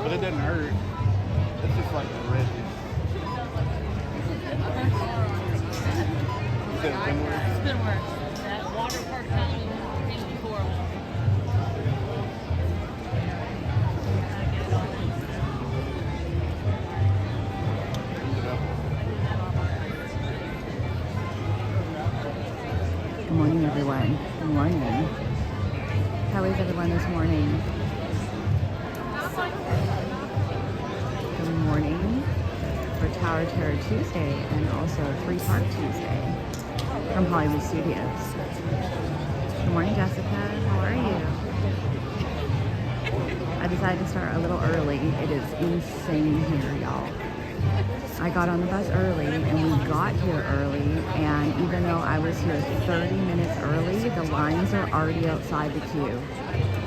but it doesn't hurt. It's just like the red. You said it's been worse? It's been worse. That water park fountain is horrible. Good morning, everyone. Good morning. How is everyone this morning? Good morning for Tower Terror Tuesday and also Free Park Tuesday from Hollywood Studios. Good morning, Jessica. How are you? I decided to start a little early. It is insane here, y'all. I got on the bus early and we got here early, and even though I was here 30 minutes early, the lines are already outside the queue.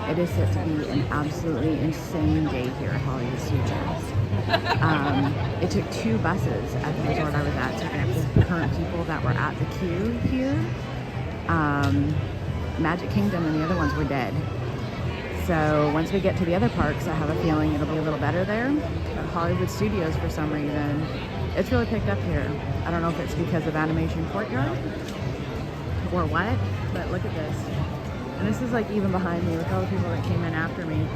It is set to be an absolutely insane day here at Hollywood Studios. It took 2 buses at the resort I was at to get the current people that were at the queue here. Magic Kingdom and the other ones were dead. So once we get to the other parks, I have a feeling it'll be a little better there. But Hollywood Studios, for some reason, it's really picked up here. I don't know if it's because of Animation Courtyard or what, but look at this. And this is like even behind me with all the people that came in after me.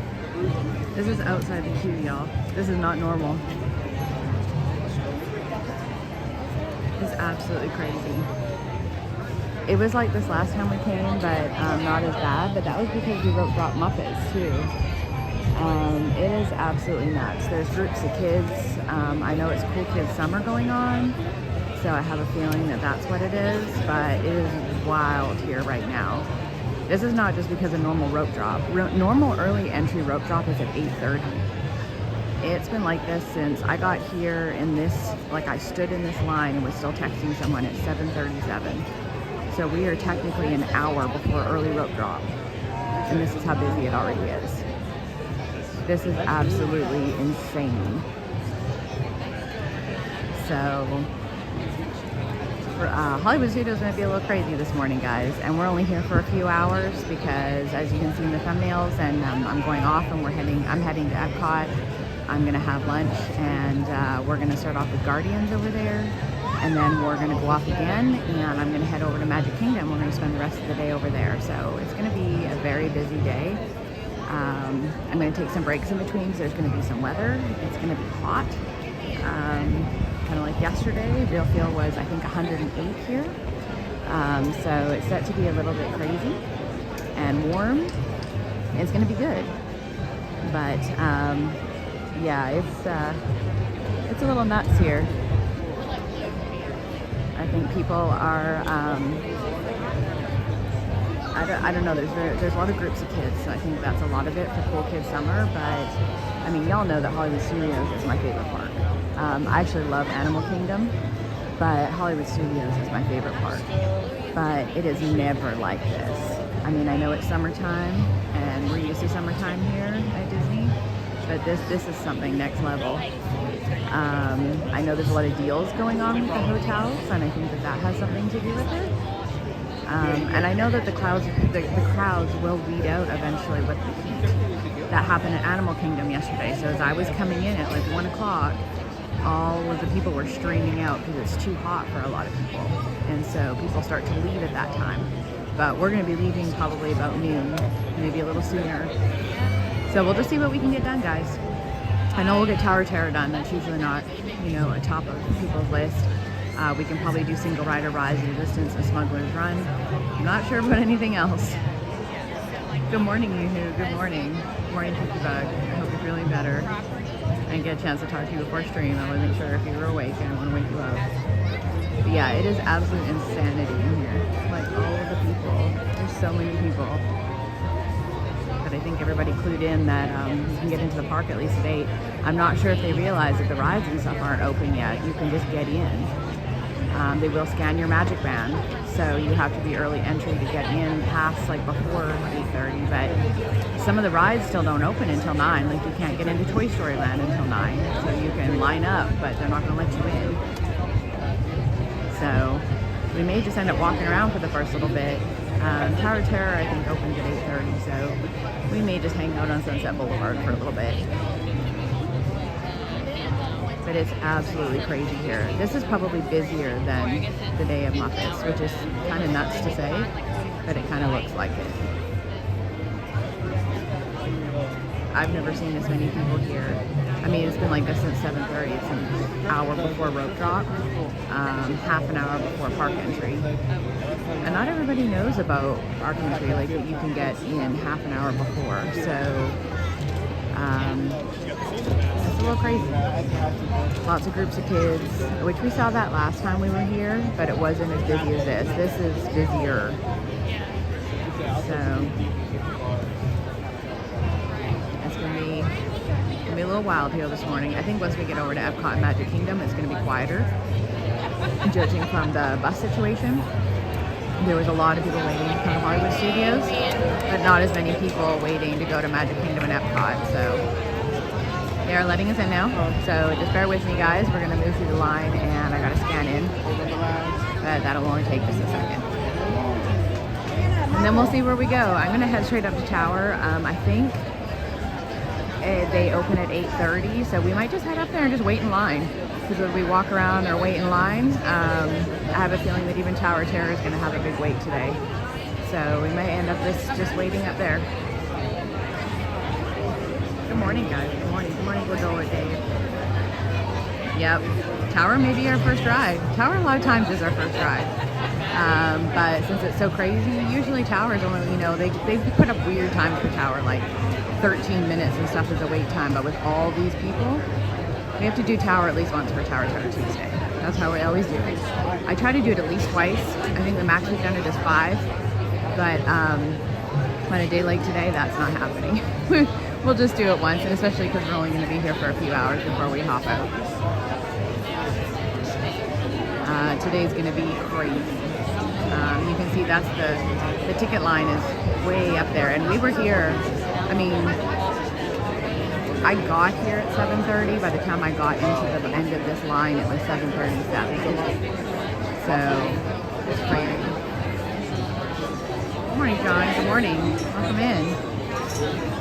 This is outside the queue, y'all. This is not normal. It's absolutely crazy. It was like this last time we came, but not as bad. But that was because we rope drop Muppets too. It is absolutely nuts. There's groups of kids. I know it's Cool Kids Summer going on, so I have a feeling that that's what it is. But it is wild here right now. This is not just because of normal rope drop. Normal early entry rope drop is at 8:30. It's been like this since I got here in this, like I stood in this line and was still texting someone at 7:37. So we are technically an hour before early rope drop. And this is how busy it already is. This is absolutely insane. So, Hollywood Studios might be a little crazy this morning, guys. And we're only here for a few hours because, as you can see in the thumbnails, and I'm going off and I'm heading to Epcot. I'm gonna have lunch and we're gonna start off with Guardians over there. And then we're going to go off again, and I'm going to head over to Magic Kingdom. We're going to spend the rest of the day over there. So it's going to be a very busy day. I'm going to take some breaks in between because there's going to be some weather. It's going to be hot. Kind of like yesterday. Real feel was, I think, 108 here. So it's set to be a little bit crazy and warm. It's going to be good. But, yeah, it's a little nuts here. I think people are, I don't know, there's a lot of groups of kids, so I think that's a lot of it for Cool Kids Summer, but, I mean, y'all know that Hollywood Studios is my favorite park. I actually love Animal Kingdom, but Hollywood Studios is my favorite park. But it is never like this. I mean, I know it's summertime, and we're used to summertime here at Disney, but this is something next level. I know there's a lot of deals going on with the hotels, and I think that has something to do with it. And I know that the crowds will weed out eventually with the heat. That happened at Animal Kingdom yesterday. So as I was coming in at like 1 o'clock, all of the people were streaming out because it's too hot for a lot of people. And so people start to leave at that time. But we're going to be leaving probably about noon, maybe a little sooner. So we'll just see what we can get done, guys. I know we'll get Tower Terror done. That's usually not, you know, a top of people's list. We can probably do Single Rider Rise of Resistance and Smugglers Run. I'm not sure about anything else. Good morning, Yoo-hoo. Good morning. Good morning, Cookie Bug. I hope you're feeling better. I didn't get a chance to talk to you before stream. I wasn't sure if you were awake. I didn't want to wake you up. But yeah, it is absolute insanity in here. Like, all of the people. There's so many people. But I think everybody clued in that you can get into the park at least at 8. I'm not sure if they realize that the rides and stuff aren't open yet. You can just get in. They will scan your magic band, so you have to be early entry to get in past like before 8:30. But some of the rides still don't open until 9. Like you can't get into Toy Story Land until 9, so you can line up, but they're not going to let you in. So we may just end up walking around for the first little bit. Tower Terror I think opens at 8:30, so we may just hang out on Sunset Boulevard for a little bit. but it's absolutely crazy here. This is probably busier than the day of Muppets, which is kind of nuts to say, but it kind of looks like it. I've never seen this many people here. I mean, it's been like this since 7:30. It's an hour before rope drop, half an hour before park entry. And not everybody knows about park entry, like that you can get in half an hour before. So it's a little crazy. Lots of groups of kids, which we saw that last time we were here, but it wasn't as busy as this. This is busier. So it's gonna be a little wild here this morning. I think once we get over to Epcot and Magic Kingdom, it's gonna be quieter. Judging from the bus situation, there was a lot of people waiting to come to Hollywood Studios, but not as many people waiting to go to Magic Kingdom and Epcot. So they are letting us in now. So just bear with me, guys. We're gonna move through the line, and I gotta scan in, but that'll only take just a second. And then we'll see where we go. I'm gonna head straight up to Tower. I think they open at 8:30, so we might just head up there and just wait in line. Because when we walk around or wait in line, I have a feeling that even Tower Terror is going to have a big wait today. So we might end up just waiting up there. Good morning, guys. Good morning. Good morning, Gordola Dave. Yep. Tower may be our first ride. Tower a lot of times is our first ride. But since it's so crazy, usually Tower's only, they put up weird times for Tower, like 13 minutes and stuff is a wait time. But with all these people, we have to do Tower at least once for Tower Terror Tuesday. That's how we always do it. I try to do it at least twice. I think the max we've done it is 5. But on a day like today, that's not happening. We'll just do it once, and especially because we're only going to be here for a few hours before we hop out. Today's going to be crazy. You can see that's the ticket line is way up there, and we were here. I mean, I got here at 7:30. By the time I got into the end of this line, it was 7:37. So it's crazy. Good morning, John. Good morning. Welcome in.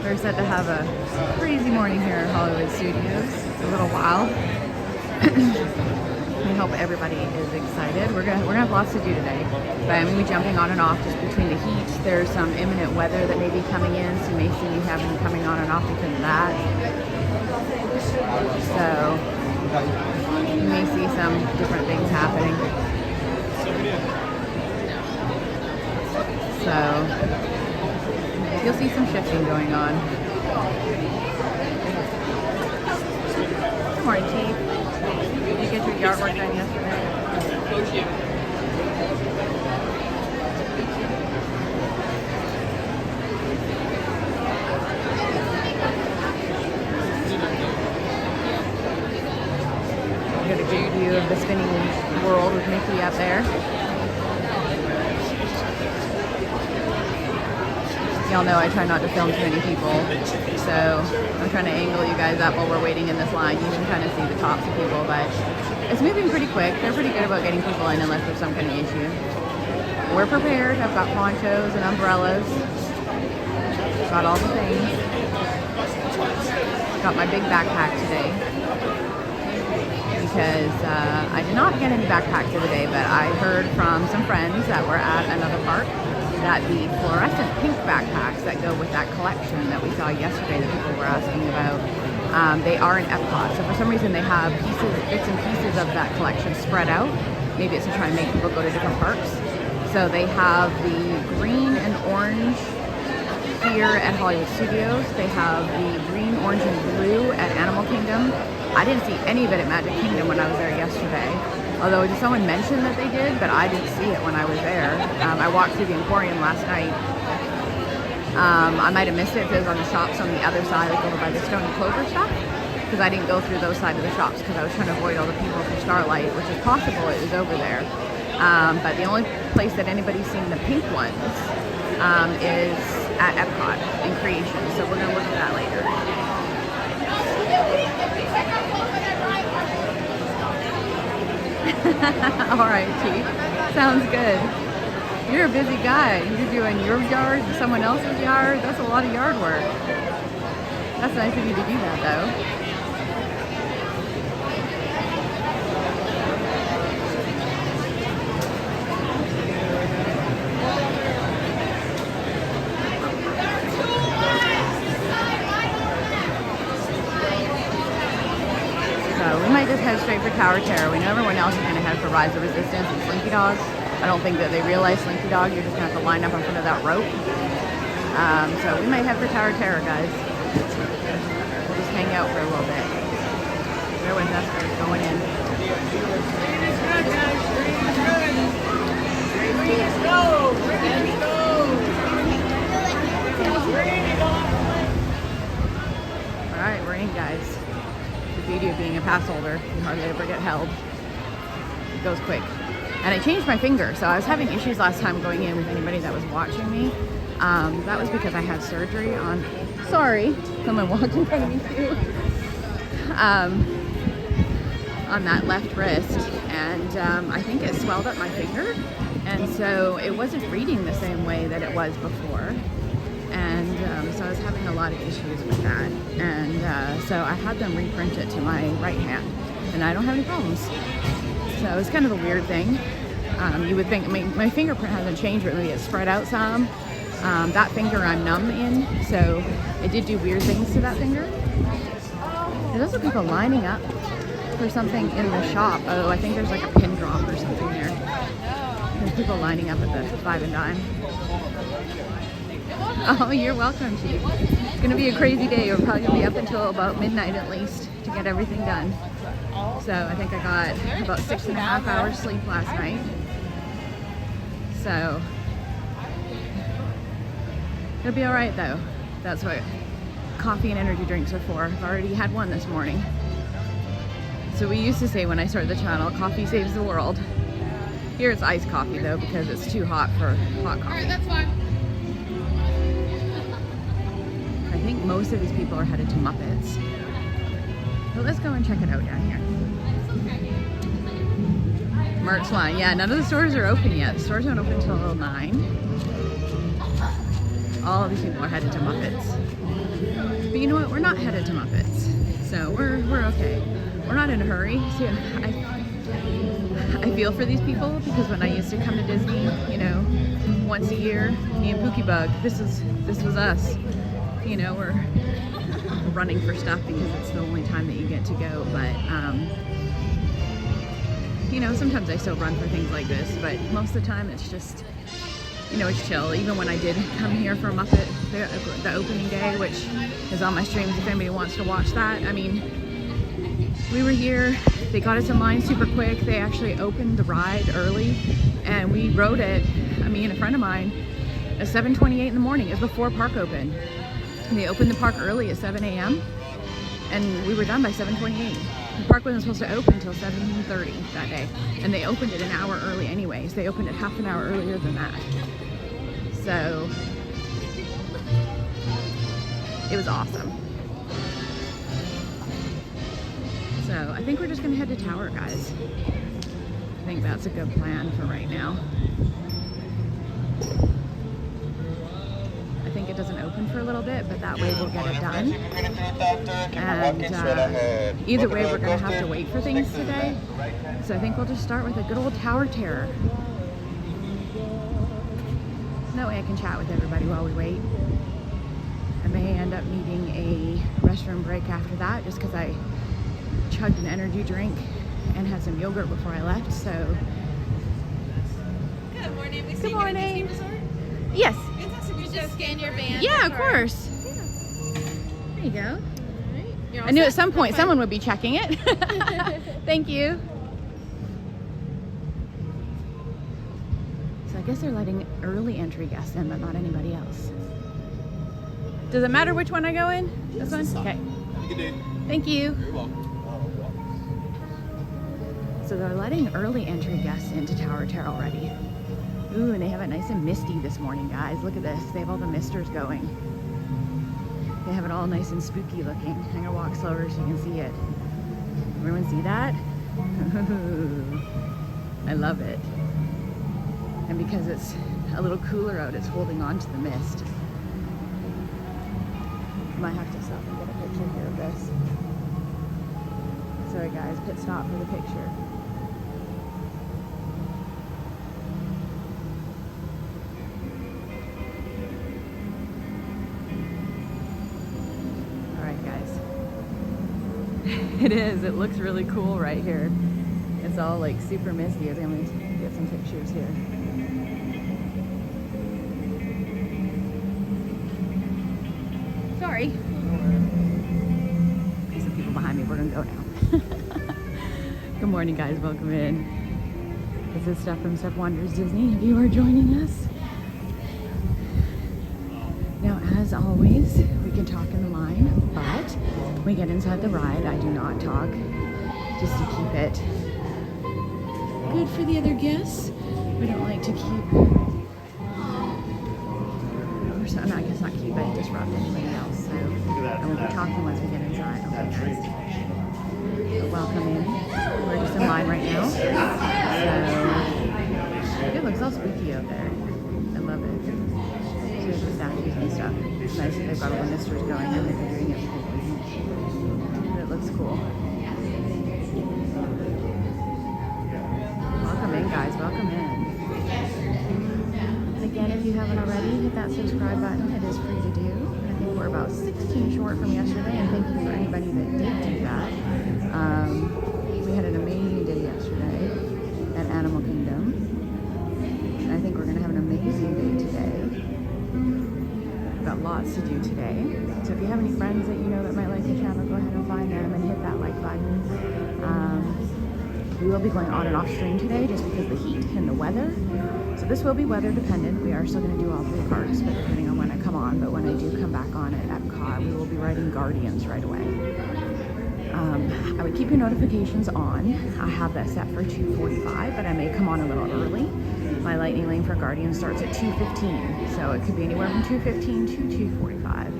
We're set to have a crazy morning here at Hollywood Studios. It's a little wild. We hope everybody is excited. We're gonna have lots to do today. But I'm gonna be jumping on and off just between the heat. There's some imminent weather that may be coming in, so you may see me having coming on and off because of that. So you may see some different things happening. So you'll see some shifting going on. Good morning, Chief. Did you get your yard work done yesterday? We got a good view of the spinning world with Mickey up there. Y'all know I try not to film too many people, so I'm trying to angle you guys up while we're waiting in this line. You can kind of see the tops of people, but it's moving pretty quick. They're pretty good about getting people in unless there's some kind of issue. We're prepared. I've got ponchos and umbrellas. Got all the things. Got my big backpack today because I did not get any backpack for the day, but I heard from some friends that were at another park that the fluorescent pink backpacks that go with that collection that we saw yesterday that people were asking about, they are in Epcot. So for some reason they have bits and pieces of that collection spread out. Maybe it's to try and make people go to different parks. So they have the green and orange here at Hollywood Studios. They have the green, orange, and blue at Animal Kingdom. I didn't see any of it at Magic Kingdom when I was there yesterday. Although someone mentioned that they did, but I didn't see it when I was there. I walked through the Emporium last night. I might have missed it if it was on the shops on the other side, like over by the Stony Clover stuff, because I didn't go through those side of the shops because I was trying to avoid all the people for Starlight, which is possible it was over there. But the only place that anybody's seen the pink ones is at Epcot in Creation. So we're going to look at that later. All right, Chief. Sounds good. You're a busy guy. You're doing your yard and someone else's yard. That's a lot of yard work. That's nice of you to do that, though. we might just head straight for Tower Terror. We know everyone else is going to head for Rise of Resistance and Slinky Dog. I don't think that they realize Slinky Dog, you're just going to have to line up in front of that rope. So we might head for Tower Terror, guys. We'll just hang out for a little bit. There with us, we're going in. Alright, we're in, guys. The beauty of being a pass holder, you hardly ever get held. It goes quick. And I changed my finger, so I was having issues last time going in with anybody that was watching me. That was because I had surgery on, sorry, someone walked in front of me too. On that left wrist, and I think it swelled up my finger, and so it wasn't reading the same way that it was before. And so I was having a lot of issues with that, and so I had them reprint it to my right hand, and I don't have any problems. So it's kind of a weird thing. You would think, I mean, my fingerprint hasn't changed, but maybe it's spread out some. That finger I'm numb in, so it did do weird things to that finger. There's also people lining up for something in the shop. Oh, I think there's like a pin drop or something there. There's people lining up at the 5 and Dime. Oh, you're welcome, Chief. It's gonna be a crazy day. We'll probably be up until about midnight at least to get everything done. So I think I got about 6.5 hours sleep last night. So it'll be all right though. That's what coffee and energy drinks are for. I've already had one this morning. So we used to say when I started the channel, coffee saves the world. Here it's iced coffee though because it's too hot for hot coffee. Alright, that's fine. I think most of these people are headed to Muppets. So let's go and check it out down here. Merch line. Yeah, none of the stores are open yet. The stores don't open until 9. All of these people are headed to Muppets. But you know what? We're not headed to Muppets. So we're okay. We're not in a hurry. See, I feel for these people because when I used to come to Disney, you know, once a year, me and Pookie Bug, this was us. You know, we're running for stuff because it's the only time that you get to go. But you know, sometimes I still run for things like this, but most of the time it's just, you know, it's chill. Even when I did come here for Muppet, the opening day, which is on my streams if anybody wants to watch that. I mean, we were here, they got us in line super quick. They actually opened the ride early and we rode it, me and a friend of mine, at 7:28 in the morning. It was before park opened. And they opened the park early at 7 a.m. and we were done by 7:28. The park wasn't supposed to open until 7:30 that day. And they opened it an hour early anyways. They opened it half an hour earlier than that. So it was awesome. So I think we're just gonna head to Tower, guys. I think that's a good plan for right now. I think it doesn't open for a little bit, but that way we'll get it done. And either way, we're gonna have to wait for things today. So I think we'll just start with a good old Tower Terror. That way I can chat with everybody while we wait. I may end up needing a restroom break after that, just because I chugged an energy drink and had some yogurt before I left. So Good morning. Good morning. Resort? Yes. Fantastic. You just scan your band. Yeah, of course. There you go. I knew at some point someone would be checking it. Thank you. So I guess they're letting early entry guests in, but not anybody else. Does it matter which one I go in? This one? Okay. Thank you. You're welcome. So they're letting early entry guests into Tower Terror already. Ooh, and they have it nice and misty this morning, guys. Look at this. They have all the misters going. They have it all nice and spooky looking. I'm gonna walk slower so you can see it. Everyone see that? I love it. And because it's a little cooler out, it's holding on to the mist. Might have to stop and get a picture here of this. Sorry guys, pit stop for the picture. Alright guys. It is. It looks really cool right here. It's all like super misty. I'm going to get some pictures here. Sorry. There's some people behind me. We're going to go now. Good morning, guys. Welcome in. This is Steph from Steph Wanders Disney. If you are joining us. Now, as always, we can talk in the line, but when we get inside the ride, I do not talk, just to keep it good for the other guests. We don't like to keep, I guess not keep it, disrupt anybody else. So I will be talking once we get inside. Okay, guys. So welcome in. We're just in line right now. So it looks all spooky out there. I love it. Here's the statues and stuff. It's nice that they've got all the misters going and they're doing it because but it looks cool. Welcome in, guys. Welcome in. And again, if you haven't already, hit that subscribe button. It is free to do. I think we're about 16 short from yesterday, and thank you for anybody that did do that. We had an amazing day yesterday at Animal Kingdom. And I think we're going to have an amazing day today. We've got lots to do today. So if you have any friends that you know that might like the channel, go ahead and find them and hit that like button. We will be going on and off stream today just because of the heat and the weather. So this will be weather dependent. We are still going to do all 3 parks, but depending on when I come on. But when I do come back on at Epcot, we will be riding Guardians right away. I would keep your notifications on. I have that set for 2:45, but I may come on a little early. My lightning lane for Guardians starts at 2:15, so it could be anywhere from 2:15 to 2:45.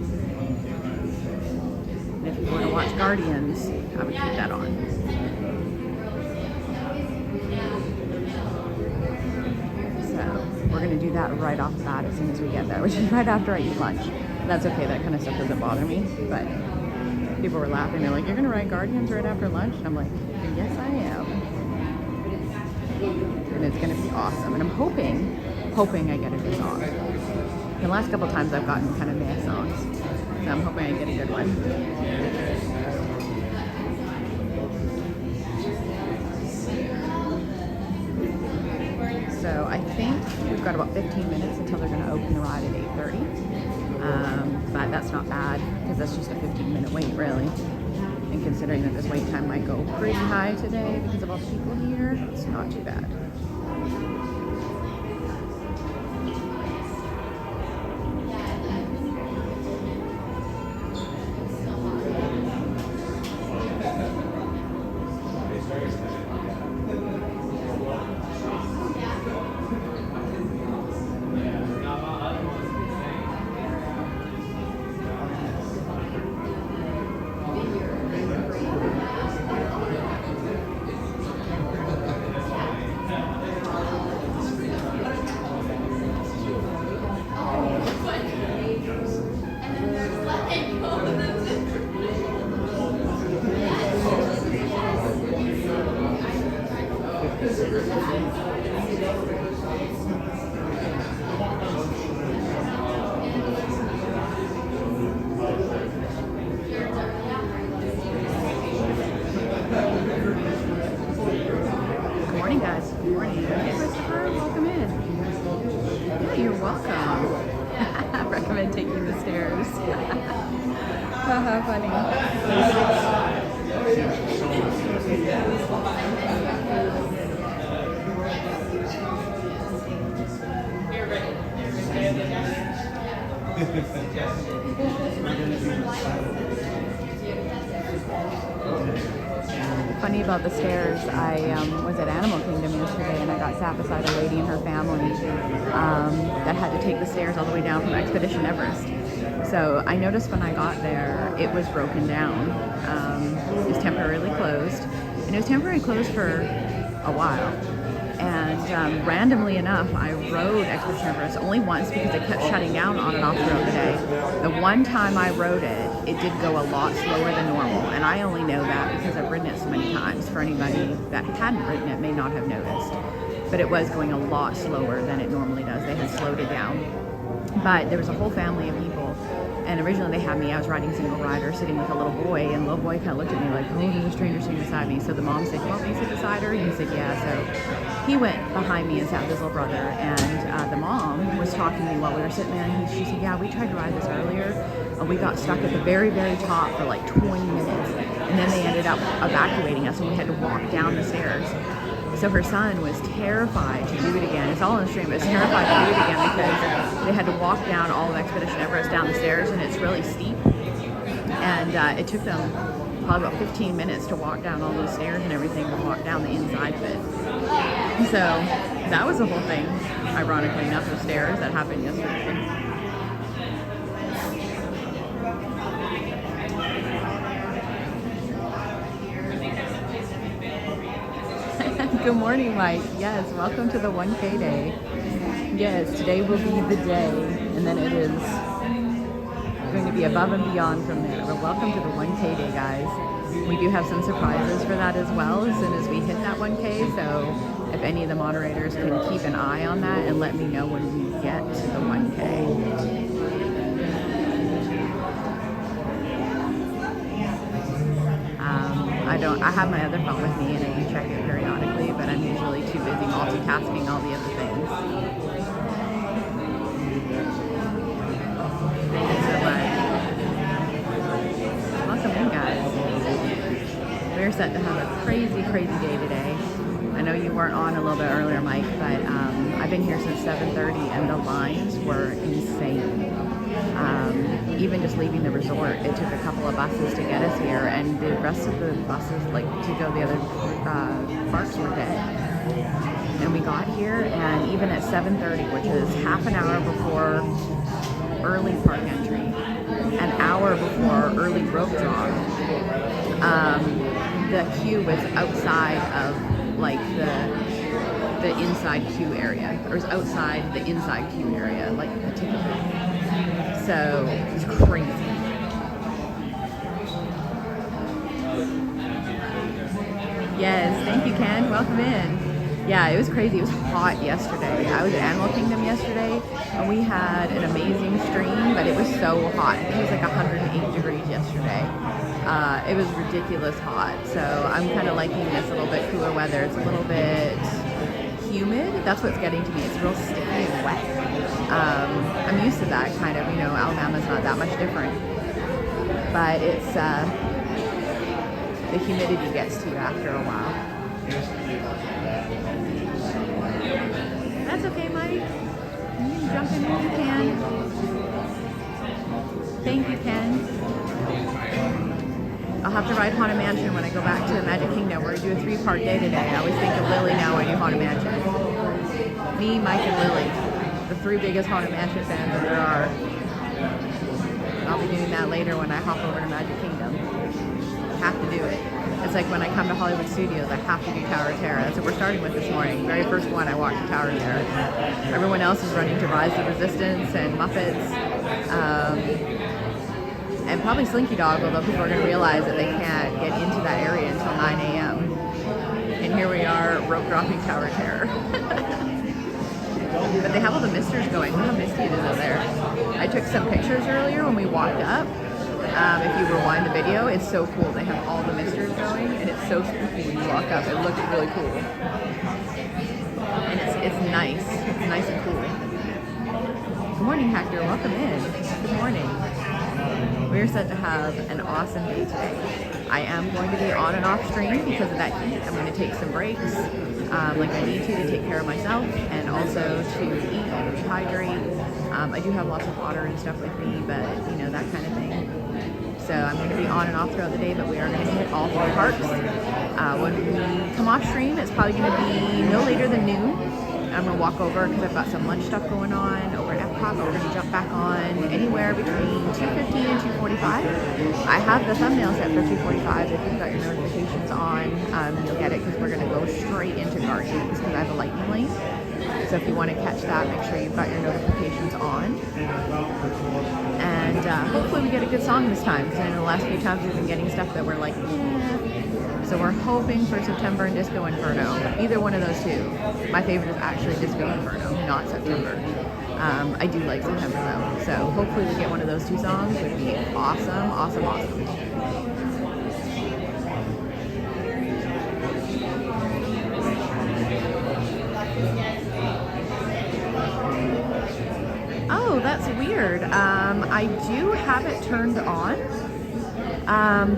And if you want to watch Guardians, I would keep that on. So we're going to do that right off the bat as soon as we get there, which is right after I eat lunch. That's okay, that kind of stuff doesn't bother me, but people were laughing. They're like, "You're going to ride Guardians right after lunch?" And I'm like, "Yes, I am." And it's going to be awesome. And I'm hoping I get a good song. The last couple times I've gotten kind of meh songs, so I'm hoping I get a good one. So I think we've got about 15 minutes until they're going to open the ride at 8:30. But that's not bad because that's just a 15-minute wait, really. And considering that this wait time might go pretty high today because of all the people here, it's not too bad. Taking the stairs. Haha, funny. Funny about the stairs, I was at Animal Kingdom yesterday and I got sat beside a lady and her family that had to take the stairs all the way down from Expedition Everest. So I noticed when I got there, it was broken down. It was temporarily closed, and it was temporarily closed for a while. And randomly enough, I rode Expedition Everest only once because it kept shutting down on and off throughout the day. The one time I rode it, it did go a lot slower than normal, and I only know that because I've ridden it so many times. For anybody that hadn't ridden it may not have noticed, but it was going a lot slower than it normally does. They had slowed it down. But there was a whole family of people And originally they had me, I was riding single rider, sitting with a little boy, and the little boy kind of looked at me like, oh, there's a stranger sitting beside me. So the mom said, well, you sit beside her? And he said, yeah. So he went behind me and sat with his little brother, and the mom was talking to me while we were sitting there, and she said, yeah, we tried to ride this earlier, and we got stuck at the very, very top for like 20 minutes, and then they ended up evacuating us, and we had to walk down the stairs. So her son was terrified to do it again. It's all on the stream, but it's terrified to do it again because they had to walk down all of Expedition Everest down the stairs, and it's really steep. And it took them probably about 15 minutes to walk down all those stairs and everything, to walk down the inside of it. So that was the whole thing, ironically, not those stairs. That happened yesterday. Good morning, Mike. Yes, welcome to the 1K day. Yes, today will be the day, and then it is going to be above and beyond from there. But welcome to the 1K day, guys. We do have some surprises for that as well as soon as we hit that 1K, so if any of the moderators can keep an eye on that and let me know when we get to the 1K. I have my other phone with me and I do check it periodically, but I'm usually too busy multitasking all the other things. Thank you so much. Welcome in, guys. We're set to have a crazy, crazy day today. I know you weren't on a little bit earlier, Mike, but I've been here since 7:30 and the lines were insane. Even just leaving the resort, it took a couple of buses to get us here, and the rest of the buses, like to go the other parks, were dead. And we got here, and even at 7:30, which is half an hour before early park entry, an hour before early rope drop, the queue was outside of like the inside queue area, or was outside the inside queue area, like the ticket booth. So it's crazy. Yes, thank you, Ken. Welcome in. Yeah, it was crazy. It was hot yesterday. I was at Animal Kingdom yesterday, and we had an amazing stream, but it was so hot. I think it was like 108 degrees yesterday. It was ridiculous hot. So I'm kind of liking this a little bit cooler weather. It's a little bit humid. That's what's getting to me. It's real sticky and wet. I'm used to that kind of, Alabama's not that much different, but it's, the humidity gets to you after a while. That's okay, Mike. You can jump in when you can. Thank you, Ken. I'll have to ride Haunted Mansion when I go back to Magic Kingdom. We're going to do a 3-part day today. I always think of Lily now when I do Haunted Mansion. Me, Mike, and Lily. The 3 biggest Haunted Mansion fans that there are. I'll be doing that later when I hop over to Magic Kingdom. I have to do it. It's like when I come to Hollywood Studios, I have to do Tower of Terror. That's what we're starting with this morning. Very first one, I walked to Tower of Terror. Everyone else is running to Rise of Resistance and Muppets. And probably Slinky Dog, although people are going to realize that they can't get into that area until 9 a.m. And here we are, rope dropping Tower of Terror. But they have all the misters going. Look how misty it is out there. I took some pictures earlier when we walked up. If you rewind the video, it's so cool. They have all the misters going, and it's so spooky when you walk up. It looks really cool. And it's nice. It's nice and cool. Good morning, Hector. Welcome in. Good morning. We're set to have an awesome day today. I am going to be on and off stream because of that heat. I'm going to take some breaks, like I need to take care of myself, and also to eat and rehydrate. I do have lots of water and stuff with me, but that kind of thing. So I'm going to be on and off throughout the day, but we are going to hit all 4 parks. When we come off stream, it's probably going to be no later than noon. I'm going to walk over because I've got some lunch stuff going on over at Epcot, but we're going to jump back on anywhere between 2:15 and 2:45. I have the thumbnail set for 2:45. If you've got your notifications on, you'll get it because we're going to go straight into Guardians because I have a lightning lane. So if you want to catch that, make sure you've got your notifications on. And hopefully we get a good song this time because I know the last few times we've been getting stuff that we're like, So we're hoping for September and Disco Inferno. Either one of those two. My favorite is actually Disco Inferno, not September. I do like September though, so hopefully we get one of those two songs. Would be awesome, awesome, awesome. Oh, that's weird. I do have it turned on,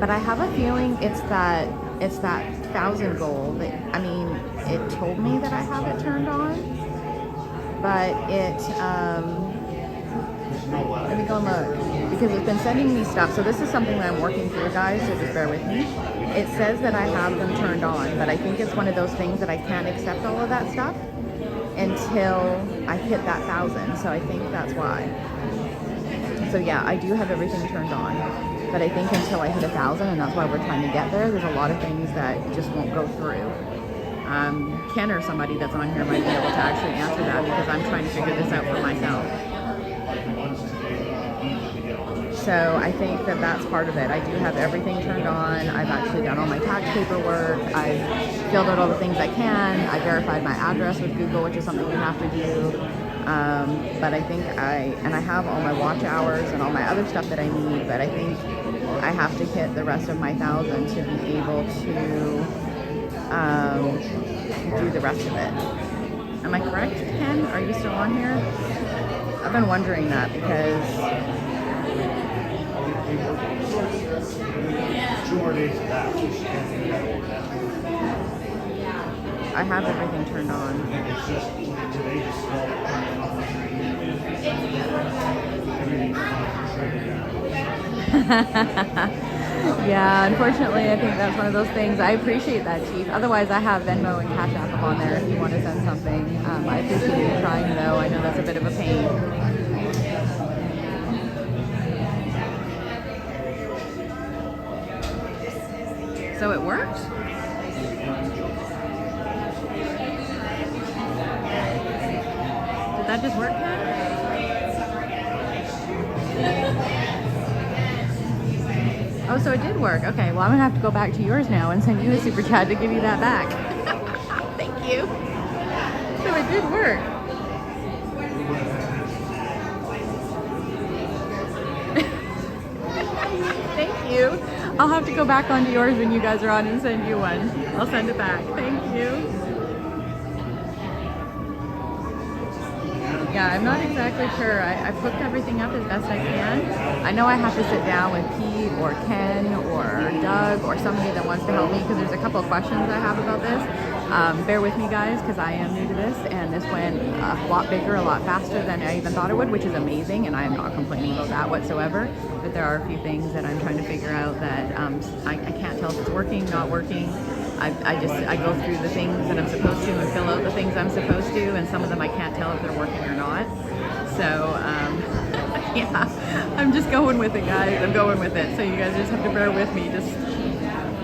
but I have a feeling it's that 1,000 goal. That, I mean, it told me that I have it turned on, but it. Let me go and look, because it's been sending me stuff. So this is something that I'm working through, guys. So just bear with me. It says that I have them turned on, but I think it's one of those things that I can't accept all of that stuff until I hit that 1,000. So I think that's why. So yeah, I do have everything turned on, but I think until I hit 1,000, and that's why we're trying to get there, there's a lot of things that just won't go through. Ken or somebody that's on here might be able to actually answer that, because I'm trying to figure this out for myself. So I think that that's part of it. I do have everything turned on. I've actually done all my tax paperwork. I've filled out all the things I can. I verified my address with Google, which is something we have to do. But I think I have all my watch hours and all my other stuff that I need, but I think I have to hit the rest of my 1,000 to be able to do the rest of it. Am I correct, Ken? Are you still on here? I've been wondering that, because 2 more days of that. I have everything turned on. It's just today just small. Yeah, unfortunately, I think that's one of those things. I appreciate that, Chief. Otherwise, I have Venmo and Cash App up on there if you want to send something. I appreciate you trying, though. I know that's a bit of a pain. So it worked? Did that just work, Ken? Oh, so it did work. Okay, well, I'm gonna have to go back to yours now and send you a super chat to give you that back. Thank you. So it did work. Thank you. I'll have to go back onto yours when you guys are on and send you one. I'll send it back. Thank you. Yeah, I'm not exactly sure. I've hooked everything up as best I can. I know I have to sit down with Pete or Ken or Doug or somebody that wants to help me, because there's a couple of questions I have about this. Bear with me, guys, because I am new to this, and this went a lot bigger, a lot faster than I even thought it would, which is amazing, and I am not complaining about that whatsoever. But there are a few things that I'm trying to figure out that I can't tell if it's working, not working. I go through the things that I'm supposed to and fill out the things I'm supposed to, and some of them I can't tell if they're working or not. So yeah, I'm just going with it, guys. I'm going with it. So you guys just have to bear with me. Just,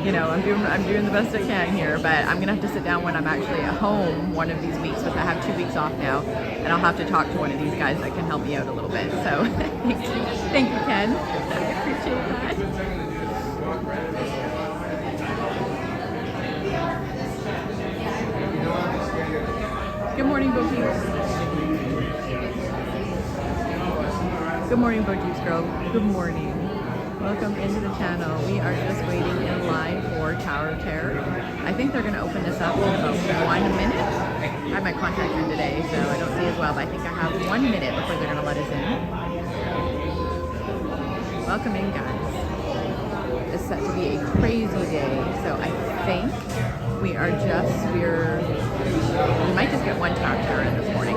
you know, I'm doing the best I can here, but I'm gonna have to sit down when I'm actually at home one of these weeks, because I have 2 weeks off now, and I'll have to talk to one of these guys that can help me out a little bit. So thank you, Ken. I appreciate that. Good morning, Bo Peeps. Good morning, Bo Peeps girl. Good morning. Welcome into the channel. We are just waiting in line for Tower of Terror. I think they're going to open this up in about 1 minute. I have my contact in today, so I don't see as well, but I think I have 1 minute before they're going to let us in. Welcome in, guys. It's set to be a crazy day, so I think we might just get 1 Tower of Terror in this morning.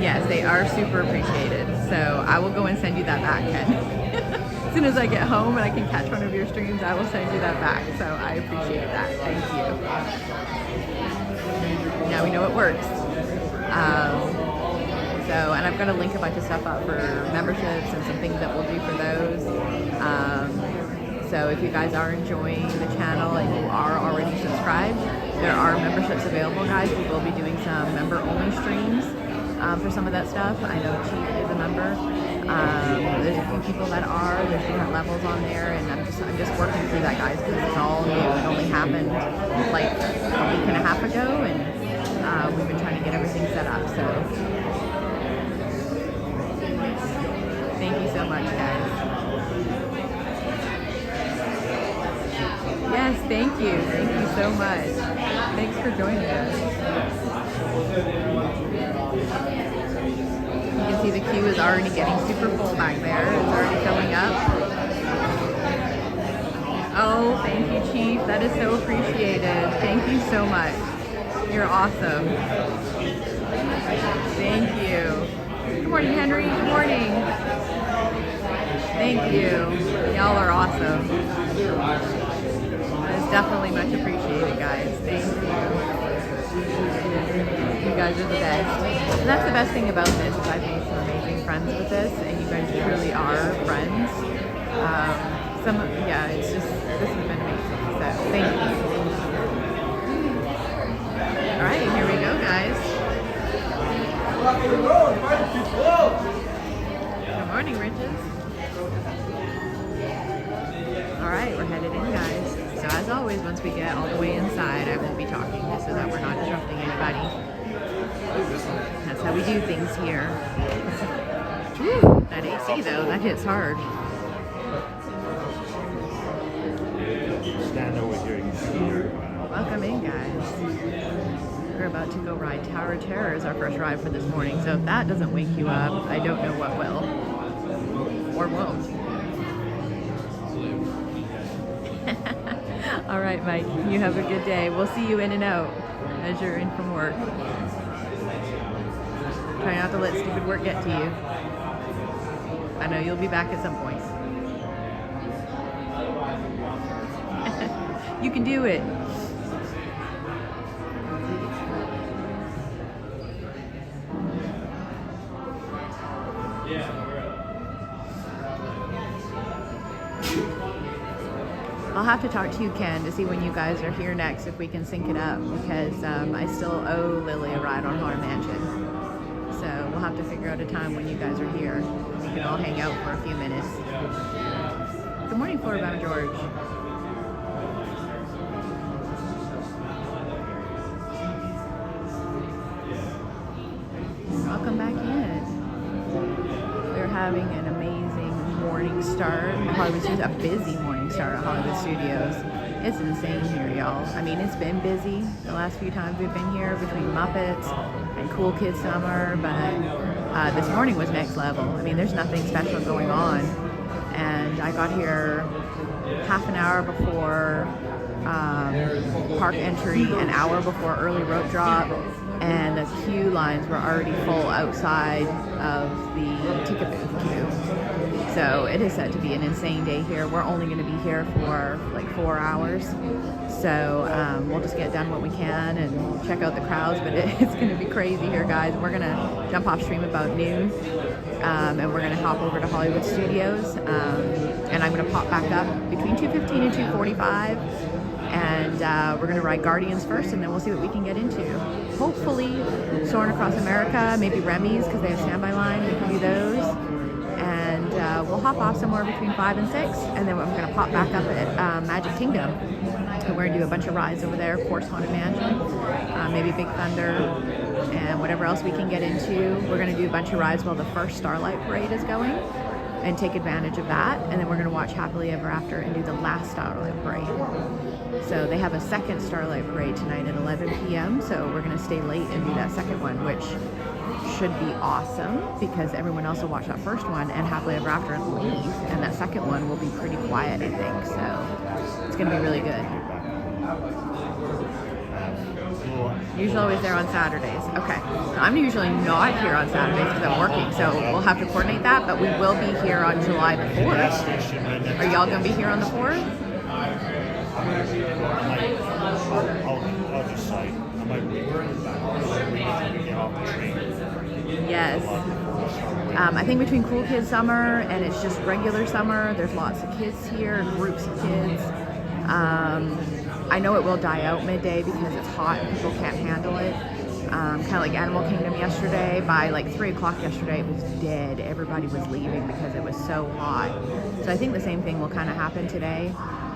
Yes, they are super appreciated. So I will go and send you that back, Ken. As soon as I get home and I can catch one of your streams, I will send you that back. So I appreciate that. Thank you. Now we know it works. And I'm going to link a bunch of stuff up for memberships and some things that we'll do for those. So if you guys are enjoying the channel and you are already subscribed, there are memberships available, guys. We will be doing some member-only streams for some of that stuff. I know Chief is a member. There's a few people that are. There's different levels on there, and I'm just working through that, guys, because it's all new. It only happened like a week and a half ago, and we've been trying to get everything set up. So Thank you so much, guys. Yes, thank you. Thank you so much. Thanks for joining us. You can see the queue is already getting super full back there. It's already filling up. Oh, thank you, Chief. That is so appreciated. Thank you so much. You're awesome. Thank you. Good morning, Henry. Good morning. Thank you. Y'all are awesome. That is definitely much appreciated, guys. Thank you. You guys are the best. And that's the best thing about this is I've made some amazing friends with this, and you guys truly are friends. Yeah, it's just, this has been amazing. So thank you. All right, here we go, guys. Good morning, Riches. All right, we're headed in, guys. So as always, once we get all the way inside, I won't be talking just so that we're not disrupting anybody. That's how we do things here. Whew, that AC though, that hits hard. Stand over here, you can see everybody. Welcome in, guys. We're about to go ride Tower of Terror as our first ride for this morning, so if that doesn't wake you up, I don't know what will. Or won't. All right, Mike, you have a good day. We'll see you in and out as you're in from work. Try not to let stupid work get to you. I know you'll be back at some point. You can do it. I'll have to talk to you, Ken, to see when you guys are here next, if we can sync it up, because I still owe Lily a ride on Haunted Mansion. So we'll have to figure out a time when you guys are here. We can all hang out for a few minutes. Good morning, Florida George. Welcome back in. We're having an amazing morning start. Hollywood Studios, a busy morning start at Hollywood Studios. It's insane here, y'all. I mean, it's been busy the last few times we've been here between Muppets and Cool Kids Summer, but this morning was next level. I mean, there's nothing special going on. And I got here half an hour before park entry, an hour before early rope drop, and the queue lines were already full outside of the ticket booth queue. So it is set to be an insane day here. We're only going to be here for like 4 hours. So we'll just get done what we can and check out the crowds, but it's going to be crazy here, guys. We're going to jump off stream about noon, and we're going to hop over to Hollywood Studios, and I'm going to pop back up between 2:15 and 2:45, and we're going to ride Guardians first, and then we'll see what we can get into. Hopefully Soarin' Across America, maybe Remy's, because they have standby line. We can do those. And we'll hop off somewhere between 5 and 6, and then I'm going to pop back up at Magic Kingdom. And we're going to do a bunch of rides over there, of course, Haunted Mansion, maybe Big Thunder, and whatever else we can get into. We're going to do a bunch of rides while the first Starlight Parade is going, and take advantage of that. And then we're going to watch Happily Ever After and do the last Starlight Parade. So they have a second Starlight Parade tonight at 11 p.m., so we're going to stay late and do that second one, which should be awesome because everyone else will watch that first one and Happily Ever After and leave, and that second one will be pretty quiet, I think. So it's going to be really good. Usually always there on Saturdays. Okay. I'm usually not here on Saturdays because I'm working, so we'll have to coordinate that, but we will be here on July the 4th. Are y'all going to be here on the 4th? I'll just say, I might be get off the train. Yes. I think between Cool Kids Summer and it's just regular summer, there's lots of kids here, groups of kids. I know it will die out midday because it's hot and people can't handle it. Kind of like Animal Kingdom yesterday. By like 3 o'clock yesterday, it was dead. Everybody was leaving because it was so hot. So I think the same thing will kind of happen today.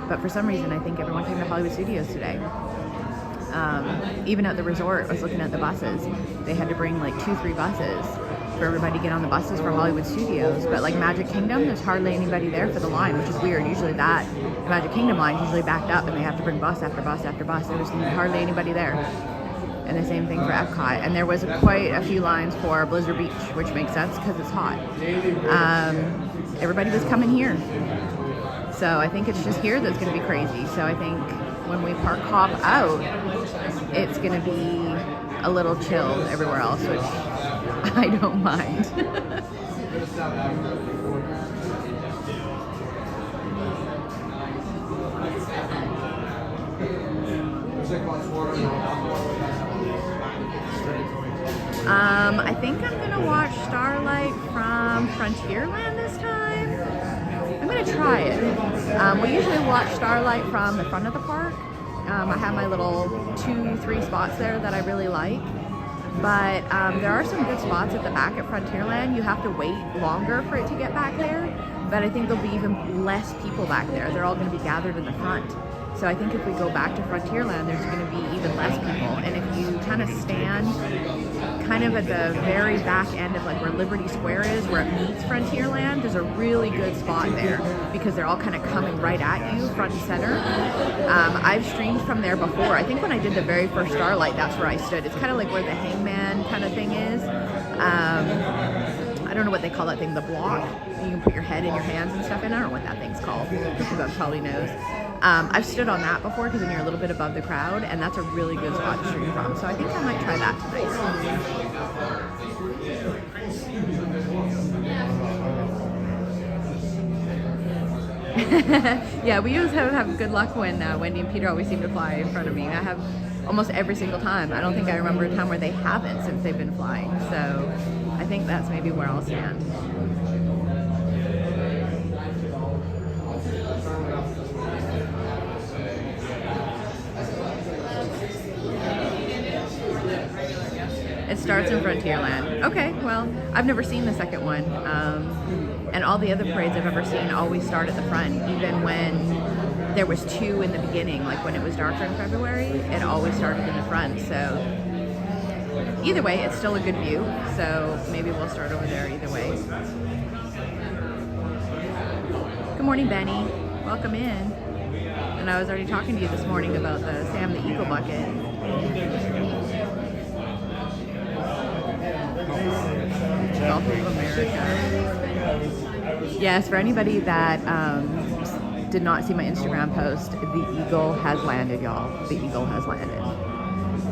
But for some reason, I think everyone came to Hollywood Studios today. Even at the resort, I was looking at the buses. They had to bring like 2-3 buses for everybody to get on the buses for Hollywood Studios. But like Magic Kingdom, there's hardly anybody there for the line, which is weird. Usually the Magic Kingdom line is usually backed up and they have to bring bus after bus after bus. There was hardly anybody there. And the same thing for Epcot. And there was quite a few lines for Blizzard Beach, which makes sense because it's hot. Everybody was coming here. So I think it's just here that's going to be crazy. So I think when we park hop out, it's going to be a little chilled everywhere else, which I don't mind. I think I'm gonna watch Starlight from Frontierland this time. I'm gonna try it. We usually watch Starlight from the front of the park. I have my little 2-3 spots there that I really like. But there are some good spots at the back at Frontierland. You have to wait longer for it to get back there. But I think there'll be even less people back there. They're all going to be gathered in the front. So I think if we go back to Frontierland, there's going to be even less people. And if you kind of stand kind of at the very back end of like where Liberty Square is, where it meets Frontierland, there's a really good spot there because they're all kind of coming right at you, front and center. I've streamed from there before. I think when I did the very first Starlight, that's where I stood. It's kind of like where the hangman kind of thing is. I don't know what they call that thing, the block. You can put your head and your hands and stuff in. I don't know what that thing's called. Christopher probably knows. I've stood on that before because then you're a little bit above the crowd, and that's a really good spot to stream from. So I think I might try that tonight. Yeah, we always have good luck when Wendy and Peter always seem to fly in front of me. I have almost every single time. I don't think I remember a time where they haven't since they've been flying. So I think that's maybe where I'll stand. It starts in Frontierland. Okay, well, I've never seen the second one. And all the other parades I've ever seen always start at the front, even when there was 2 in the beginning, like when it was darker in February, it always started in the front. So either way, it's still a good view. So maybe we'll start over there either way. Good morning, Benny. Welcome in. And I was already talking to you this morning about the Sam the Eagle bucket. Gulf of America. Yes, for anybody that did not see my Instagram post, the Eagle has landed, y'all. The Eagle has landed.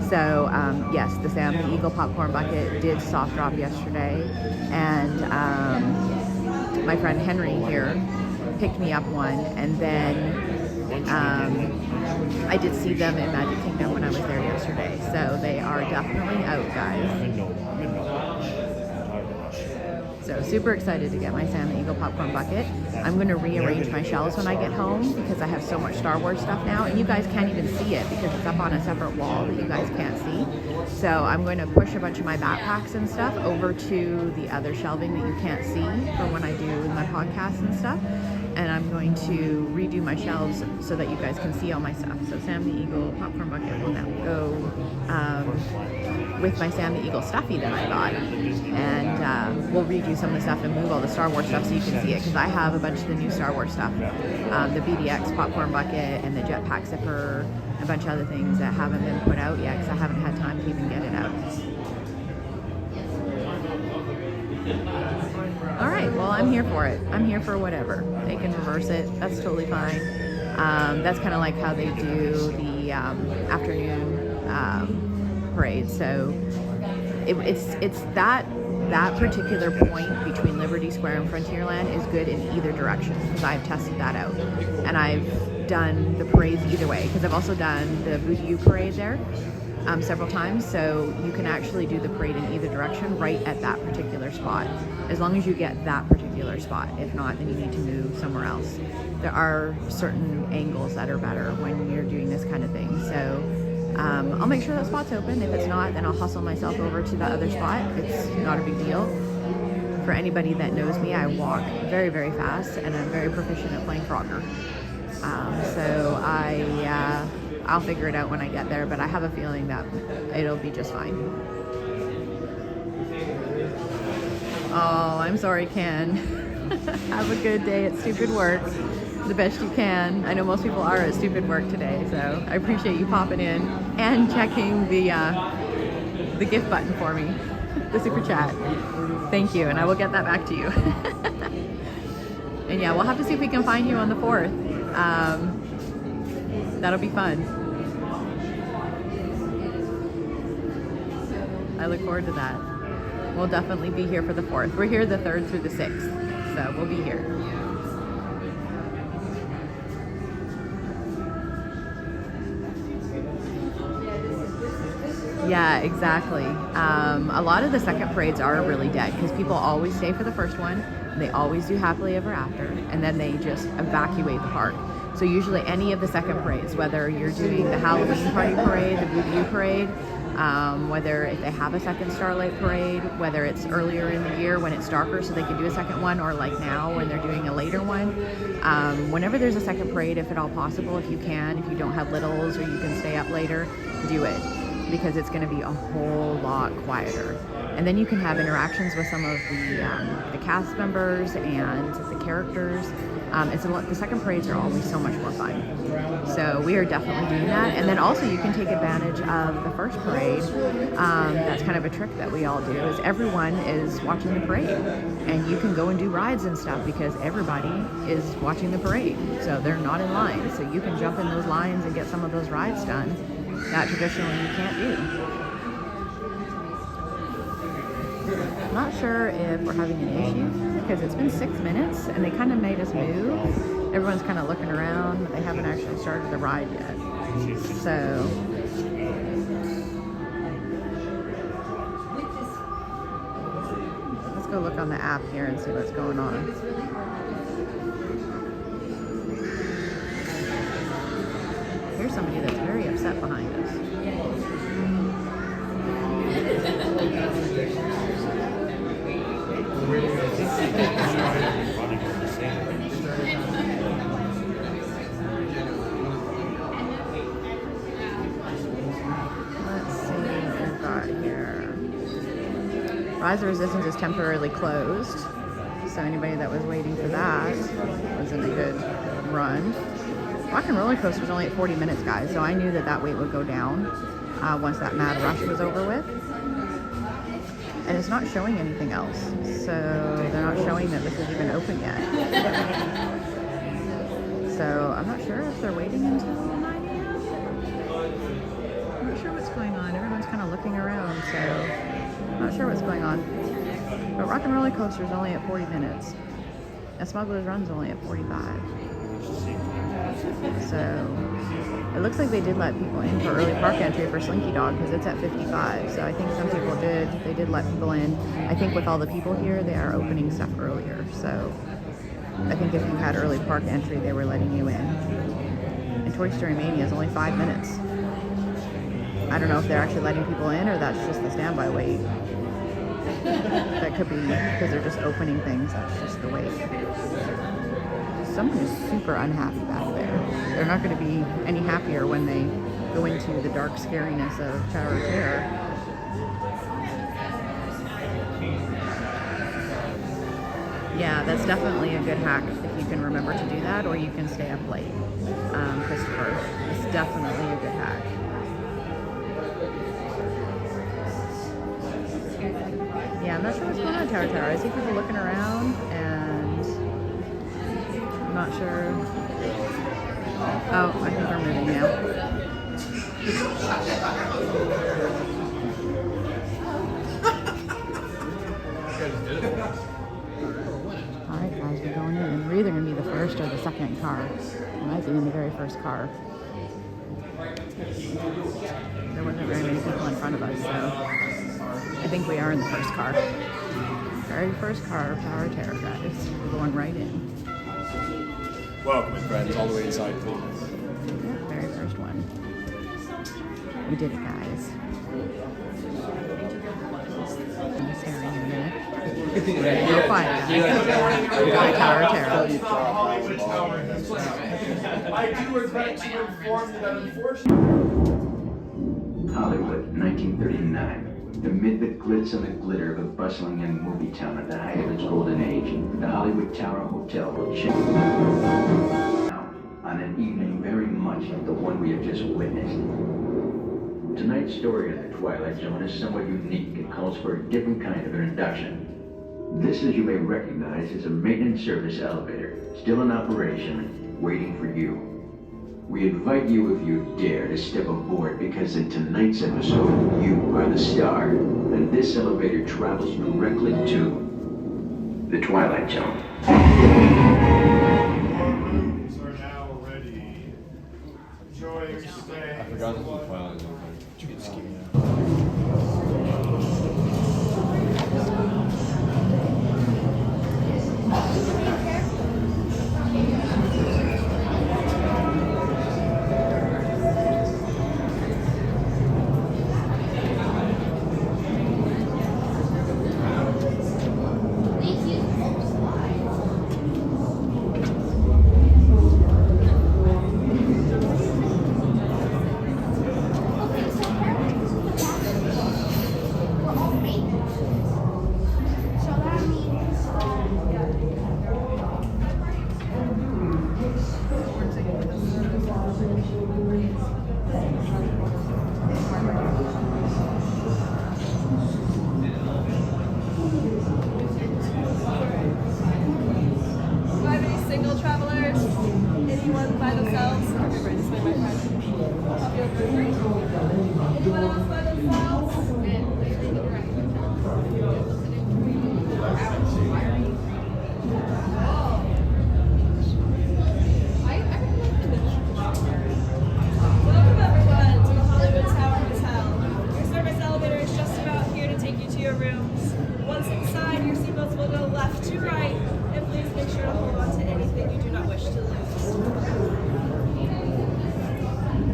So yes, the Sam the Eagle popcorn bucket did soft drop yesterday, and my friend Henry here picked me up one, and then I did see them in Magic Kingdom when I was there yesterday. So they are definitely out, guys. So super excited to get my Sam the Eagle popcorn bucket. I'm going to rearrange my shelves when I get home because I have so much Star Wars stuff now, and you guys can't even see it because it's up on a separate wall that you guys can't see. So I'm going to push a bunch of my backpacks and stuff over to the other shelving that you can't see for when I do my podcasts and stuff. And I'm going to redo my shelves so that you guys can see all my stuff. So Sam the Eagle popcorn bucket will now go with my Sam the Eagle stuffy that I got. And we'll redo some of the stuff and move all the Star Wars stuff so you can see it, because I have a bunch of the new Star Wars stuff. The BDX popcorn bucket and the jetpack zipper, a bunch of other things that haven't been put out yet because I haven't had time to even get it out. All right, well, I'm here for it. I'm here for whatever. They can reverse it. That's totally fine. That's kind of like how they do the afternoon parade. So it's that particular point between Liberty Square and Frontierland is good in either direction because I've tested that out. And I've done the parades either way because I've also done the Voodoo parade there several times, so you can actually do the parade in either direction right at that particular spot, as long as you get that particular spot. If not, then you need to move somewhere else. There are certain angles that are better when you're doing this kind of thing, so I'll make sure that spot's open. If it's not, then I'll hustle myself over to the other spot. It's not a big deal. For anybody that knows me, I walk very, very fast, and I'm very proficient at playing Frogger. So I'll figure it out when I get there, but I have a feeling that it'll be just fine. Oh, I'm sorry, Ken. Have a good day at Stupid Work. The best you can. I know most people are at Stupid Work today, so I appreciate you popping in and checking the gift button for me, the super chat. Thank you, and I will get that back to you. And yeah, we'll have to see if we can find you on the 4th. That'll be fun. I look forward to that. We'll definitely be here for the 4th. We're here the 3rd through the 6th, so we'll be here. Yeah, exactly. A lot of the second parades are really dead because people always stay for the first one. They always do Happily Ever After, and then they just evacuate the park. So usually any of the second parades, whether you're doing the Halloween Party Parade, the Boo Parade, whether if they have a second Starlight Parade, whether it's earlier in the year when it's darker so they can do a second one, or like now when they're doing a later one. Whenever there's a second parade, if at all possible, if you can, if you don't have littles or you can stay up later, do it, because it's going to be a whole lot quieter. And then you can have interactions with some of the cast members and the characters. The second parades are always so much more fun. So we are definitely doing that. And then also you can take advantage of the first parade. That's kind of a trick that we all do, is everyone is watching the parade. And you can go and do rides and stuff because everybody is watching the parade. So they're not in line. So you can jump in those lines and get some of those rides done that traditionally you can't do. I'm not sure if we're having an issue because it's been 6 minutes and they kind of made us move. Everyone's kind of looking around, but they haven't actually started the ride yet. So let's go look on the app here and see what's going on. Here's somebody that's very upset behind us. Let's see what we've got here. Rise of Resistance is temporarily closed, so anybody that was waiting for that was in a good run. Rockin Rollercoaster is only at 40 minutes, guys, so I knew that that wait would go down once that mad rush was over with. And it's not showing anything else, so they're not showing that this is even open yet. So I'm not sure if they're waiting until 9 a.m. I'm not sure what's going on. Everyone's kind of looking around, so I'm not sure what's going on. But Rockin Rollercoaster is only at 40 minutes. And Smugglers Run is only at 45. So it looks like they did let people in for early park entry for Slinky Dog because it's at 55. So I think some people they did let people in. I think with all the people here, they are opening stuff earlier. So I think if you had early park entry, they were letting you in. And Toy Story Mania is only 5 minutes. I don't know if they're actually letting people in or that's just the standby wait. That could be because they're just opening things. That's just the wait. Someone is super unhappy back there. They're not going to be any happier when they go into the dark scariness of Tower of Terror. Yeah, that's definitely a good hack if you can remember to do that, or you can stay up late. Christopher, it's definitely a good hack. Yeah, I'm not sure what's going on at Tower of Terror. I see people looking around and I'm not sure. Oh, I think we're moving now. Alright guys, we're going in. And we're either going to be the first or the second car. We might be in the very first car. There wasn't very many people in front of us, so I think we are in the first car. Very first car of Tower of Terror, guys. We're going right in. Welcome, friends, all the way inside, please. Yeah, very first one. We did it, guys. I'm just herring in a minute. Real quiet, guys. We're going to Tower of Terror. I do regret to inform you that unfortunately... Hollywood, 1939. Amid the glitz and the glitter of a bustling young movie town at the height of its golden age, the Hollywood Tower Hotel will change on an evening very much like the one we have just witnessed. Tonight's story of the Twilight Zone is somewhat unique and calls for a different kind of introduction. This, as you may recognize, is a maintenance service elevator, still in operation, waiting for you. We invite you, if you dare, to step aboard because in tonight's episode, you are the star, and this elevator travels directly to the Twilight Zone. Rooms are now ready. Enjoy your stay. I forgot this was Twilight Zone.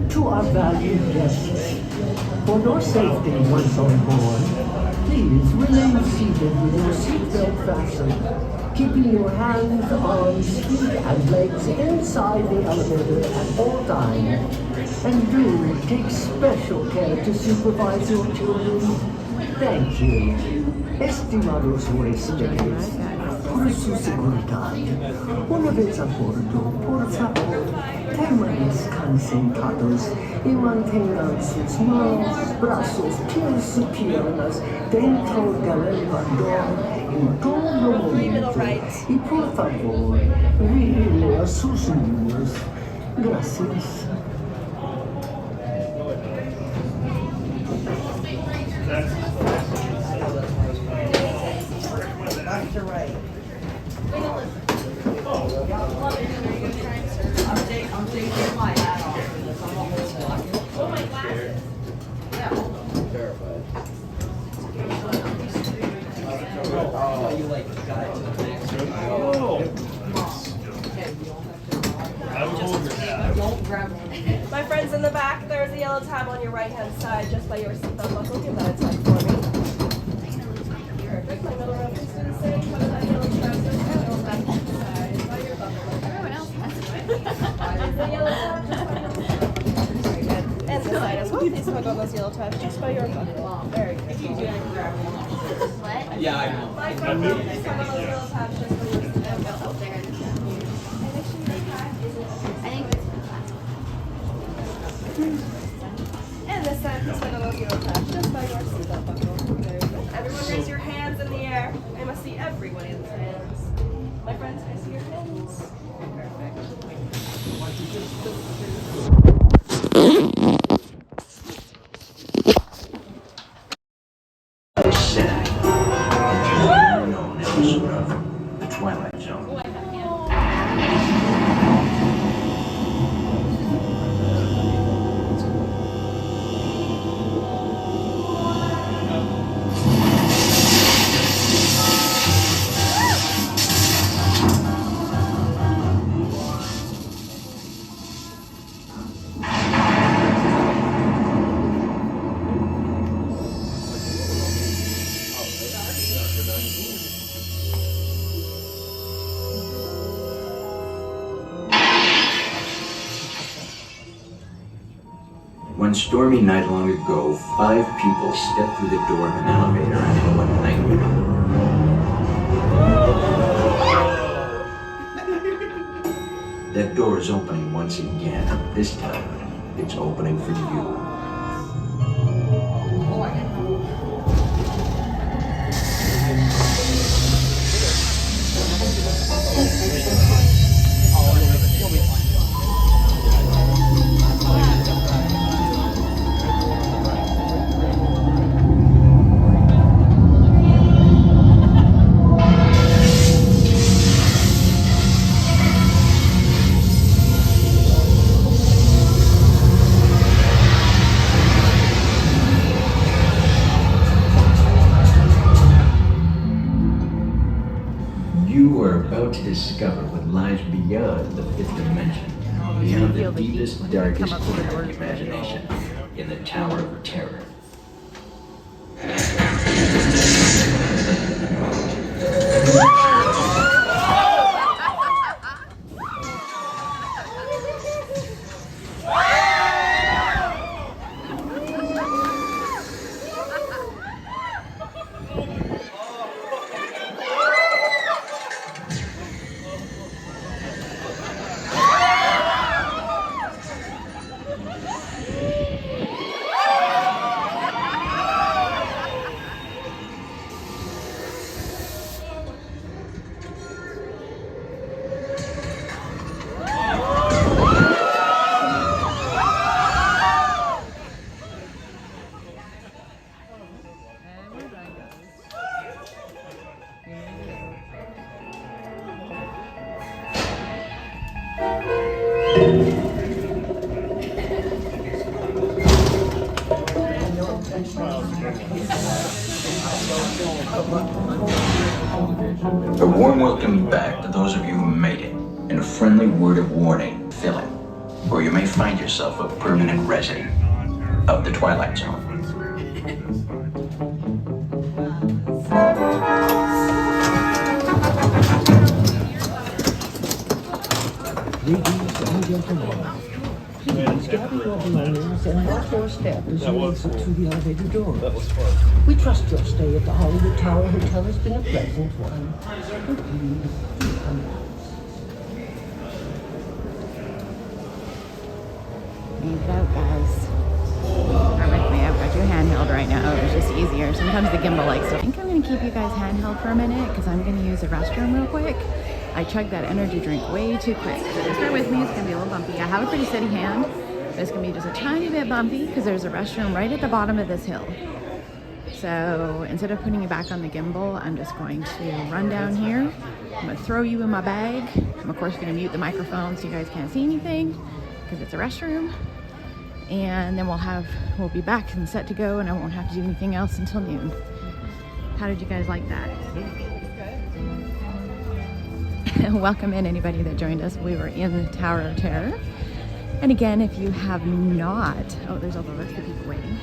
To our valued guests, for your safety once on board, please remain seated with your seatbelt fastened, keeping your hands, arms, feet, and legs inside the elevator at all times. And do take special care to supervise your children. Thank you. Estimados huéspedes, por su seguridad, una vez a bordo, por favor, permanezcan sentados y mantengan sus manos, brazos, pies y piernas dentro del elevador en todo momento. Y por favor, vigile a sus niños. Gracias. You're right. I'm taking my hat off for this. I'm almost walking. Oh, my glasses. Yeah. Terrified. Oh, you like got it to the next Don't grab one. My friends in the back, there's a yellow tab on your right-hand side just by your seatbelt buckle. Give that a tug for me. Perfect. My middle row is do the same. Cover that yellow tab just by your left-hand side by your buckle. Everyone else has it. The yellow tab just by your very good. And this side as well. Please hug on those yellow tabs just by your buckle. Very good. If you do, I can grab one. What? Yeah, I know. My friend, please hug on those yellow tabs just by your seatbelt buckle. There. And this time, please hug on those yellow tabs just by your seatbelt buckle. Very good. Everyone raise your hands in the air. I must see everybody's hands. My friends, can I see your hands? Perfect. Known episode of the Twilight Zone. One stormy night long ago, 5 people stepped through the door of an elevator into a nightmare. That door is opening once again. This time, it's opening for you. You are about to discover what lies beyond the 5th dimension, beyond the deepest, darkest corner of imagination, in the Tower of Terror. A warm welcome back to those of you who made it, and a friendly word of warning, filling, or you may find yourself a permanent resident of the Twilight Zone. Ladies and gentlemen, please gather your belongings and mark your step as you exit through the elevator door. We trust your stay at the Hollywood Tower Hotel has been a pleasant one. So please come back. Leave it out, guys. Or with me, I've got you handheld right now. It's just easier. Sometimes the gimbal likes to. I think I'm going to keep you guys handheld for a minute because I'm going to use the restroom real quick. I chugged that energy drink way too quick. So just bear with me. It's going to be a little bumpy. I have a pretty steady hand, but it's going to be just a tiny bit bumpy because there's a restroom right at the bottom of this hill. So instead of putting you back on the gimbal, I'm just going to run down here. I'm going to throw you in my bag. I'm of course going to mute the microphone so you guys can't see anything because it's a restroom. And then we'll be back and set to go, and I won't have to do anything else until noon. How did you guys like that? Welcome in anybody that joined us. We were in the Tower of Terror. And again, if you have not, oh, there's all the rest of the people waiting.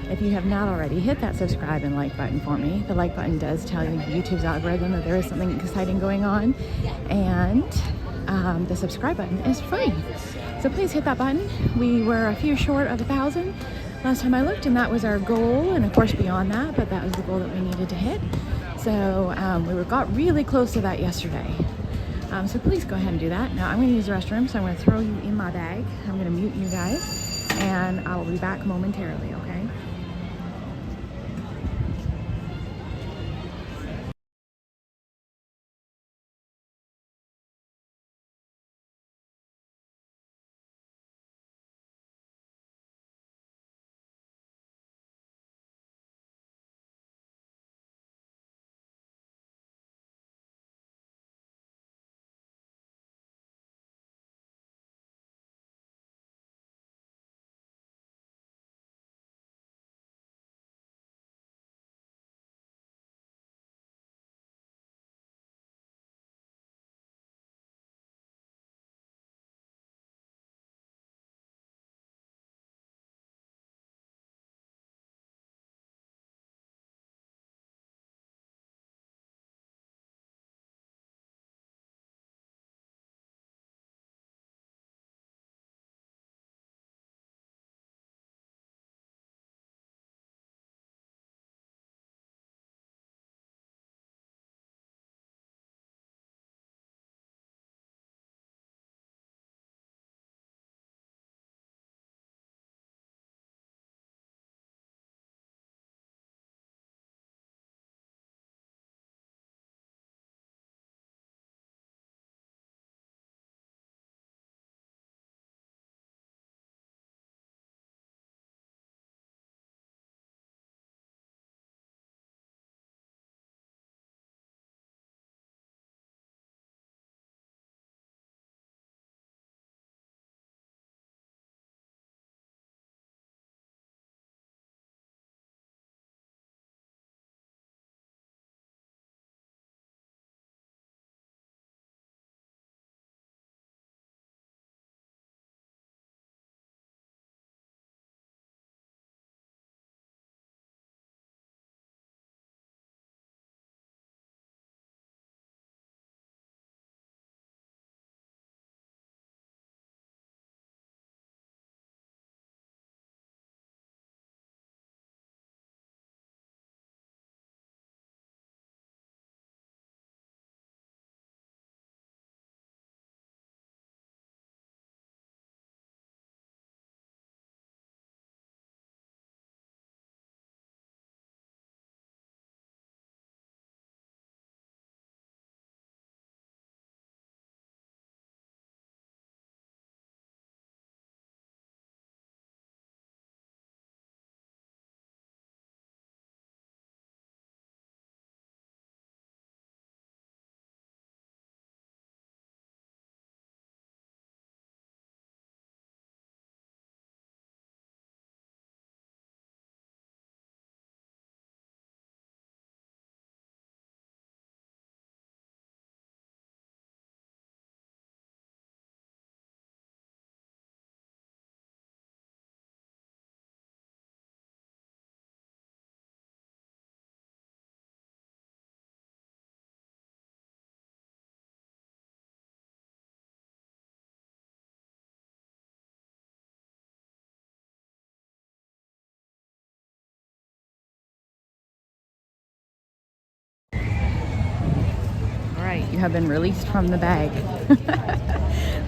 If you have not already, hit that subscribe and like button for me. The like button does tell YouTube's algorithm that there is something exciting going on. And the subscribe button is free. So please hit that button. We were a few short of 1,000 last time I looked, and that was our goal. And of course beyond that, but that was the goal that we needed to hit. So we got really close to that yesterday. So please go ahead and do that. Now I'm going to use the restroom, so I'm going to throw you in my bag. I'm going to mute you guys, and I will be back momentarily, okay? have been released from the bag.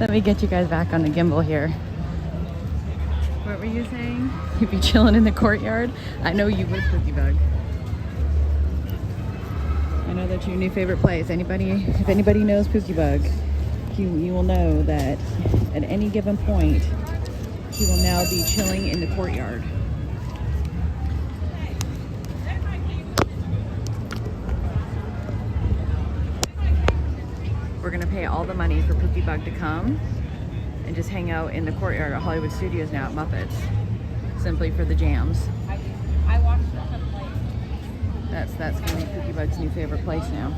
Let me get you guys back on the gimbal here. What were you saying? You'd be chilling in the courtyard? I know you would, Pookie Bug. I know that's your new favorite place. If anybody knows Pookie Bug, you will know that at any given point, he will now be chilling in the courtyard. We're gonna pay all the money for Pookie Bug to come and just hang out in the courtyard at Hollywood Studios now at Muppets, simply for the jams. I watched the play. That's gonna be Pookie Bug's new favorite place now.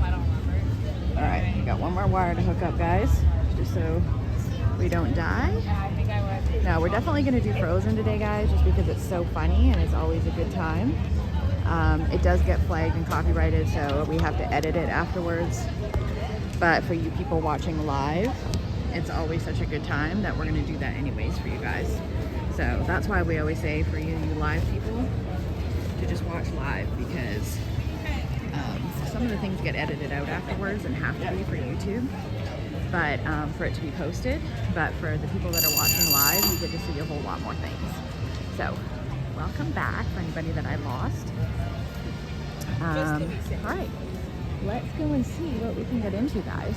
I don't remember. All right, we got one more wire to hook up, guys, just so we don't die. Yeah, I think I would. No, we're definitely gonna do Frozen today, guys, just because it's so funny and it's always a good time. It does get flagged and copyrighted, so we have to edit it afterwards. But for you people watching live, it's always such a good time that we're gonna do that anyways for you guys. So that's why we always say for you live people to just watch live, because some of the things get edited out afterwards and have to be for YouTube, but for it to be posted. But for the people that are watching live, you get to see a whole lot more things. So welcome back for anybody that I lost. All right, let's go and see what we can get into, guys.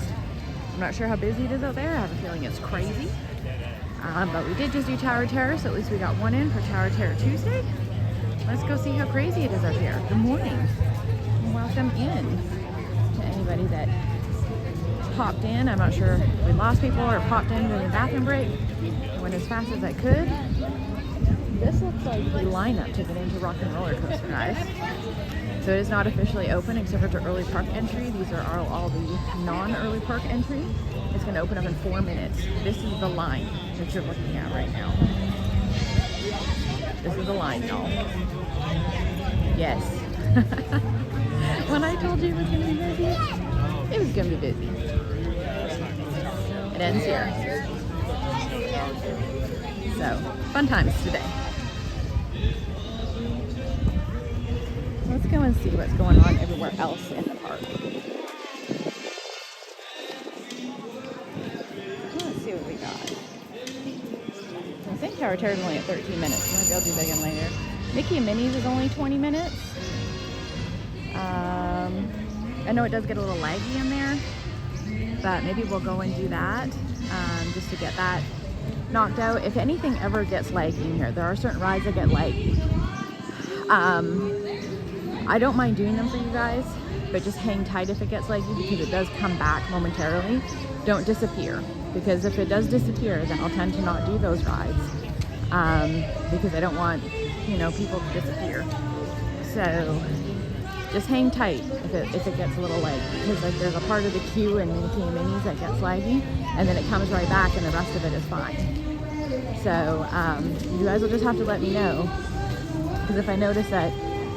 I'm not sure how busy it is out there. I have a feeling it's crazy. But we did just do Tower Terror, so at least we got one in for Tower Terror Tuesday. Let's go see how crazy it is out here. Good morning. And welcome in to anybody that popped in. I'm not sure if we lost people or popped in during the bathroom break. I went as fast as I could. This looks like the lineup to get into Rockin Rollercoaster, guys. So it is not officially open except for the early park entry. These are all the non-early park entry. It's going to open up in 4 minutes. This is the line that you're looking at right now. This is the line, y'all. Yes. When I told you it was going to be busy, it was going to be busy. It ends here. So, fun times today. Let's go and see what's going on everywhere else in the park. Let's see what we got. I think Tower Terror is only at 13 minutes. Maybe I'll do that again later. Mickey and Minnie's is only 20 minutes. I know it does get a little laggy in there, but maybe we'll go and do that just to get that knocked out. If anything ever gets laggy in here, there are certain rides that get laggy. I don't mind doing them for you guys, but just hang tight if it gets laggy, because it does come back momentarily. Don't disappear, because if it does disappear, then I'll tend to not do those rides, because I don't want, people to disappear. So just hang tight if it gets a little laggy, because like there's a part of the queue in Mickey and Minnie's that gets laggy, and then it comes right back and the rest of it is fine. So you guys will just have to let me know, because if I notice that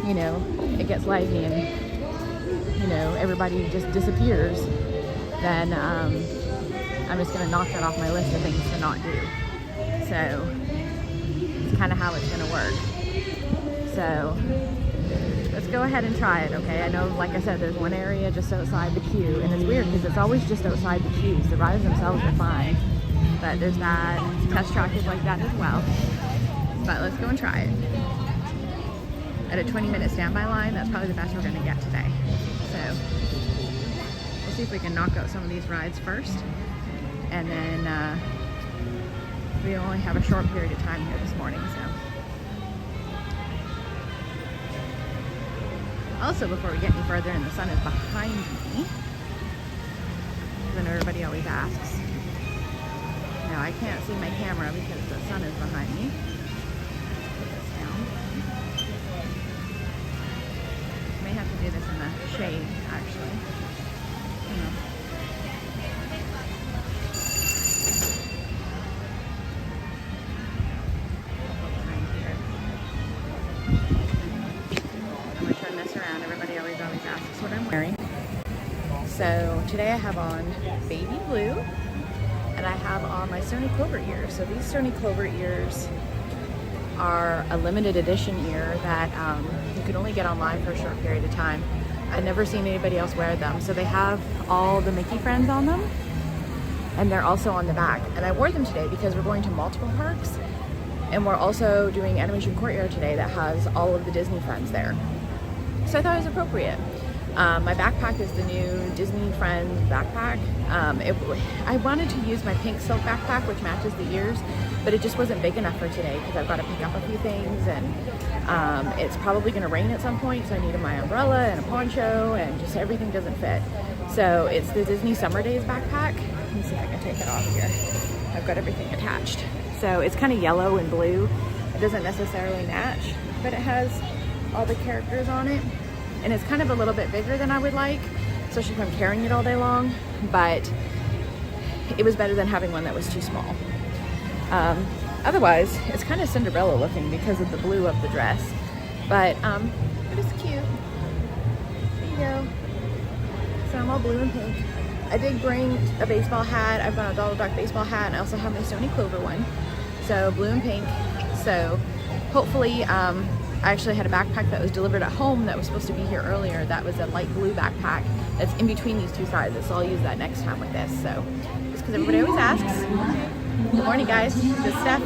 it gets laggy and everybody just disappears, then I'm just gonna knock that off my list of things to not do. So it's kind of how it's gonna work. So let's go ahead and try it, okay? I know, like I said, there's one area just outside the queue, and it's weird because it's always just outside the queues. The rides themselves are fine, but there's that test track is like that as well. But let's go and try it. At a 20-minute standby line, that's probably the best we're gonna get today. So we'll see if we can knock out some of these rides first, and then we only have a short period of time here this morning, so. Also, before we get any further, and the sun is behind me, then everybody always asks. Now I can't see my camera because the sun is behind me. Put this down. May have to do this in the shade, actually. I'm gonna turn this around. Everybody always asks what I'm wearing. So today I have on baby blue, and I have on my Sony Clover ears. So these Sony Clover ears are a limited edition ear that you can only get online for a short period of time. I've never seen anybody else wear them. So they have all the Mickey friends on them, and they're also on the back. And I wore them today because we're going to multiple parks, and we're also doing Animation Courtyard today that has all of the Disney friends there. So I thought it was appropriate. My backpack is the new Disney Friends backpack. I wanted to use my pink silk backpack, which matches the ears, but it just wasn't big enough for today because I've got to pick up a few things, and it's probably going to rain at some point, so I needed my umbrella and a poncho, and just everything doesn't fit. So it's the Disney Summer Days backpack. Let me see if I can take it off here. I've got everything attached. So it's kind of yellow and blue. It doesn't necessarily match, but it has all the characters on it. And it's kind of a little bit bigger than I would like, especially if I'm carrying it all day long, but it was better than having one that was too small. Otherwise, it's kind of Cinderella looking because of the blue of the dress, but it is cute. There you go. So I'm all blue and pink. I did bring a baseball hat. I've got a Donald Duck baseball hat, and I also have my Stony Clover one. So blue and pink. So hopefully, I actually had a backpack that was delivered at home that was supposed to be here earlier. That was a light blue backpack that's in between these two sizes, so I'll use that next time with this. So just because everybody always asks. Good morning, guys. This is Steph.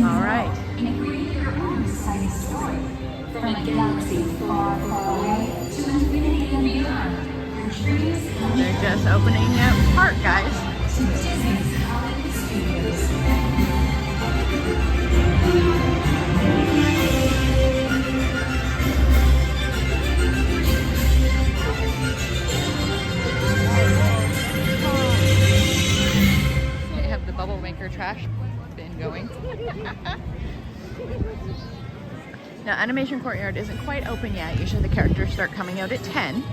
All right. From a galaxy far, far away to infinity and beyond. They're just opening up park, guys. To Disney's Hollywood Studios. They have the bubble maker trash bin going. Now, Animation Courtyard isn't quite open yet. Usually the characters start coming out at 10,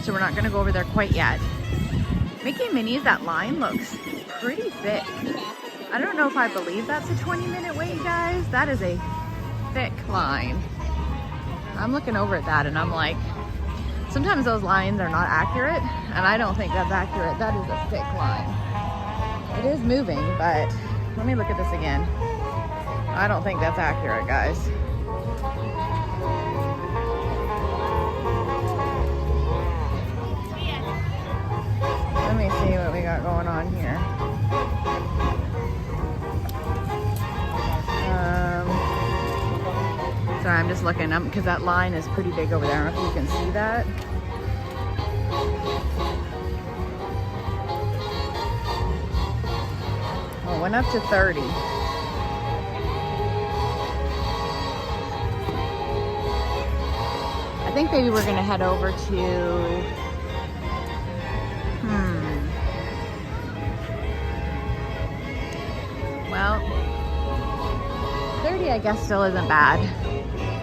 so we're not going to go over there quite yet. Mickey and Minnie's, that line looks pretty thick. I don't know if I believe that's a 20-minute wait, guys. That is a thick line. I'm looking over at that and I'm like, sometimes those lines are not accurate, and I don't think that's accurate. That is a thick line. It is moving, but let me look at this again. I don't think that's accurate, guys. Let me see what we got going on here. Sorry, I'm just looking up because that line is pretty big over there. I don't know if you can see that. Oh, it went up to 30. I think maybe we're gonna head over to well, 30 I guess still isn't bad.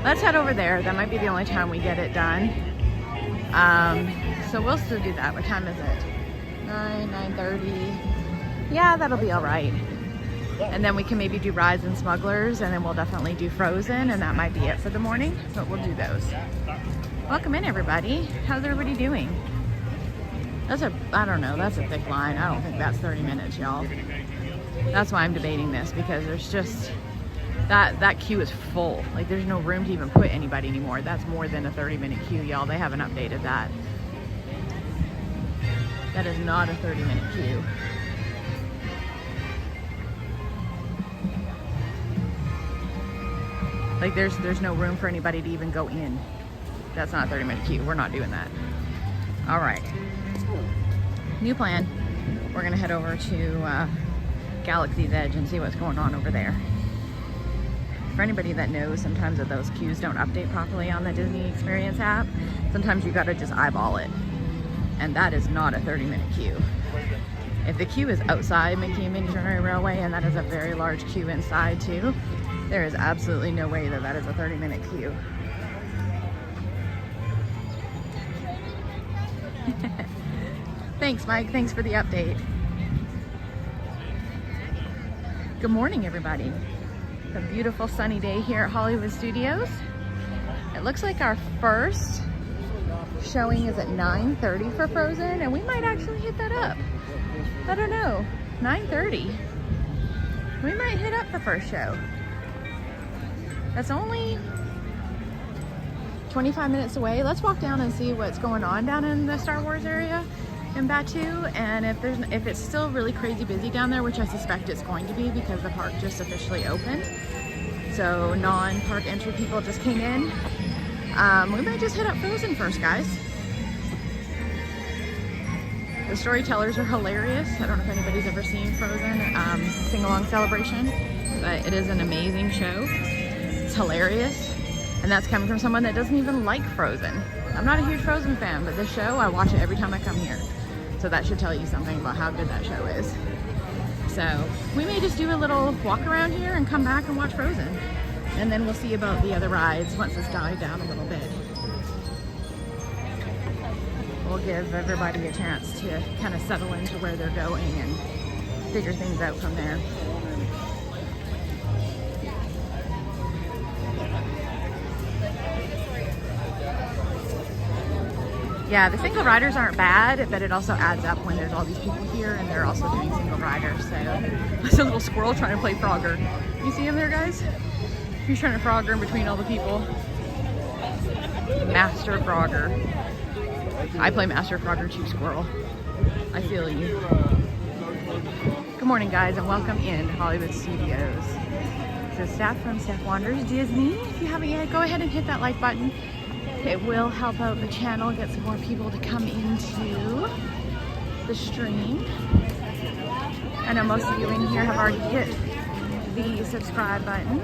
Let's head over there. That might be the only time we get it done. So we'll still do that. What time is it? 9:30. Yeah, that'll be all right. And then we can maybe do rides and Smugglers, and then we'll definitely do Frozen, and that might be it for the morning, but we'll do those. Welcome in, everybody. How's everybody doing? I don't know, that's a thick line. I don't think that's 30 minutes, y'all. That's why I'm debating this, because there's just, that queue is full. Like, there's no room to even put anybody anymore. That's more than a 30-minute queue, y'all. They haven't updated that. That is not a 30-minute queue. Like, there's no room for anybody to even go in. That's not a 30-minute queue. We're not doing that. All right. New plan. We're gonna head over to Galaxy's Edge and see what's going on over there. For anybody that knows, sometimes that those queues don't update properly on the Disney Experience app. Sometimes you gotta just eyeball it. And that is not a 30-minute queue. If the queue is outside Mickey and Minnie's Runaway Railway, and that is a very large queue inside too, there is absolutely no way that that is a 30-minute queue. Thanks, Mike. Thanks for the update. Good morning, everybody. It's a beautiful sunny day here at Hollywood Studios. It looks like our first showing is at 9:30 for Frozen, and we might actually hit that up. I don't know. 9:30. we might hit up the first show. That's only 25 minutes away. Let's walk down and see what's going on down in the Star Wars area in Batu, and if it's still really crazy busy down there, which I suspect it's going to be because the park just officially opened. So non-park entry people just came in. We might just hit up Frozen first, guys. The storytellers are hilarious. I don't know if anybody's ever seen Frozen sing-along celebration, but it is an amazing show. It's hilarious, and that's coming from someone that doesn't even like Frozen. I'm not a huge Frozen fan, but this show, I watch it every time I come here. So that should tell you something about how good that show is. So we may just do a little walk around here and come back and watch Frozen. And then we'll see about the other rides once it's died down a little bit. We'll give everybody a chance to kind of settle into where they're going and figure things out from there. Yeah, the single riders aren't bad, but it also adds up when there's all these people here and they're also doing single riders. So there's a little squirrel trying to play Frogger. You see him there, guys? He's trying to Frogger in between all the people. Master Frogger. I play Master Frogger too, squirrel. I feel you. Good morning, guys, and welcome in Hollywood Studios. So Steph from Steph Wanders Disney. If you haven't yet, go ahead and hit that like button. It will help out the channel, get some more people to come into the stream. I know most of you in here have already hit the subscribe button.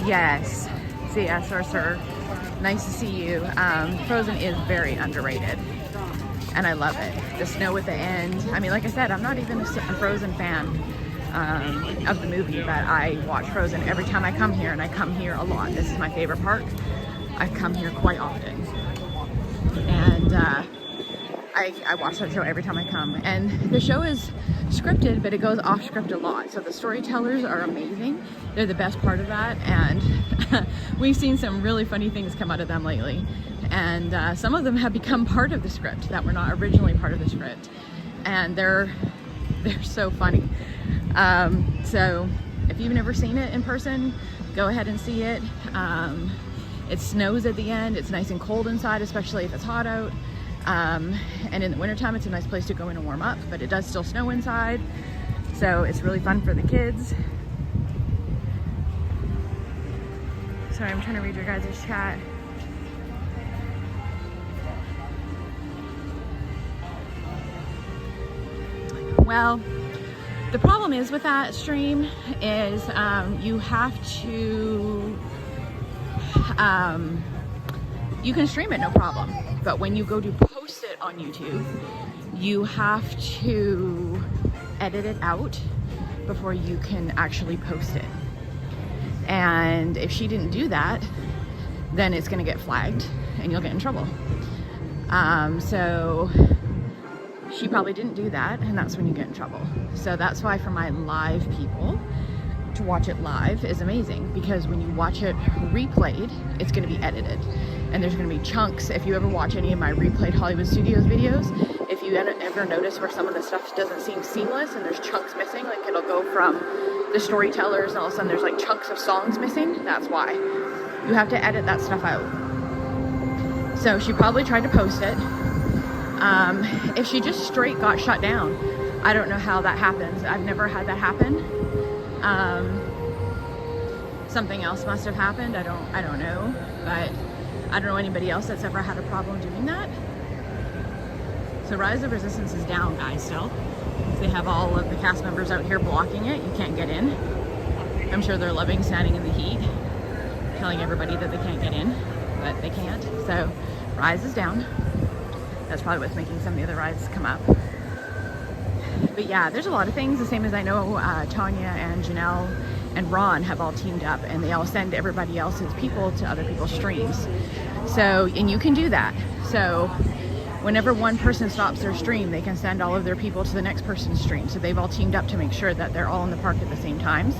Yes, sir. Nice to see you. Frozen is very underrated, and I love it. The snow at the end. I mean, like I said, I'm not even a Frozen fan of the movie, but I watch Frozen every time I come here, and I come here a lot. This is my favorite park. I come here quite often, and I watch that show every time I come. And the show is scripted, but it goes off script a lot. So the storytellers are amazing. They're the best part of that, and we've seen some really funny things come out of them lately. And some of them have become part of the script that were not originally part of the script, and they're so funny. So if you've never seen it in person, go ahead and see it. It snows at the end. It's nice and cold inside, especially if it's hot out. And in the wintertime, it's a nice place to go in and warm up, but it does still snow inside. So it's really fun for the kids. Sorry, I'm trying to read your guys' chat. Well, the problem is with that stream is you have to you can stream it no problem, but when you go to post it on YouTube, you have to edit it out before you can actually post it. And if she didn't do that, then it's going to get flagged and you'll get in trouble. So she probably didn't do that, and that's when you get in trouble. So that's why for my live people, to watch it live is amazing, because when you watch it replayed, it's going to be edited, and there's going to be chunks. If you ever watch any of my replayed Hollywood Studios videos, if you ever notice where some of the stuff doesn't seem seamless and there's chunks missing, like it'll go from the storytellers and all of a sudden there's like chunks of songs missing, that's why. You have to edit that stuff out. So she probably tried to post it. If she just straight got shut down, I don't know how that happens. I've never had that happen. Something else must have happened. I don't know, but I don't know anybody else that's ever had a problem doing that. So Rise of Resistance is down, guys, still. They have all of the cast members out here blocking it. You can't get in. I'm sure they're loving standing in the heat, telling everybody that they can't get in, but they can't. So Rise is down. That's probably what's making some of the other rides come up. But yeah, there's a lot of things, the same as I know Tanya and Janelle and Ron have all teamed up, and they all send everybody else's people to other people's streams. So, and you can do that. So whenever one person stops their stream, they can send all of their people to the next person's stream. So they've all teamed up to make sure that they're all in the park at the same times,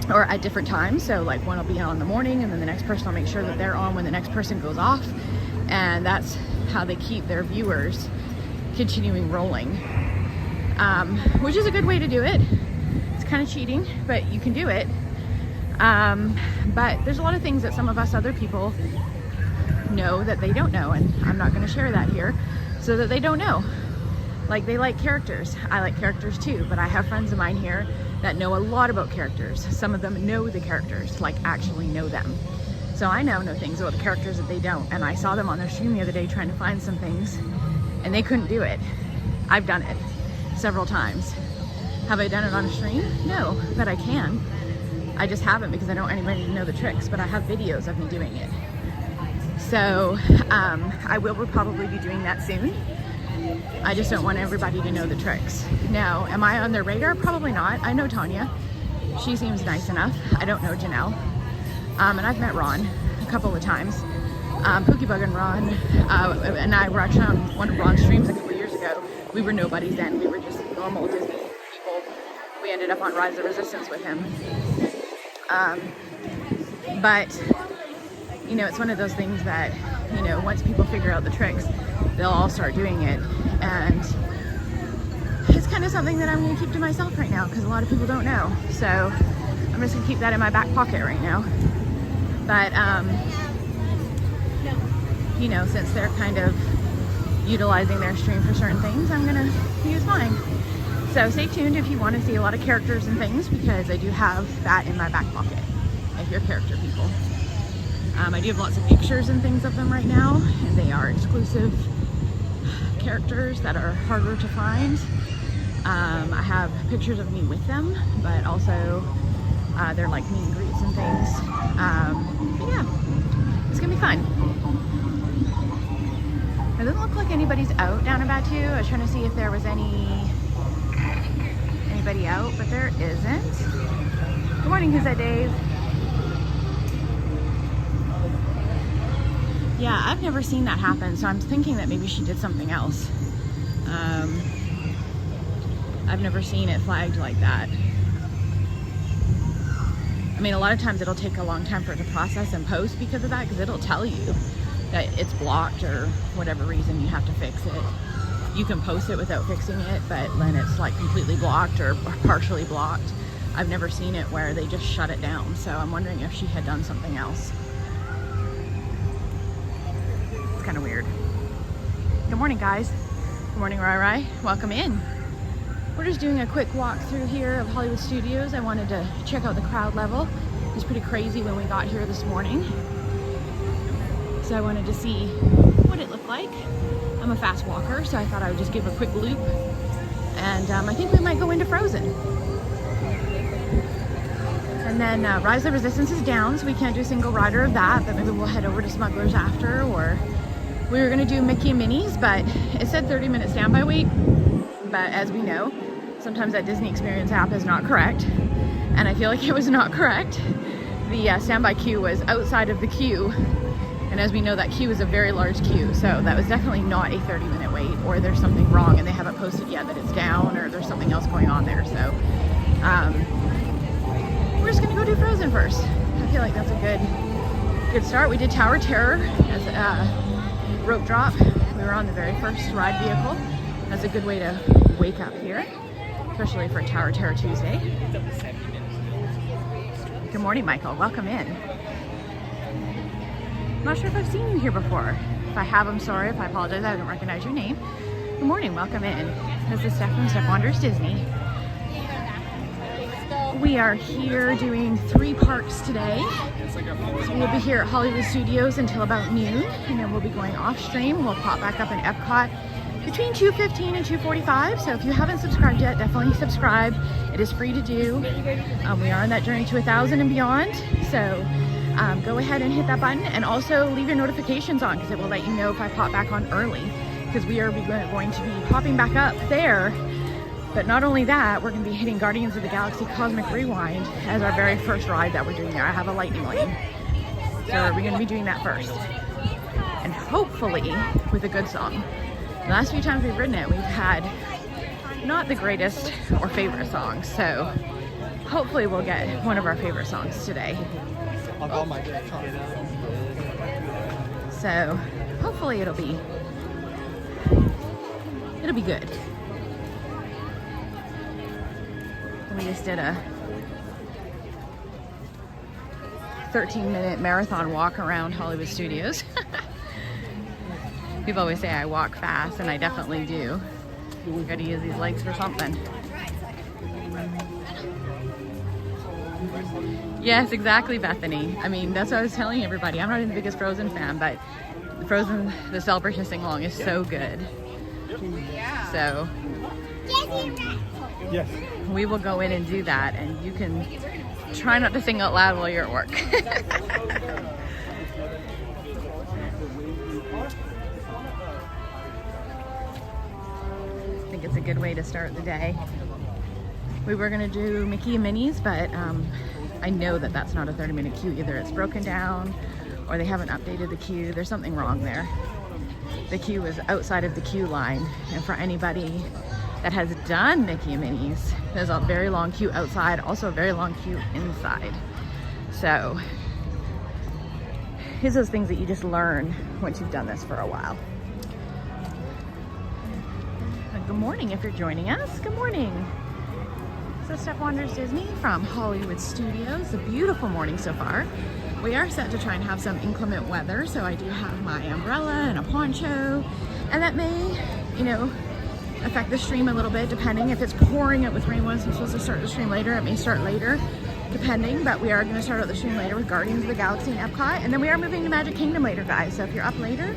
or at different times. So like one will be on in the morning, and then the next person will make sure that they're on when the next person goes off. And that's how they keep their viewers continuing rolling, which is a good way to do it. It's it's kind of cheating, but you can do it. But there's a lot of things that some of us other people know that they don't know, and I'm not going to share that here so that they don't know. Like, they like characters. I like characters too, but I have friends of mine here that know a lot about characters. Some of them know the characters, like actually know them. So I now know things about the characters that they don't, and I saw them on their stream the other day trying to find some things, and they couldn't do it. I've done it several times. Have I done it on a stream? No, but I can. I just haven't because I don't want anybody to know the tricks, but I have videos of me doing it. So I will probably be doing that soon. I just don't want everybody to know the tricks. Now, am I on their radar? Probably not. I know Tanya. She seems nice enough. I don't know Janelle. And I've met Ron a couple of times. Pokebug and Ron and I were actually on one of Ron's streams a couple of years ago. We were nobodies then. We were just normal Disney people. We ended up on Rise of Resistance with him. But, you know, it's one of those things that, you know, once people figure out the tricks, they'll all start doing it. And it's kind of something that I'm going to keep to myself right now because a lot of people don't know. So I'm just going to keep that in my back pocket right now. But, you know, since they're kind of utilizing their stream for certain things, I'm going to use mine. So stay tuned if you want to see a lot of characters and things, because I do have that in my back pocket, if you're character people. I do have lots of pictures and things of them right now, and they are exclusive characters that are harder to find. I have pictures of me with them, but also they're like meet and greets and things. But yeah, it's gonna be fun. It doesn't look like anybody's out down about 2. I was trying to see if there was anybody out, but there isn't. Good morning, who's that, Dave? Yeah, I've never seen that happen, so I'm thinking that maybe she did something else. I've never seen it flagged like that. I mean, a lot of times it'll take a long time for it to process and post because of that, because it'll tell you that it's blocked or whatever reason you have to fix it. You can post it without fixing it, but then it's like completely blocked or partially blocked. I've never seen it where they just shut it down, so I'm wondering if she had done something else. It's kind of weird. Good morning, guys. Good morning, Rai. Welcome in. We're just doing a quick walk through here of Hollywood Studios. I wanted to check out the crowd level. It was pretty crazy when we got here this morning. So I wanted to see what it looked like. I'm a fast walker, so I thought I would just give a quick loop. And I think we might go into Frozen. And then Rise of Resistance is down, so we can't do a single rider of that, but maybe we'll head over to Smugglers after, or we were gonna do Mickey and Minnie's, but it said 30-minute standby wait. But as we know, sometimes that Disney Experience app is not correct, and I feel like it was not correct. The standby queue was outside of the queue, and as we know, that queue is a very large queue, so that was definitely not a 30-minute wait, or there's something wrong and they haven't posted yet that it's down, or there's something else going on there. So we're just gonna go do Frozen first. I feel like that's a good start. We did Tower Terror as a rope drop. We were on the very first ride vehicle. That's a good way to wake up here, especially for Tower Terror Tuesday. Good morning, Michael. Welcome in. I'm not sure if I've seen you here before. If I have, I'm sorry. If I apologize, I don't recognize your name. Good morning. Welcome in. This is Steph from Steph Wanders Disney. We are here doing 3 parks today. So we'll be here at Hollywood Studios until about noon, and then we'll be going off stream. We'll pop back up in Epcot between 2:15 and 2:45. So if you haven't subscribed yet, definitely subscribe. It is free to do. We are on that journey to 1,000 and beyond. So go ahead and hit that button, and also leave your notifications on, because it will let you know if I pop back on early, because we are going to be popping back up there. But not only that, we're going to be hitting Guardians of the Galaxy Cosmic Rewind as our very first ride that we're doing there. I have a lightning lane, so we're going to be doing that first, and hopefully with a good song. The last few times we've ridden it, we've had not the greatest or favorite songs, so hopefully we'll get one of our favorite songs today. So hopefully it'll be good. We just did a 13-minute marathon walk around Hollywood Studios. People always say I walk fast, and I definitely do. Gotta use these legs for something. Yes, exactly, Bethany. I mean, that's what I was telling everybody. I'm not even the biggest Frozen fan, but Frozen, the Celebration Sing-Along is so good. So, Yes. we will go in and do that, and you can try not to sing out loud while you're at work. I think it's a good way to start the day. We were gonna do Mickey and Minnie's, but I know that that's not a 30-minute queue. Either it's broken down or they haven't updated the queue. There's something wrong there. The queue is outside of the queue line, and for anybody that has done Mickey and Minnie's, there's a very long queue outside, also a very long queue inside. So here's those things that you just learn once you've done this for a while. Good morning if you're joining us. Good morning. So Steph Wanders Disney from Hollywood Studios. A beautiful morning so far. We are set to try and have some inclement weather, so I do have my umbrella and a poncho, and that may, you know, affect the stream a little bit depending. If it's pouring out with rain once I'm supposed to start the stream later, it may start later depending, but we are going to start out the stream later with Guardians of the Galaxy and Epcot, and then we are moving to Magic Kingdom later, guys. So if you're up later,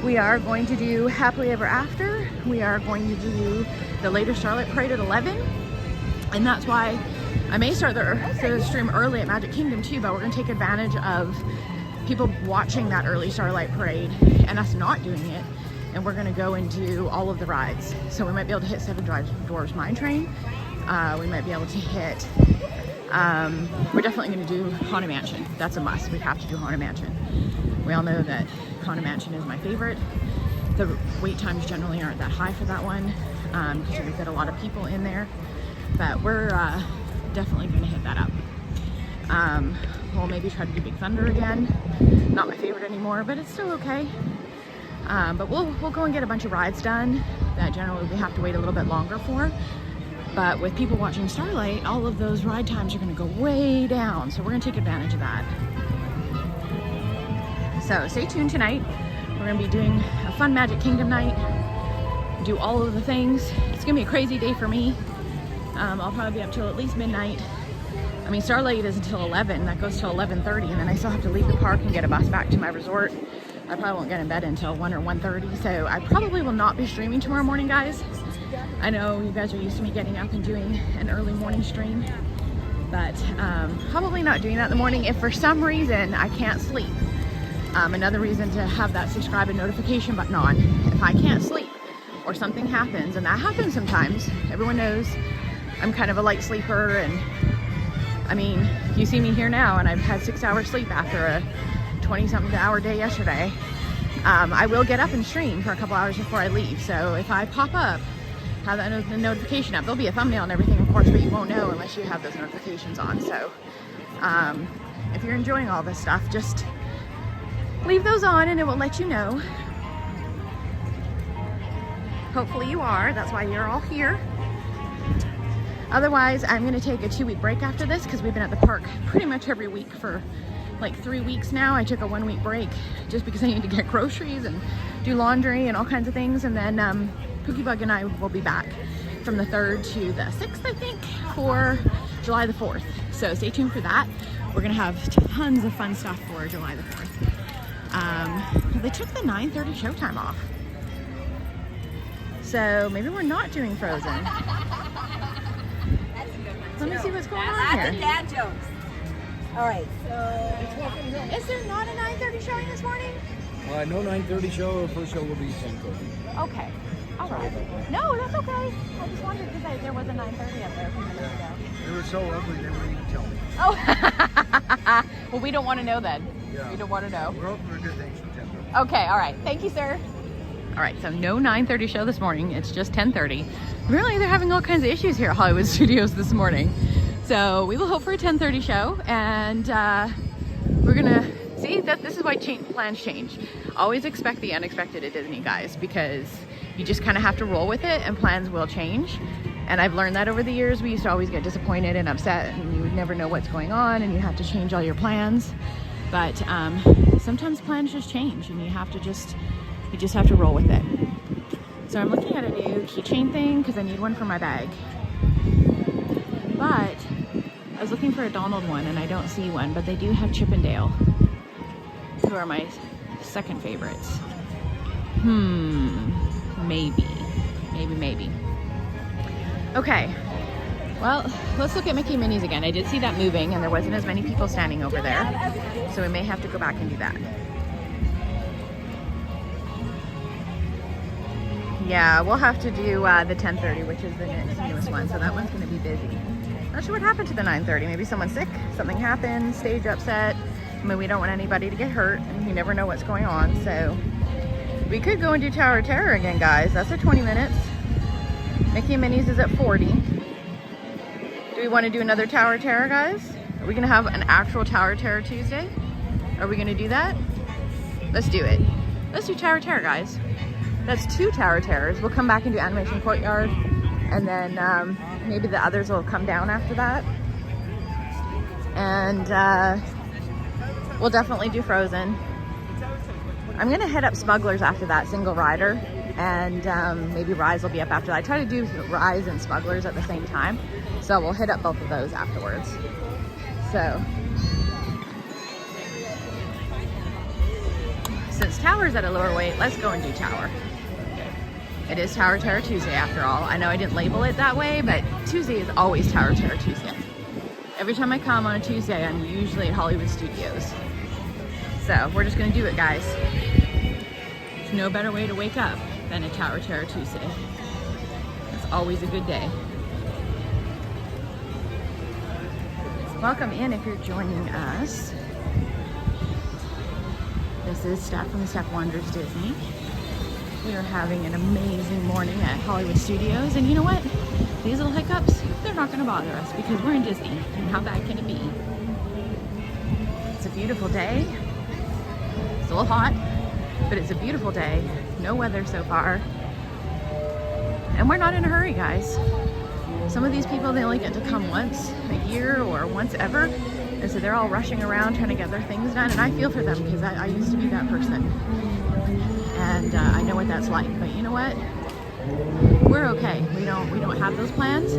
we are going to do Happily Ever After. We are going to do the later Starlight Parade at 11, and that's why I may start the stream early at Magic Kingdom too, but we're going to take advantage of people watching that early Starlight Parade and us not doing it, and we're going to go and do all of the rides. So we might be able to hit Seven Dwarfs Mine Train. We might be able to hit, we're definitely going to do Haunted Mansion. That's a must. We have to do Haunted Mansion. We all know that Haunted Mansion is my favorite. The wait times generally aren't that high for that one because you're going to get a lot of people in there, but we're definitely going to hit that up. We'll maybe try to do Big Thunder again. Not my favorite anymore, but it's still okay. But we'll go and get a bunch of rides done that generally we have to wait a little bit longer for. But with people watching Starlight, all of those ride times are going to go way down, so we're going to take advantage of that. So stay tuned tonight. We're going to be doing a fun Magic Kingdom night, do all of the things. It's going to be a crazy day for me. I'll probably be up till at least midnight. I mean, Starlight is until 11. That goes till 11:30, and then I still have to leave the park and get a bus back to my resort. I probably won't get in bed until 1 or 1:30, so I probably will not be streaming tomorrow morning, guys. I know you guys are used to me getting up and doing an early morning stream, but probably not doing that in the morning if for some reason I can't sleep. Another reason to have that subscribe and notification button on. If I can't sleep or something happens, and that happens sometimes, everyone knows I'm kind of a light sleeper, and I mean, you see me here now and I've had 6 hours sleep after a 20-something hour day yesterday. I will get up and stream for a couple hours before I leave, so if I pop up, have that notification up, there'll be a thumbnail and everything, of course, but you won't know unless you have those notifications on. So if you're enjoying all this stuff, just leave those on and it will let you know. Hopefully you are. That's why you're all here. Otherwise, I'm going to take a 2-week break after this because we've been at the park pretty much every week for like 3 weeks now. I took a 1-week break just because I need to get groceries and do laundry and all kinds of things, and then Pookie Bug and I will be back from the 3rd to the 6th, I think, for July the 4th. So stay tuned for that. We're gonna have tons of fun stuff for July the 4th. They took the 9:30 showtime off, so maybe we're not doing Frozen. Let me see what's going on here. Dad jokes. All right, so Is there not a 9:30 showing this morning? No 9:30 show. First show will be 10:30. Okay. All right. No, that's okay. I just wondered because there was a 9:30 up there a few minutes ago. They were so ugly they wouldn't even tell me. Oh. Well, we don't want to know then. Yeah. We don't want to know. We're hoping for good things from 10:30. Okay. All right. Thank you, sir. All right. So no 9:30 show this morning. It's just 10:30. Really, they're having all kinds of issues here at Hollywood Studios this morning. So we will hope for a 10:30 show, and we're gonna see that this is why plans change. Always expect the unexpected at Disney, guys, because you just kind of have to roll with it, and plans will change. And I've learned that over the years. We used to always get disappointed and upset, and you would never know what's going on, and you have to change all your plans. But sometimes plans just change, and you just have to roll with it. So I'm looking at a new keychain thing because I need one for my bag. But I was looking for a Donald one and I don't see one, but they do have Chip and Dale, who are my second favorites. Maybe. Okay, well, let's look at Mickey and Minnie's again. I did see that moving and there wasn't as many people standing over there, so we may have to go back and do that. Yeah, we'll have to do the 10:30, which is the newest one, so that one's going to be busy. Not sure what happened to the 9:30. Maybe someone's sick, something happened, stage upset. I mean, we don't want anybody to get hurt, and you never know what's going on, so we could go and do Tower of Terror again, guys. That's at 20 minutes. Mickey and Minnie's is at 40. Do we want to do another Tower of Terror, guys? Are we going to have an actual Tower of Terror Tuesday? Are we going to do that? Let's do it. Let's do Tower of Terror, guys. That's 2 Tower of Terrors. We'll come back and do Animation Courtyard, and then maybe the others will come down after that. And we'll definitely do Frozen. I'm gonna hit up Smugglers after that, single rider, and maybe Rise will be up after that. I try to do Rise and Smugglers at the same time, so we'll hit up both of those afterwards. So, since Tower's at a lower weight, let's go and do Tower. It is Tower of Terror Tuesday after all. I know I didn't label it that way, but Tuesday is always Tower of Terror Tuesday. Every time I come on a Tuesday, I'm usually at Hollywood Studios. So we're just gonna do it, guys. There's no better way to wake up than a Tower of Terror Tuesday. It's always a good day. Welcome in if you're joining us. This is Steph from Steph Wanders Disney. We are having an amazing morning at Hollywood Studios, and you know what? These little hiccups, they're not gonna bother us because we're in Disney, and how bad can it be? It's a beautiful day. It's a little hot, but it's a beautiful day. No weather so far. And we're not in a hurry, guys. Some of these people, they only get to come once a year or once ever, and so they're all rushing around trying to get their things done, and I feel for them because I used to be that person. And I know what that's like, but you know what? We're okay. We don't have those plans,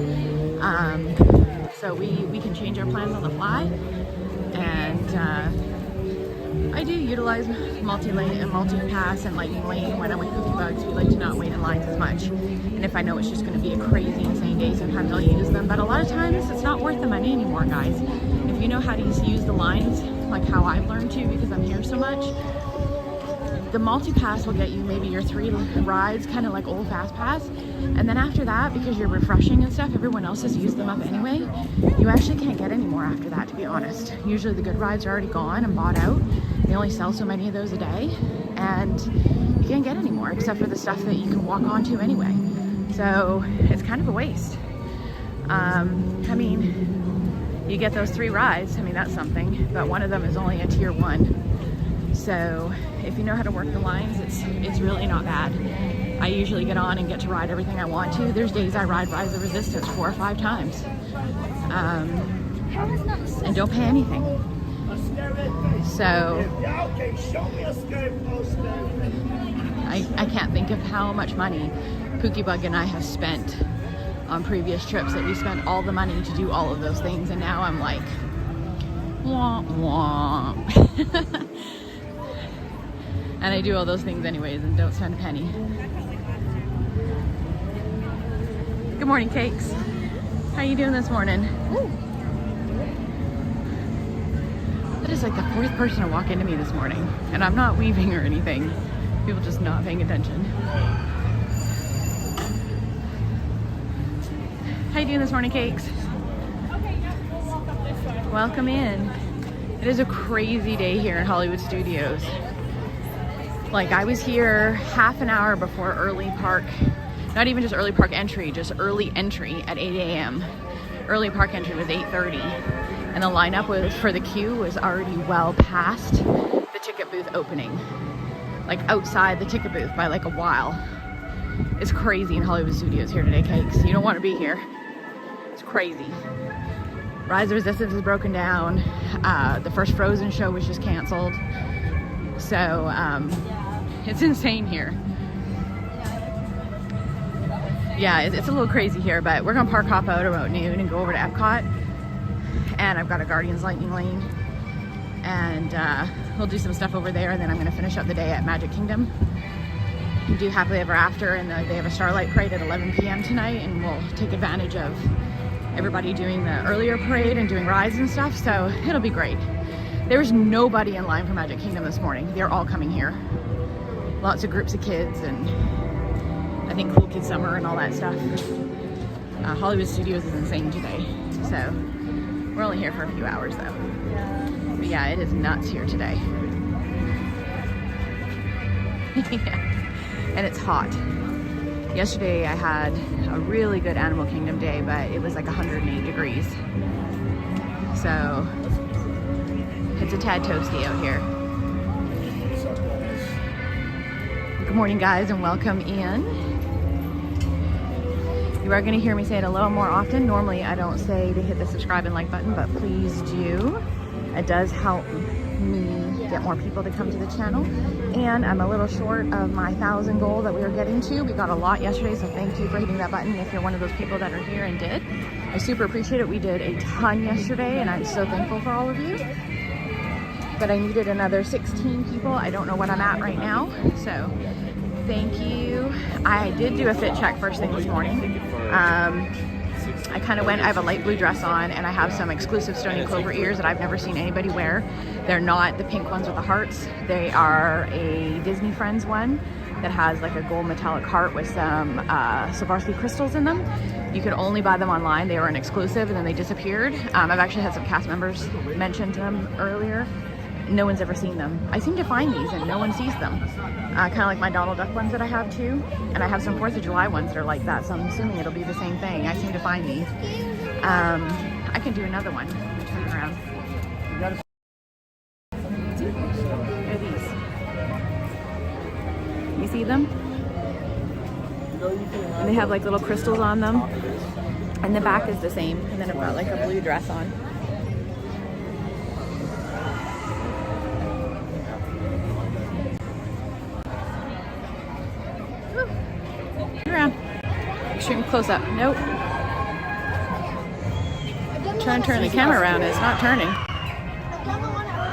so we can change our plans on the fly. And I do utilize multi-lane and multi-pass and lightning lane when I'm with Cookie Bugs. We like to not wait in lines as much. And if I know it's just going to be a crazy, insane day, sometimes I'll use them. But a lot of times, it's not worth the money anymore, guys. If you know how to use the lines, like how I've learned to because I'm here so much, the multi-pass will get you maybe your 3 rides, kind of like old fast pass. And then after that, because you're refreshing and stuff, everyone else has used them up anyway. You actually can't get any more after that, to be honest. Usually the good rides are already gone and bought out. They only sell so many of those a day, and you can't get any more except for the stuff that you can walk onto anyway. So it's kind of a waste. I mean, you get those 3 rides, I mean, that's something, but one of them is only a tier 1. So if you know how to work the lines, it's really not bad. I usually get on and get to ride everything I want to. There's days I ride Rise of Resistance 4 or 5 times. And don't pay anything. So I can't think of how much money Cookie Bug and I have spent on previous trips, that we spent all the money to do all of those things, and now I'm like, womp womp. And I do all those things anyways and don't spend a penny. Good morning, Cakes. How you doing this morning? Woo. That is like the 4th person to walk into me this morning, and I'm not weaving or anything. People just not paying attention. How you doing this morning, Cakes? Welcome in. It is a crazy day here in Hollywood Studios. Like, I was here half an hour before early park, not even just early park entry, just early entry at 8 a.m. Early park entry was 8:30, and the lineup for the queue was already well past the ticket booth opening, like outside the ticket booth by like a while. It's crazy in Hollywood Studios here today, Cakes. You don't want to be here. It's crazy. Rise of Resistance is broken down. The first Frozen show was just canceled. So it's insane here. Yeah, it's a little crazy here, but we're gonna park hop out about noon and go over to Epcot. And I've got a Guardians Lightning Lane. And we'll do some stuff over there, and then I'm gonna finish up the day at Magic Kingdom. Do Happily Ever After, and they have a Starlight Parade at 11 p.m. tonight, and we'll take advantage of everybody doing the earlier parade and doing rides and stuff, so it'll be great. There was nobody in line for Magic Kingdom this morning. They're all coming here. Lots of groups of kids, and I think Cool Kids Summer and all that stuff. Hollywood Studios is insane today, so we're only here for a few hours though. But yeah, it is nuts here today. Yeah. And it's hot. Yesterday I had a really good Animal Kingdom day, but it was like 108 degrees. So it's a tad toasty out here. Good morning, guys, and welcome in. You are going to hear me say it a little more often. Normally I don't say to hit the subscribe and like button, but please do. It does help me get more people to come to the channel, and I'm a little short of my 1,000 goal that we were getting to. We got a lot yesterday, so thank you for hitting that button if you're one of those people that are here and did. I super appreciate it. We did a ton yesterday, and I'm so thankful for all of you. But I needed another 16 people. I don't know what I'm at right now, so thank you. I did do a fit check first thing this morning. I kind of went, I have a light blue dress on, and I have some exclusive Stony Clover ears that I've never seen anybody wear. They're not the pink ones with the hearts. They are a Disney Friends one that has like a gold metallic heart with some Swarovski crystals in them. You could only buy them online. They were an exclusive, and then they disappeared. I've actually had some cast members mention them earlier. No one's ever seen them. I seem to find these and no one sees them. Kind of like my Donald Duck ones that I have too. And I have some 4th of July ones that are like that, so I'm assuming it'll be the same thing. I seem to find these. I can do another one. Let me turn it around. They're these. You see them? And they have like little crystals on them. And the back is the same. And then I've got like a blue dress on. Extreme close up. Nope. Turn the camera around. It's not turning.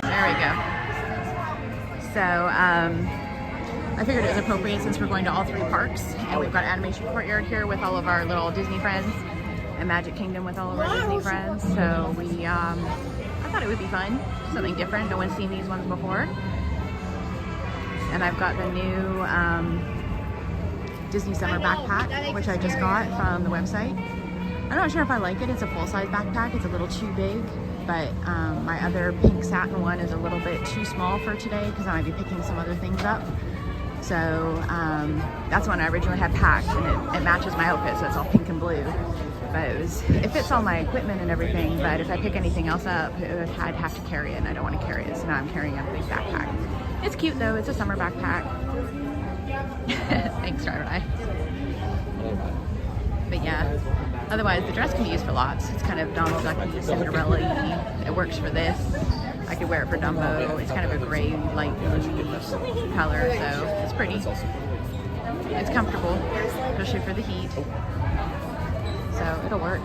There we go. So I figured it was appropriate since we're going to all 3 parks, and we've got Animation Courtyard here with all of our little Disney friends, and Magic Kingdom with all of our Disney friends. So we, I thought it would be fun, something different. No one's seen these ones before. And I've got the new Disney Summer backpack, which I just got from the website. I'm not sure if I like it. It's a full-size backpack. It's a little too big, but my other pink satin one is a little bit too small for today because I might be picking some other things up. So that's one I originally had packed, and it matches my outfit, so it's all pink and blue. But it fits all my equipment and everything, but if I pick anything else up, I'd have to carry it, and I don't want to carry it, so now I'm carrying a big backpack. It's cute though. It's a summer backpack. Thanks, Driver Eye. But yeah, otherwise the dress can be used for lots. It's kind of Donald Ducky, Cinderella-y. It works for this. I could wear it for Dumbo. It's kind of a gray, light blue color, so it's pretty. It's comfortable, especially for the heat. So it'll work.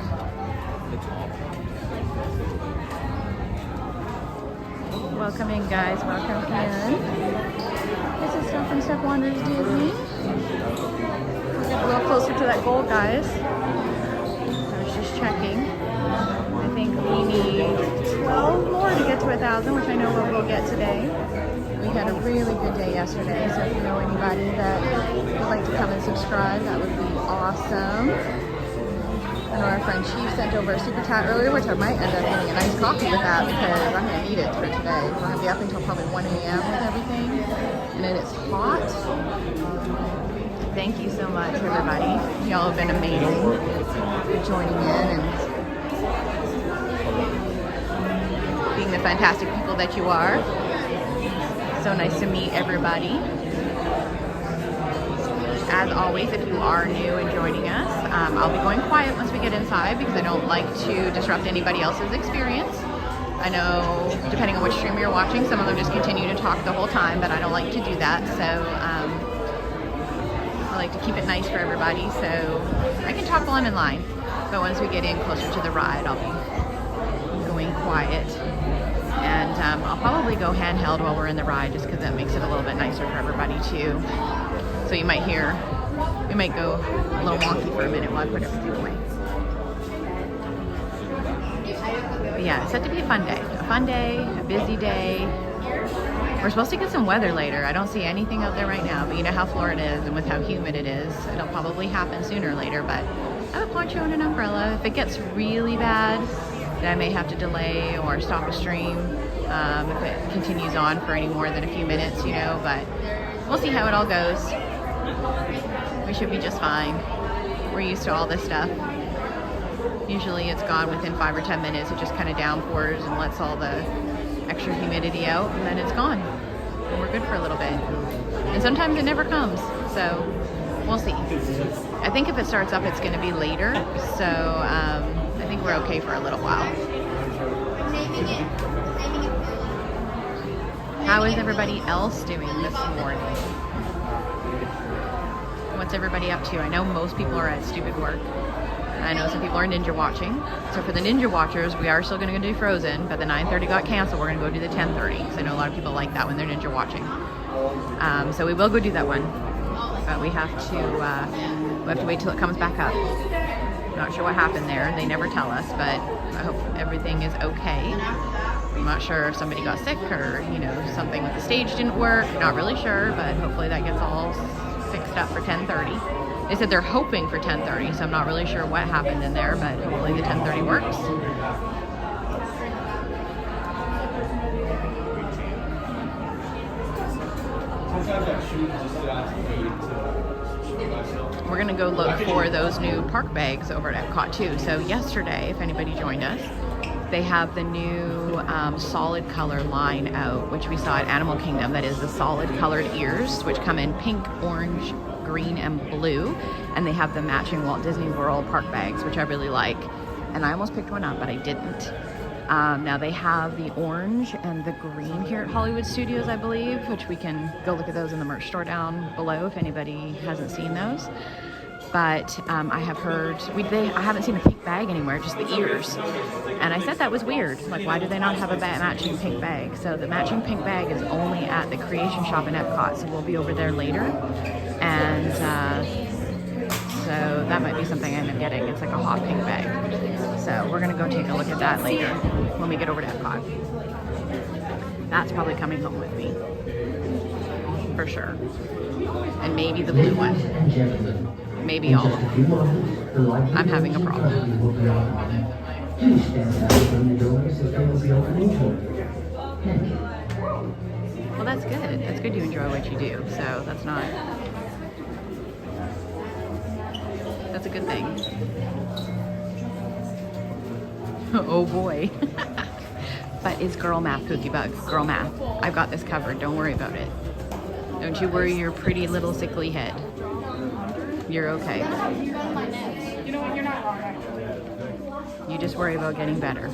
Welcome in, guys. Welcome in. This is Steph from Steph Wanders Disney. We'll get a little closer to that goal, guys. I was just checking. I think we need 12 more to get to 1,000, which I know we'll get today. We had a really good day yesterday, so if you know anybody that would like to come and subscribe, that would be awesome. I know our friend Chief sent over a super chat earlier, which I might end up getting a nice coffee with that because I'm going to need it for today. We're going to be up until probably 1 a.m. with everything, and then it's hot. Thank you so much, everybody. Y'all have been amazing for joining in and being the fantastic people that you are. So nice to meet everybody. As always, if you are new and joining us, I'll be going quiet once we get inside because I don't like to disrupt anybody else's experience. I know, depending on which streamer you're watching, some of them just continue to talk the whole time, but I don't like to do that, so I like to keep it nice for everybody, so I can talk while I'm in line. But once we get in closer to the ride, I'll be going quiet. And I'll probably go handheld while we're in the ride just because that makes it a little bit nicer for everybody too. So you might hear, we might go a little wonky for a minute while I put everything away. But yeah, it's set to be a fun day, a busy day. We're supposed to get some weather later. I don't see anything out there right now, but you know how Florida is and with how humid it is, it'll probably happen sooner or later, but I have a poncho and an umbrella. If it gets really bad, then I may have to delay or stop a stream if it continues on for any more than a few minutes, you know, but we'll see how it all goes. We should be just fine. We're used to all this stuff. Usually it's gone within 5 or 10 minutes. It just kind of downpours and lets all the extra humidity out, and then it's gone. And we're good for a little bit. And sometimes it never comes, so we'll see. I think if it starts up, it's going to be later, so I think we're okay for a little while. How is everybody else doing this morning? What's everybody up to? I know most people are at stupid work. I know some people are ninja watching. So for the ninja watchers, we are still going to go do Frozen, but the 9:30 got canceled. We're going to go do the 10:30. So I know a lot of people like that when they're ninja watching. So we will go do that one, but we have to wait till it comes back up. Not sure what happened there. They never tell us, but I hope everything is okay. I'm not sure if somebody got sick or, you know, something with the stage didn't work. Not really sure, but hopefully that gets all fixed up for 10:30. They said they're hoping for 10:30, so I'm not really sure what happened in there, but hopefully the 10:30 works. We're gonna go look for those new park bags over at Epcot too. So yesterday, if anybody joined us, they have the new solid color line out, which we saw at Animal Kingdom. That is the solid colored ears, which come in pink, orange, green, and blue. And they have the matching Walt Disney World park bags, which I really like. And I almost picked one up, but I didn't. Now they have the orange and the green here at Hollywood Studios, I believe, which we can go look at those in the merch store down below if anybody hasn't seen those. But I have heard, I haven't seen a pink bag anywhere, just the ears. And I said that was weird. Like, why do they not have a matching pink bag? So the matching pink bag is only at the Creation Shop in Epcot, so we'll be over there later. And so that might be something I end up getting. It's like a hot pink bag. So we're gonna go take a look at that later when we get over to Epcot. That's probably coming home with me, for sure. And maybe the blue one. Maybe all of them. I'm having a problem. Well, that's good. That's good you enjoy what you do. So that's a good thing. Oh boy. But it's girl math, Pookie Bug. Girl math. I've got this covered. Don't worry about it. Don't you worry your pretty little sickly head. You're okay. You know what? You're not wrong, actually. You just worry about getting better.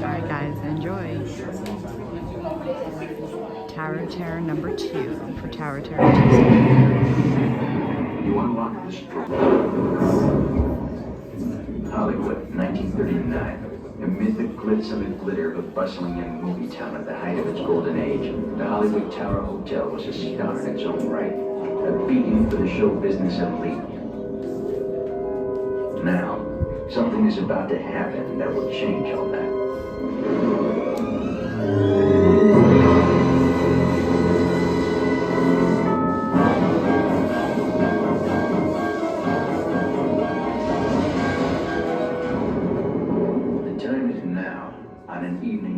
Alright guys, enjoy. Tower of Terror number 2 for Tower of Terror Disney. You unlock this Hollywood, 1939. Amid the glitz and glitter of a bustling young movie town at the height of its golden age, the Hollywood Tower Hotel was a star in its own right, a beacon for the show business elite. Now, something is about to happen that will change all that.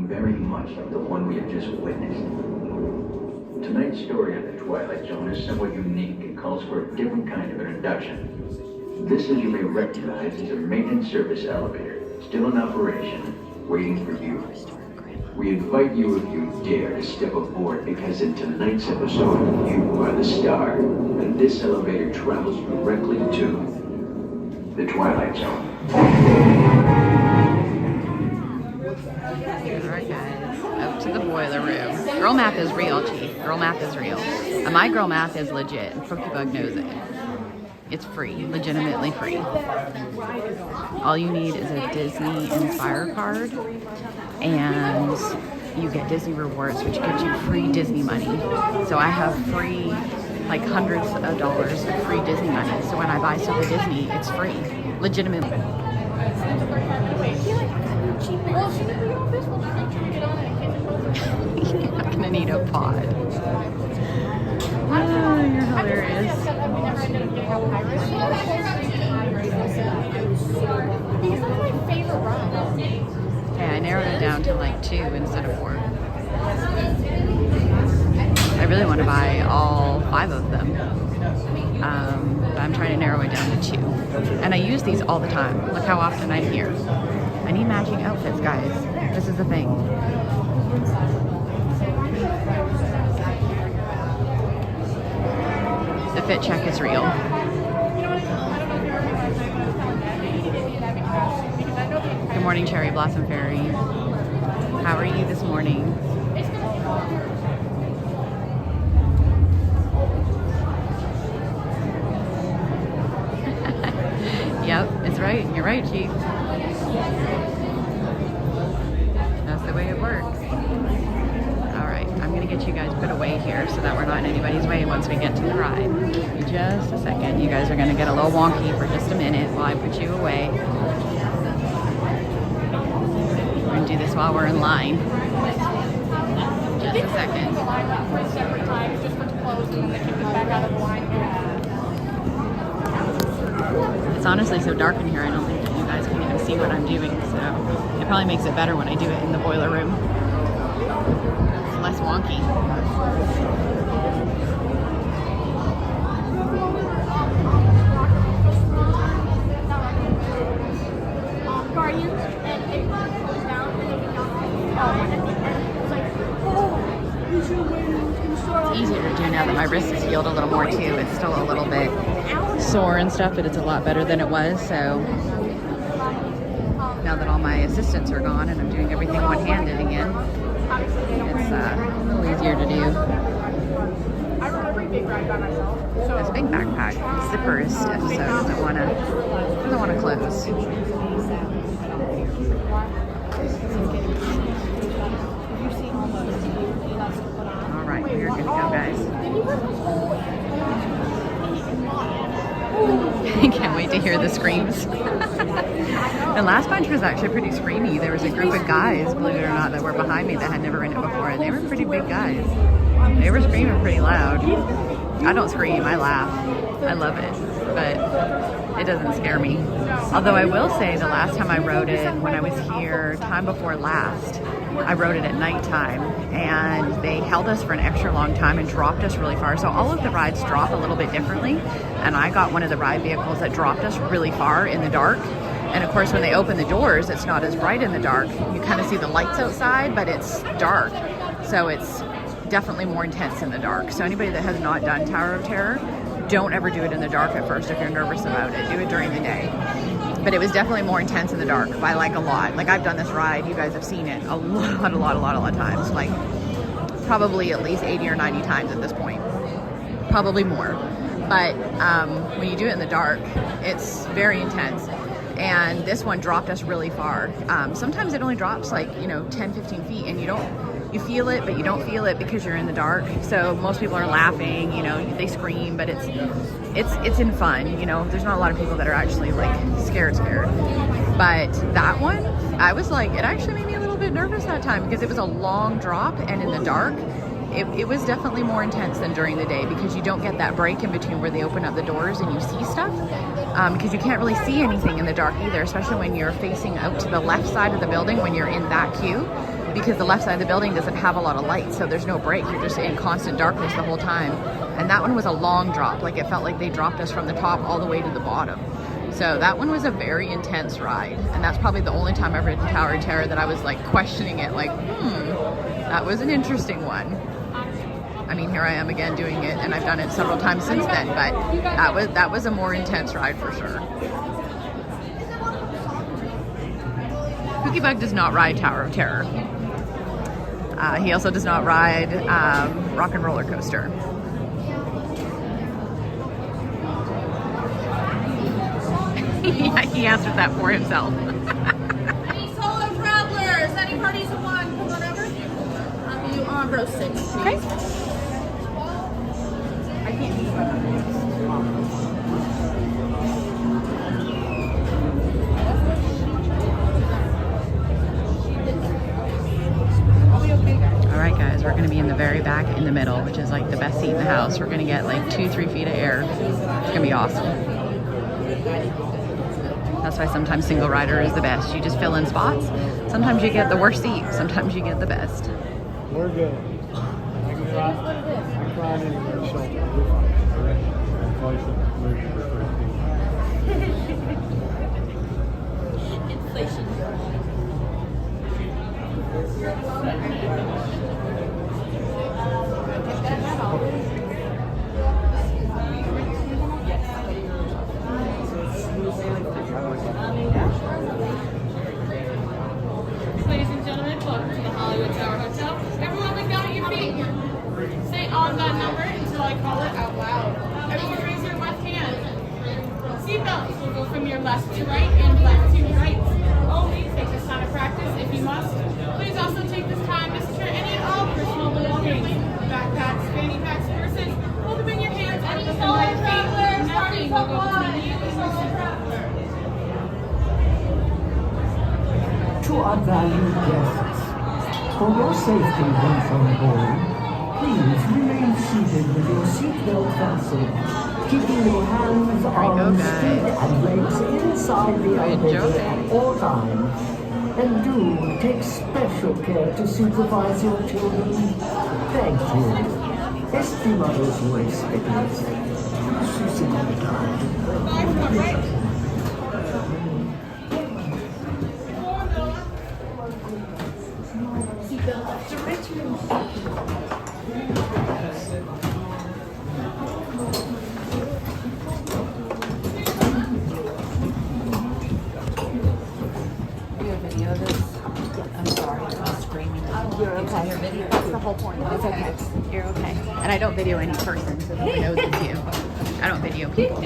Very much like the one we have just witnessed. Tonight's story of the Twilight Zone is somewhat unique and calls for a different kind of introduction. This, as you may recognize, is a maintenance service elevator, still in operation, waiting for you. We invite you, if you dare, to step aboard, because in tonight's episode, you are the star, and this elevator travels directly to the Twilight Zone. Alright guys, up to the boiler room. Girl math is real, Chief. Girl math is real. And my girl math is legit. Pokebug knows it. It's free, legitimately free. All you need is a Disney Inspire card, and you get Disney rewards, which gives you free Disney money. So I have free, like hundreds of dollars of free Disney money. So when I buy stuff at Disney, it's free, legitimately. You're not gonna need a pod. Oh, you're hilarious. Okay, I narrowed it down to like 2 instead of 4. I really want to buy all 5 of them. But I'm trying to narrow it down to 2. And I use these all the time. Look how often I'm here. I need matching outfits, guys. This is the thing. The fit check is real. Good morning, Cherry Blossom Fairy. How are you this morning? Yep, it's right. You're right, Chief. That's the way it works. Alright, I'm going to get you guys put away here so that we're not in anybody's way once we get to the ride. Just a second. You guys are going to get a little wonky for just a minute while I put you away. We're going to do this while we're in line. Just a second. It's honestly so dark in here, I don't think that you guys can even see what I'm doing, so it probably makes it better when I do it in the boiler room. It's less wonky. It's easier to do now that my wrist is healed a little more too. It's still a little bit sore and stuff, but it's a lot better than it was. So now that all my assistants are gone and I'm doing everything one-handed again, it's a little easier to do. This big backpack zipper is stiff, so it doesn't want to close. All right, we're good to go, guys. I can't wait to hear the screams. The last bunch was actually pretty screamy. There was a group of guys, believe it or not, that were behind me that had never ridden it before, and they were pretty big guys. They were screaming pretty loud. I don't scream, I laugh. I love it, but it doesn't scare me. Although I will say the last time I rode it, when I was here, time before last, I rode it at nighttime, and they held us for an extra long time and dropped us really far. So all of the rides drop a little bit differently, and I got one of the ride vehicles that dropped us really far in the dark. And of course, when they open the doors, it's not as bright in the dark. You kind of see the lights outside, but it's dark. So it's definitely more intense in the dark. So anybody that has not done Tower of Terror, don't ever do it in the dark at first if you're nervous about it. Do it during the day. But it was definitely more intense in the dark by like a lot. Like I've done this ride, you guys have seen it a lot of times. Like probably at least 80 or 90 times at this point. Probably more. But when you do it in the dark, it's very intense. And this one dropped us really far. Sometimes it only drops like, 10, 15 feet, and you feel it, but you don't feel it because you're in the dark. So most people are laughing, they scream, but it's in fun, there's not a lot of people that are actually like scared. But that one, I was like, it actually made me a little bit nervous that time because it was a long drop, and in the dark, it was definitely more intense than during the day because you don't get that break in between where they open up the doors and you see stuff, because you can't really see anything in the dark either, especially when you're facing out to the left side of the building when you're in that queue. because the left side of the building doesn't have a lot of light, so there's no break. You're just in constant darkness the whole time. And that one was a long drop. Like, it felt like they dropped us from the top all the way to the bottom. So that one was a very intense ride. And that's probably the only time I've ridden Tower of Terror that I was like questioning it, like, that was an interesting one. I mean, here I am again doing it, and I've done it several times since then, but that was a more intense ride for sure. Cookie Bug does not ride Tower of Terror. He also does not ride Rockin Rollercoaster. He answered that for himself. Any solo travelers? Any parties of one? Come on over. You on row 6. Okay. I can't do Alright guys, we're going to be in the very back in the middle, which is like the best seat in the house. We're going to get like 2-3 feet of air. It's going to be awesome. That's why sometimes single rider is the best. You just fill in spots. Sometimes you get the worst seat. Sometimes you get the best. We're good. I can try anywhere, so we're fine. Inflation. Ladies and gentlemen, welcome to the Hollywood Tower Hotel. Everyone look down at your feet. Say on that number until I call it out loud. Everyone raise your left hand. Seatbelts will go from your left to right and left to right. Only take this time to practice if you must. Please also take this time to secure any and all personal belongings. Backpacks, fanny packs, purses. Hold them in your hands and put them by your feet. Nothing will go between you and your traveler. To our valued guests, for your safety once on board, please remain seated with your seatbelt fastened, keeping your hands, arms, feet, and legs inside the elevator at all times. And do take special care to supervise your children. Thank you. Estimados huéspedes. Su seguridad. You're okay. That's the whole point. It's okay. You're okay. And I don't video any person, so no one knows it's you. I don't video people.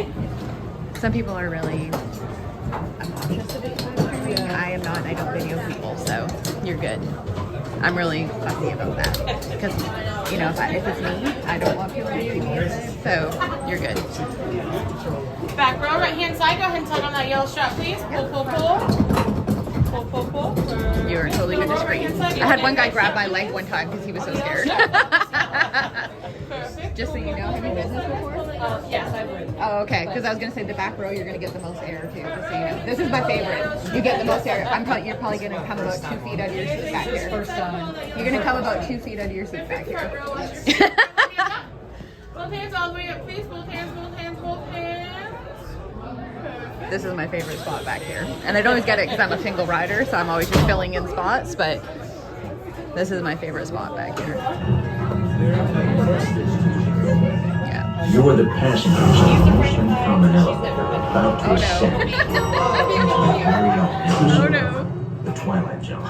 Some people are really obnoxious about it. I am not. I don't video people, so you're good. I'm really fussy about that because, you know, if it's me, I don't want people to see me. So you're good. Back row, right hand side. Go ahead and tug on that yellow strap, please. Pull, pull, pull. Pull, pull, pull. You're totally good to scream. I had one guy grab my leg one time because he was so scared. Perfect. Just so you know, have you been this before? Yes, I've ridden. Oh, okay. Because I was gonna say the back row, you're gonna get the most air too. Just so you know, this is my favorite. You get the most air. You're probably gonna come about 2 feet out of your seat back here. First time. You're gonna come about 2 feet out of your seat back here. Both hands all the way up, please. Both hands, both hands, both hands. This is my favorite spot back here, and I don't always get it because I'm a single rider, so I'm always just filling in spots. But this is my favorite spot back here. Yeah. You're the passengers on the Mission Common Elevator about to ascend into your very own Oh no. the Twilight Zone.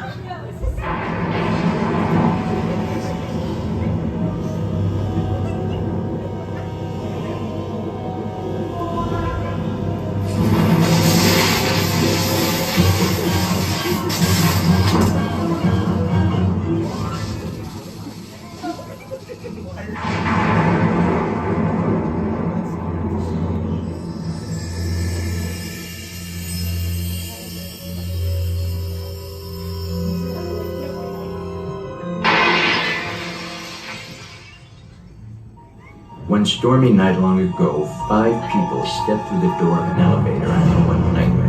One stormy night long ago, 5 people stepped through the door of an elevator into one nightmare.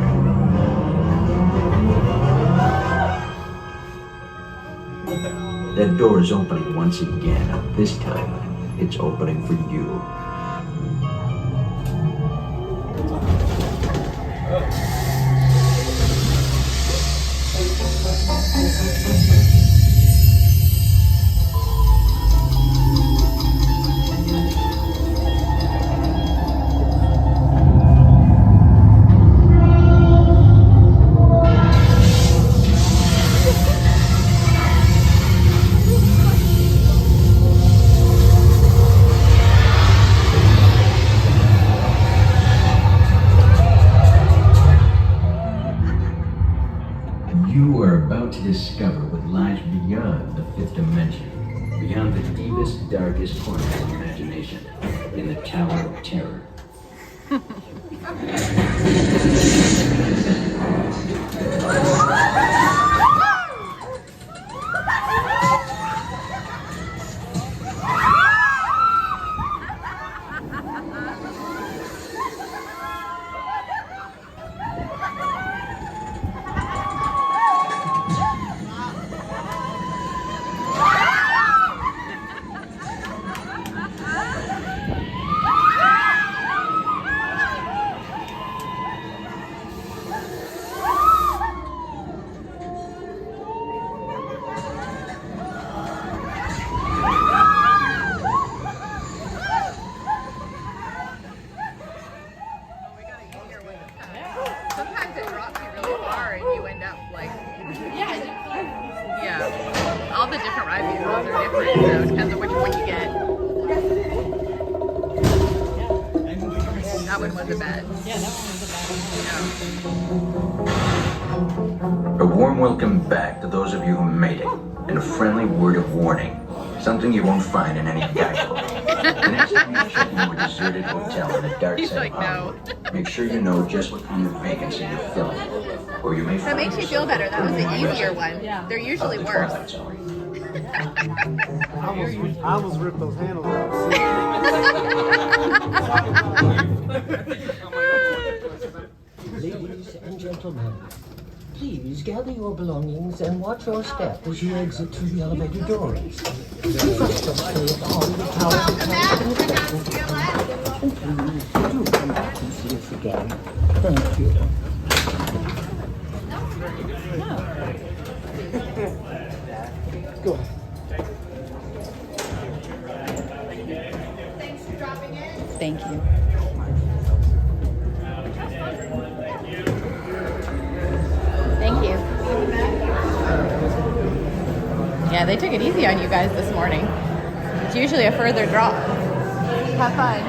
That door is opening once again. This time, it's opening for you. You are about to discover what lies beyond the fifth dimension, beyond the deepest, darkest corners of imagination, in the Tower of Terror. Sometimes it drops you really far and you end up like, yeah, all the different ride vehicles are different, so it depends on which one you get. That one was a bad. Yeah, that one was a bad. A warm welcome back to those of you who made it, and a friendly word of warning. Something you won't find in any guidebook. The next time you check into a deserted hotel in the dark He's side like, of Hollywood, no. make sure you know just what kind of vacancy you're filling, or you may That find makes you feel better. That was the easier one. They're usually worse. I almost ripped those handles off. Ladies and gentlemen, please gather your belongings and watch your step as you exit through the elevator doors. Please stay upon the tower of and please do come back and see us again. Thank you. Go ahead. Thank you. Thank you. Yeah, they took it easy on you guys this morning. It's usually a further drop. Have fun.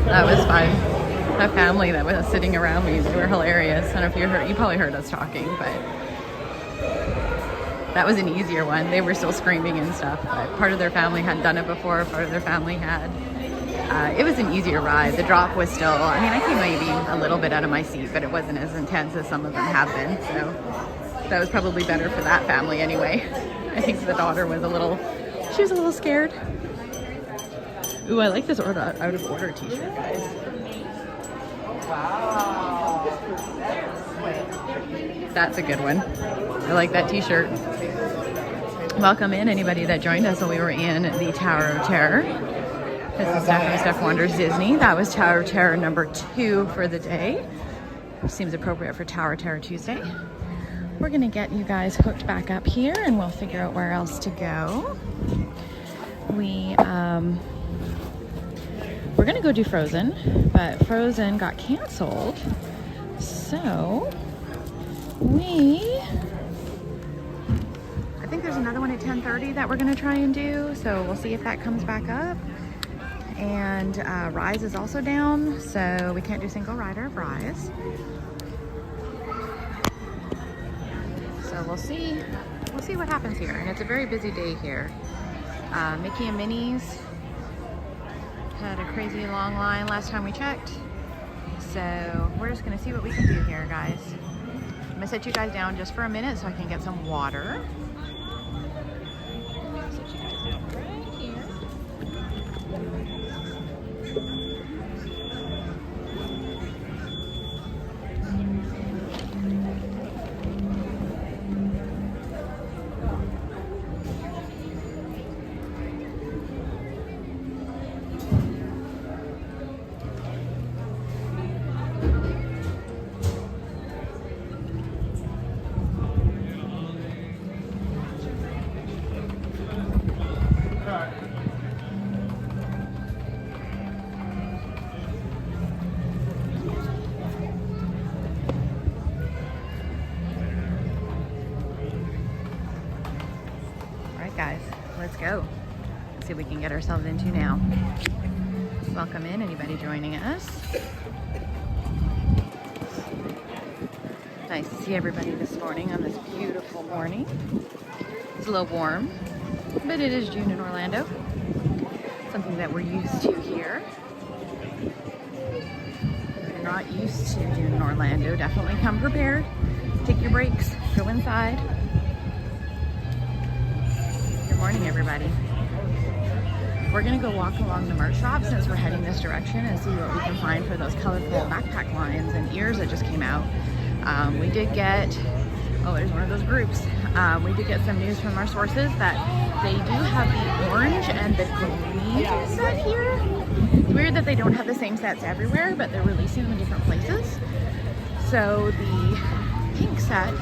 That was fun. A family that was sitting around me, they were hilarious. I don't know if you probably heard us talking, but that was an easier one. They were still screaming and stuff, but part of their family hadn't done it before, part of their family had. It was an easier ride. The drop was still, I mean, I came maybe a little bit out of my seat, but it wasn't as intense as some of them have been, so that was probably better for that family anyway. I think the daughter was a little scared. Ooh, I like this out of order t-shirt, guys. Wow. That's a good one. I like that t-shirt. Welcome in anybody that joined us while we were in the Tower of Terror. This is Steph from Steph Wanders Disney. That was Tower of Terror number 2 for the day. Seems appropriate for Tower of Terror Tuesday. We're gonna get you guys hooked back up here and we'll figure out where else to go. We're gonna go do Frozen, but Frozen got canceled. So I think there's another one at 10:30 that we're gonna try and do. So we'll see if that comes back up. And Rise is also down, so we can't do single rider of Rise. So we'll see what happens here. And it's a very busy day here. Mickey and Minnie's had a crazy long line last time we checked. So we're just gonna see what we can do here, guys. I'm gonna set you guys down just for a minute so I can get some water. Set you guys down right here. go. Let's see what we can get ourselves into now. Welcome in, anybody joining us. Nice to see everybody this morning on this beautiful morning. It's a little warm, but it is June in Orlando. Something that we're used to here. If you're not used to June in Orlando, definitely come prepared. Take your breaks, go inside. Good morning, everybody. We're gonna go walk along the merch shop since we're heading this direction and see what we can find for those colorful backpack lines and ears that just came out. We did get, oh, there's one of those groups. We did get some news from our sources that they do have the orange and the green set here. It's weird that they don't have the same sets everywhere, but they're releasing them in different places. So the pink set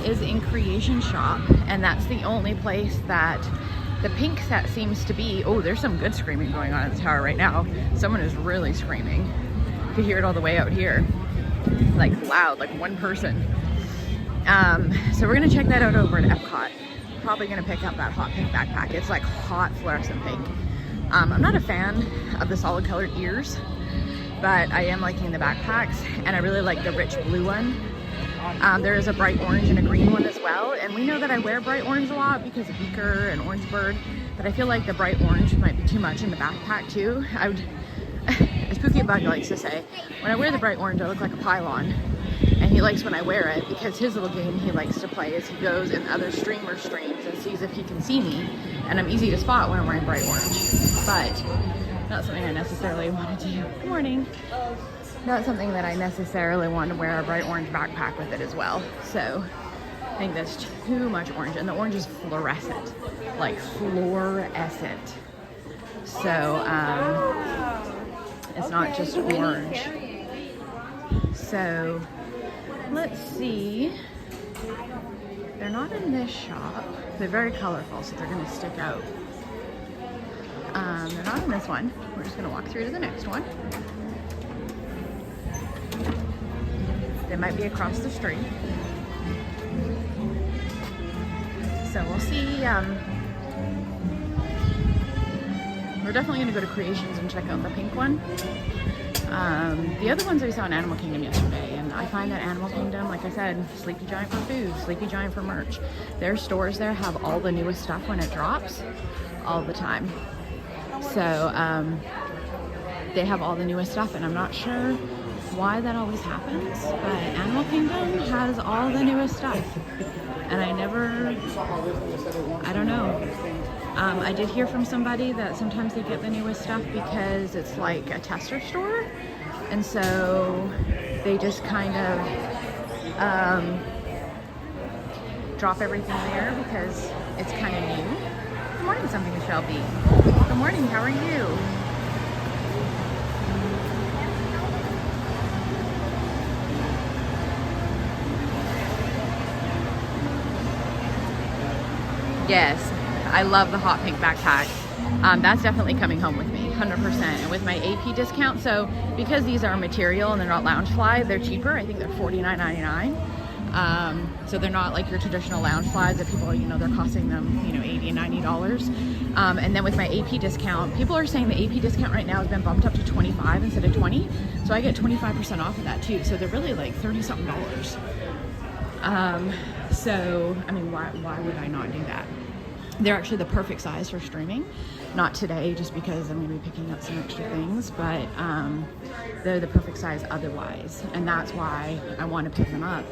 is in Creation Shop, and that's the only place that the pink set seems to be. Oh, there's some good screaming going on in the tower right now. Someone is really screaming. You could hear it all the way out here. Like loud, like one person. So we're gonna check that out over at Epcot. Probably gonna pick up that hot pink backpack. It's like hot fluorescent pink. I'm not a fan of the solid colored ears, but I am liking the backpacks, and I really like the rich blue one. There is a bright orange and a green one as well, and we know that I wear bright orange a lot because of Beaker and Orange Bird, but I feel like the bright orange might be too much in the backpack too. I would, as Pookie Bug likes to say, when I wear the bright orange I look like a pylon, and he likes when I wear it because his little game he likes to play is he goes in other streamer streams and sees if he can see me, and I'm easy to spot when I'm wearing bright orange, but not something I necessarily want to do. Good morning. Not something that I necessarily want to wear a bright orange backpack with it as well. So I think that's too much orange, and the orange is fluorescent, like fluorescent. So it's not just orange. So let's see. They're not in this shop. They're very colorful, so they're gonna stick out. They're not in this one. We're just gonna walk through to the next one. They might be across the street. So we'll see. We're definitely gonna go to Creations and check out the pink one. The other ones I saw in Animal Kingdom yesterday, and I find that Animal Kingdom, like I said, Sleepy Giant for food, Sleepy Giant for merch. Their stores there have all the newest stuff when it drops, all the time. So they have all the newest stuff, and I'm not sure why that always happens, but Animal Kingdom has all the newest stuff, and I don't know. I did hear from somebody that sometimes they get the newest stuff because it's like a tester store, and so they just kind of drop everything there because it's kind of new. Good morning, something Shelby. Good morning, how are you? Yes, I love the hot pink backpack. That's definitely coming home with me, 100%. And with my AP discount, so because these are material and they're not Loungefly, they're cheaper. I think they're $49.99. So they're not like your traditional Loungeflies that people, they're costing them, $80 and $90. And then with my AP discount, people are saying the AP discount right now has been bumped up to 25 instead of 20. So I get 25% off of that too. So they're really like $30-something. So, I mean, why would I not do that? They're actually the perfect size for streaming. Not today, just because I'm going to be picking up some extra things, but they're the perfect size otherwise. And that's why I want to pick them up,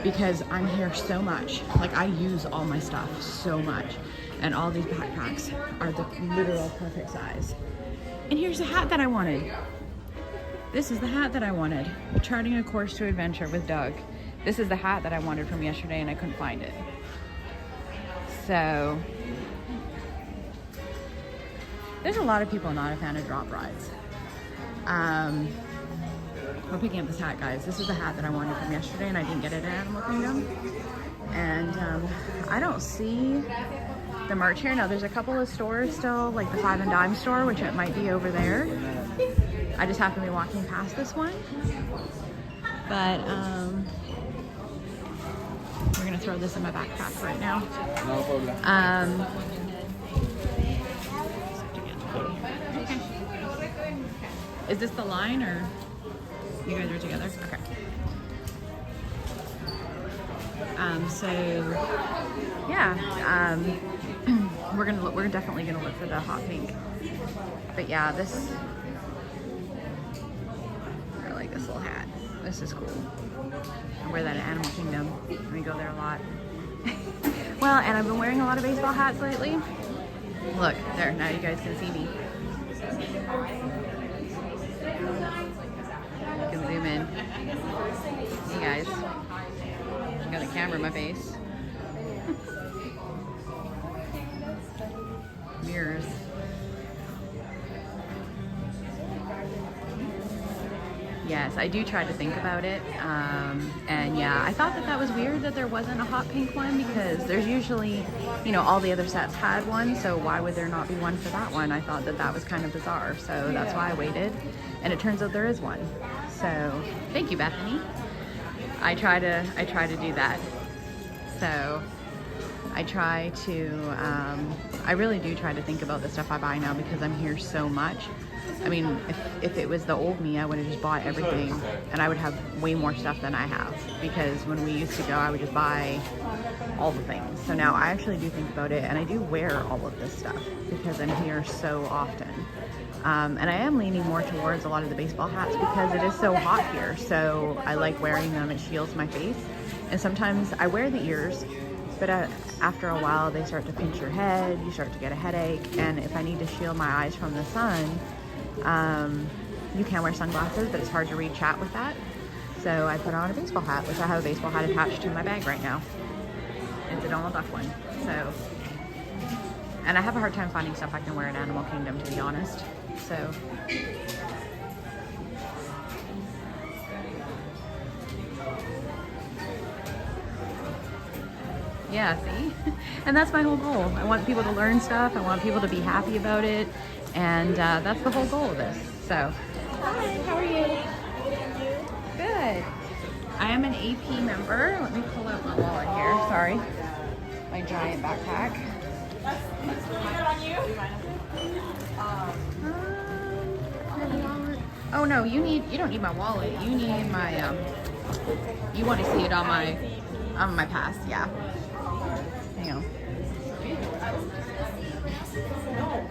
because I'm here so much. Like, I use all my stuff so much. And all these backpacks are the literal perfect size. And here's the hat that I wanted. This is the hat that I wanted. Charting a course to adventure with Doug. This is the hat that I wanted from yesterday and I couldn't find it. So, there's a lot of people not a fan of drop rides. We're picking up this hat, guys. This is the hat that I wanted from yesterday and I didn't get it at Animal Kingdom. And I don't see the merch here. Now, there's a couple of stores still, like the Five and Dime store, which it might be over there. I just happen to be walking past this one. But, we're gonna throw this in my backpack right now. Is this the line or you guys are together? Okay. So yeah, we're definitely gonna look for the hot pink. But yeah, I like this little hat. This is cool. I wear that at Animal Kingdom. We go there a lot. Well, and I've been wearing a lot of baseball hats lately. Look, there, now you guys can see me. You can zoom in. Hey guys. I got a camera in my face. Mirrors. Yes, I do try to think about it. And yeah, I thought that was weird that there wasn't a hot pink one because there's usually, you know, all the other sets had one. So why would there not be one for that one? I thought that was kind of bizarre. So that's why I waited. And it turns out there is one. So thank you, Bethany. I try to do that. So I really do try to think about the stuff I buy now because I'm here so much. I mean, if it was the old me, I would have just bought everything and I would have way more stuff than I have because when we used to go, I would just buy all the things. So now I actually do think about it and I do wear all of this stuff because I'm here so often. And I am leaning more towards a lot of the baseball hats because it is so hot here. So I like wearing them, it shields my face. And sometimes I wear the ears, but after a while they start to pinch your head, you start to get a headache. And if I need to shield my eyes from the sun, you can wear sunglasses, but it's hard to read chat with that. So I put on a baseball hat, which I have a baseball hat attached to my bag right now. It's a Donald Duck one. So, and I have a hard time finding stuff I can wear in Animal Kingdom, to be honest. So, yeah, see? And that's my whole goal. I want people to learn stuff. I want people to be happy about it. And that's the whole goal of this. So, hi, how are you? Good. I am an AP member. Let me pull out my wallet here. Sorry. My giant backpack. Oh no, you don't need my wallet. You need my you want to see it on my pass, yeah. Hang on.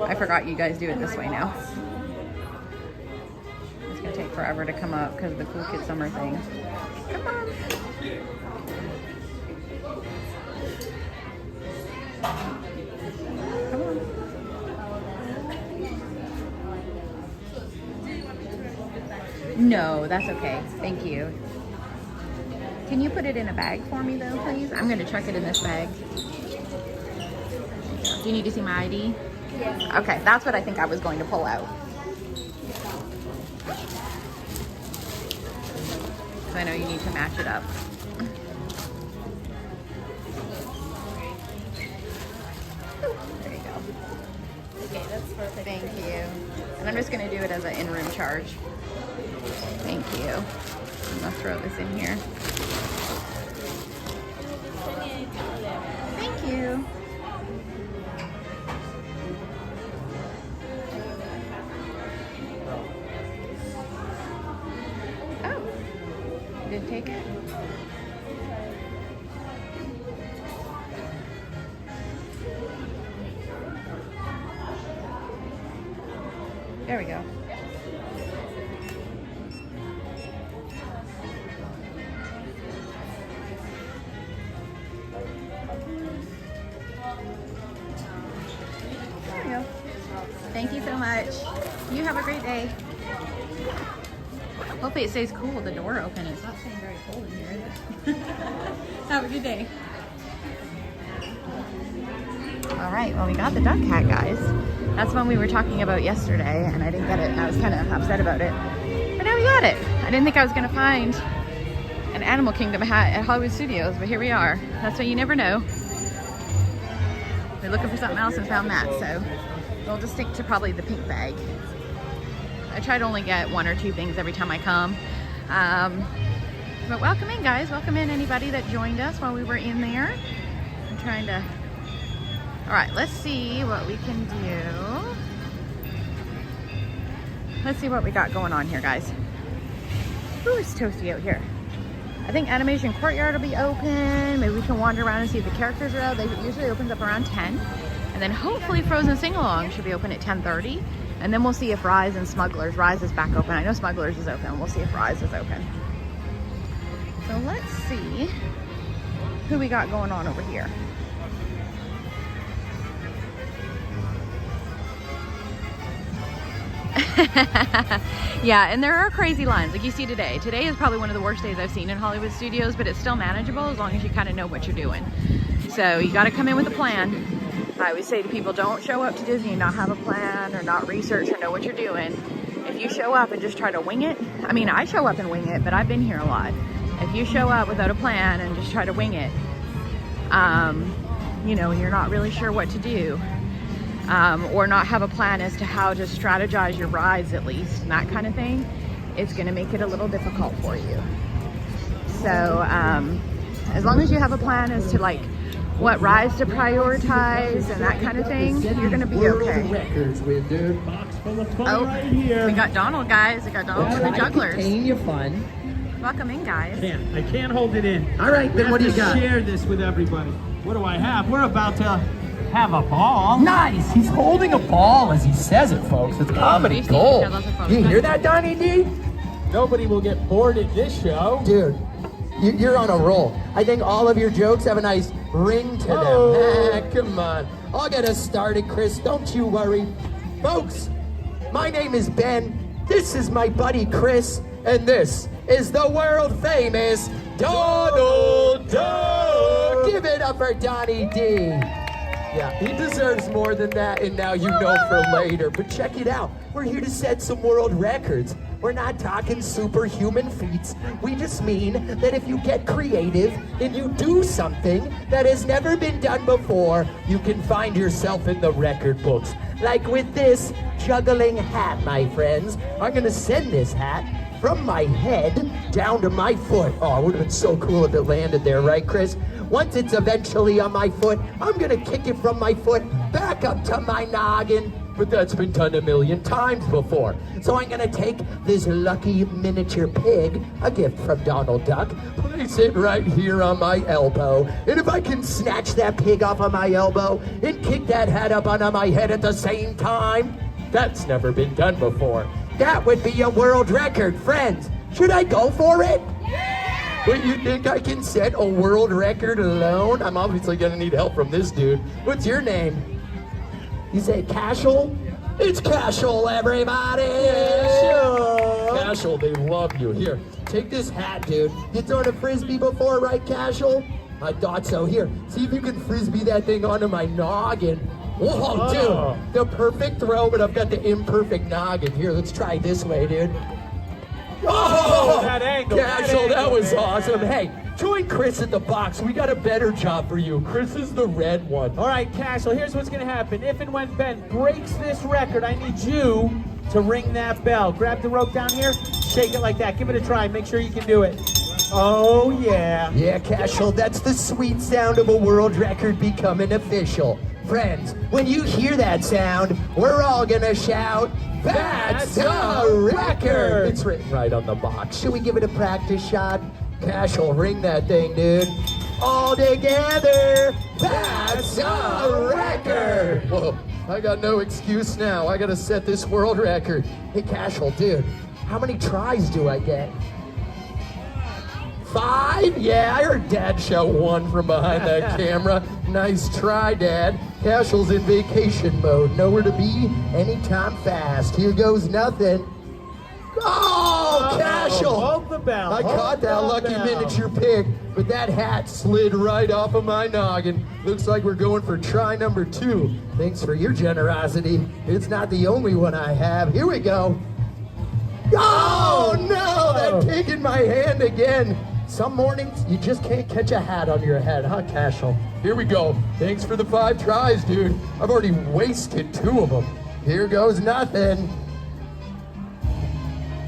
I forgot you guys do it this way now. It's gonna take forever to come up because of the Cool Kids Summer thing. Come on. Come on. No, that's okay. Thank you. Can you put it in a bag for me though, please? I'm gonna chuck it in this bag. Do you need to see my ID? Yes. Okay, that's what I think I was going to pull out. So I know you need to match it up. There you go. Okay, that's perfect. Thank you. And I'm just gonna do it as an in-room charge. Thank you. I'm gonna throw this in here. Thank you. Oh, you didn't take it? There we go. There we go. Thank you so much. You have a great day. Hopefully it stays cool with the door open. It's not staying very cold in here, is it? Have a good day. All right, well, we got the duck hat, guys. That's one we were talking about yesterday, and I didn't get it, and I was kind of upset about it. But now we got it. I didn't think I was going to find an Animal Kingdom hat at Hollywood Studios, but here we are. That's what you never know. We're looking for something else and found that, so we'll just stick to probably the pink bag. I try to only get 1 or 2 things every time I come. But welcome in, guys. Welcome in anybody that joined us while we were in there. I'm trying to... All right, let's see what we can do. let's see what we got going on here, guys. Ooh, it's toasty out here. I think Animation Courtyard will be open. Maybe we can wander around and see if the characters are out. They usually opens up around 10. And then hopefully Frozen Sing-Along should be open at 10:30. And then we'll see if Rise and Smugglers, Rise is back open. I know Smugglers is open. We'll see if Rise is open. So let's see who we got going on over here. Yeah, and there are crazy lines like you see today. Today is probably one of the worst days I've seen in Hollywood Studios, but it's still manageable as long as you kind of know what you're doing. So you got to come in with a plan. I always say to people, don't show up to Disney and not have a plan or not research or know what you're doing. If you show up and just try to wing it, I mean, I show up and wing it, but I've been here a lot. If you show up without a plan and just try to wing it, you know, and you're not really sure what to do, or not have a plan as to how to strategize your rides at least, and that kind of thing, it's going to make it a little difficult for you. So as long as you have a plan as to like what rides to prioritize and that kind of thing, you're going to be okay. Records with their box full of fun Oh, right here. we got Donald, guys. We got Donald with the jugglers. Paying you fun. Welcome in, guys. I can't hold it in. All right, then what do you got? Share this with everybody. What do I have? We're about to have a ball. Nice. He's holding a ball as he says it, folks. It's comedy Casey, gold. yeah, those are folks. You hear that, Donnie D? Nobody will get bored at this show. Dude, you're on a roll. I think all of your jokes have a nice ring to them. Ah, come on. I'll get us started, Chris. Don't you worry. Folks, my name is Ben. This is my buddy Chris. And this is the world famous Donald Duck. Give it up for Donnie D. Yeah, he deserves more than that, and now you know for later. But check it out. We're here to set some world records. We're not talking superhuman feats. We just mean that if you get creative and you do something that has never been done before, you can find yourself in the record books. Like with this juggling hat, my friends. I'm gonna send this hat from my head down to my foot. Oh, it would have been so cool if it landed there, right, Chris? Once it's eventually on my foot, I'm gonna kick it from my foot back up to my noggin. But that's been done a million times before. So I'm gonna take this lucky miniature pig, a gift from Donald Duck, place it right here on my elbow. And if I can snatch that pig off of my elbow and kick that hat up onto my head at the same time, that's never been done before. That would be a world record, friends. Should I go for it? But you think I can set a world record alone? I'm obviously gonna need help from this dude. What's your name? You say Cashel? It's Cashel, everybody! Cashel, they love you. Here, take this hat, dude. You thrown a frisbee before, right, Cashel? I thought so. Here, see if you can frisbee that thing onto my noggin. Whoa, dude, the perfect throw, but I've got the imperfect noggin. Here, let's try it this way, dude. Oh, that angle, Cashel, that was man. awesome. Hey, join Chris at the box. We got a better job for you. Chris is the red one. All right, Cashel, here's what's going to happen. If and when Ben breaks this record, I need you to ring that bell. Grab the rope down here, shake it like that. Give it a try. Make sure you can do it. Oh, yeah. Yeah, Cashel, that's the sweet sound of a world record becoming official. Friends, when you hear that sound, we're all gonna shout, "That's a record!" It's written right on the box. Should we give it a practice shot? Cashel, ring that thing, dude. All together, that's a record! Whoa, I got no excuse now. I gotta set this world record. Hey, Cashel, dude, how many tries do I get? 5? Yeah, I heard Dad shout 1 from behind that camera. Nice try, Dad. Cashel's in vacation mode. Nowhere to be, anytime fast. Here goes nothing. Oh, Cashel! Hold the bell. I caught that lucky miniature pig, but that hat slid right off of my noggin. Looks like we're going for try number 2. Thanks for your generosity. It's not the only one I have. Here we go. Oh, no! That pig in my hand again. Some mornings, you just can't catch a hat on your head, huh, Cashel? Here we go. Thanks for the 5 tries, dude. I've already wasted 2 of them. Here goes nothing.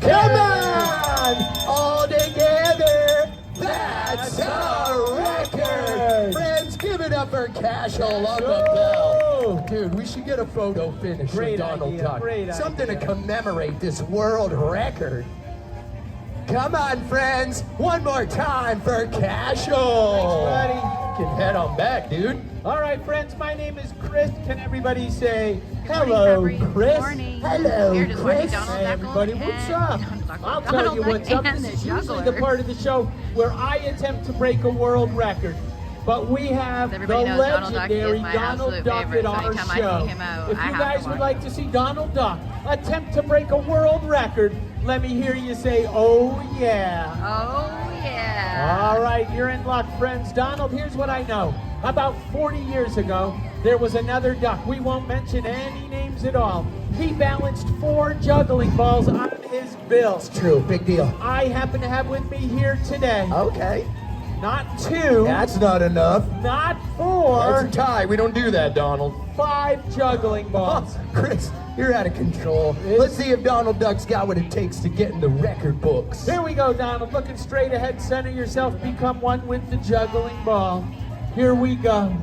Come on! All together, that's a record! Friends, give it it up for Cashel on the bell. Dude, we should get a photo finish with Donald Duck. Something to commemorate this world record. Come on, friends. One more time for Cashel. Thanks, buddy. Can head on back, dude. All right, friends, my name is Chris. Can everybody say hello, Chris? Hello, We're just watching Chris. Donald Hey, Duck everybody, what's up? I'll tell you what's up. This is usually the part of the show where I attempt to break a world record. But we have the Everybody knows Donald Duck is legendary my Donald absolute Duck favorite, at so our anytime I see show. him out, If I you have to guys would watch like to see Donald Duck attempt to break a world record, let me hear you say, oh yeah. Oh, yeah. All right, you're in luck, friends. Donald, here's what I know. About 40 years ago, there was another duck. We won't mention any names at all. He balanced 4 juggling balls on his bill. It's true, big deal. I happen to have with me here today Okay. not 2, That's not enough. not 4, It's a tie. We don't do that, Donald. 5 juggling balls. Chris, you're out of control. Let's see if Donald Duck's got what it takes to get in the record books. Here we go, Donald. Looking straight ahead, center yourself, become one with the juggling ball. Here we go.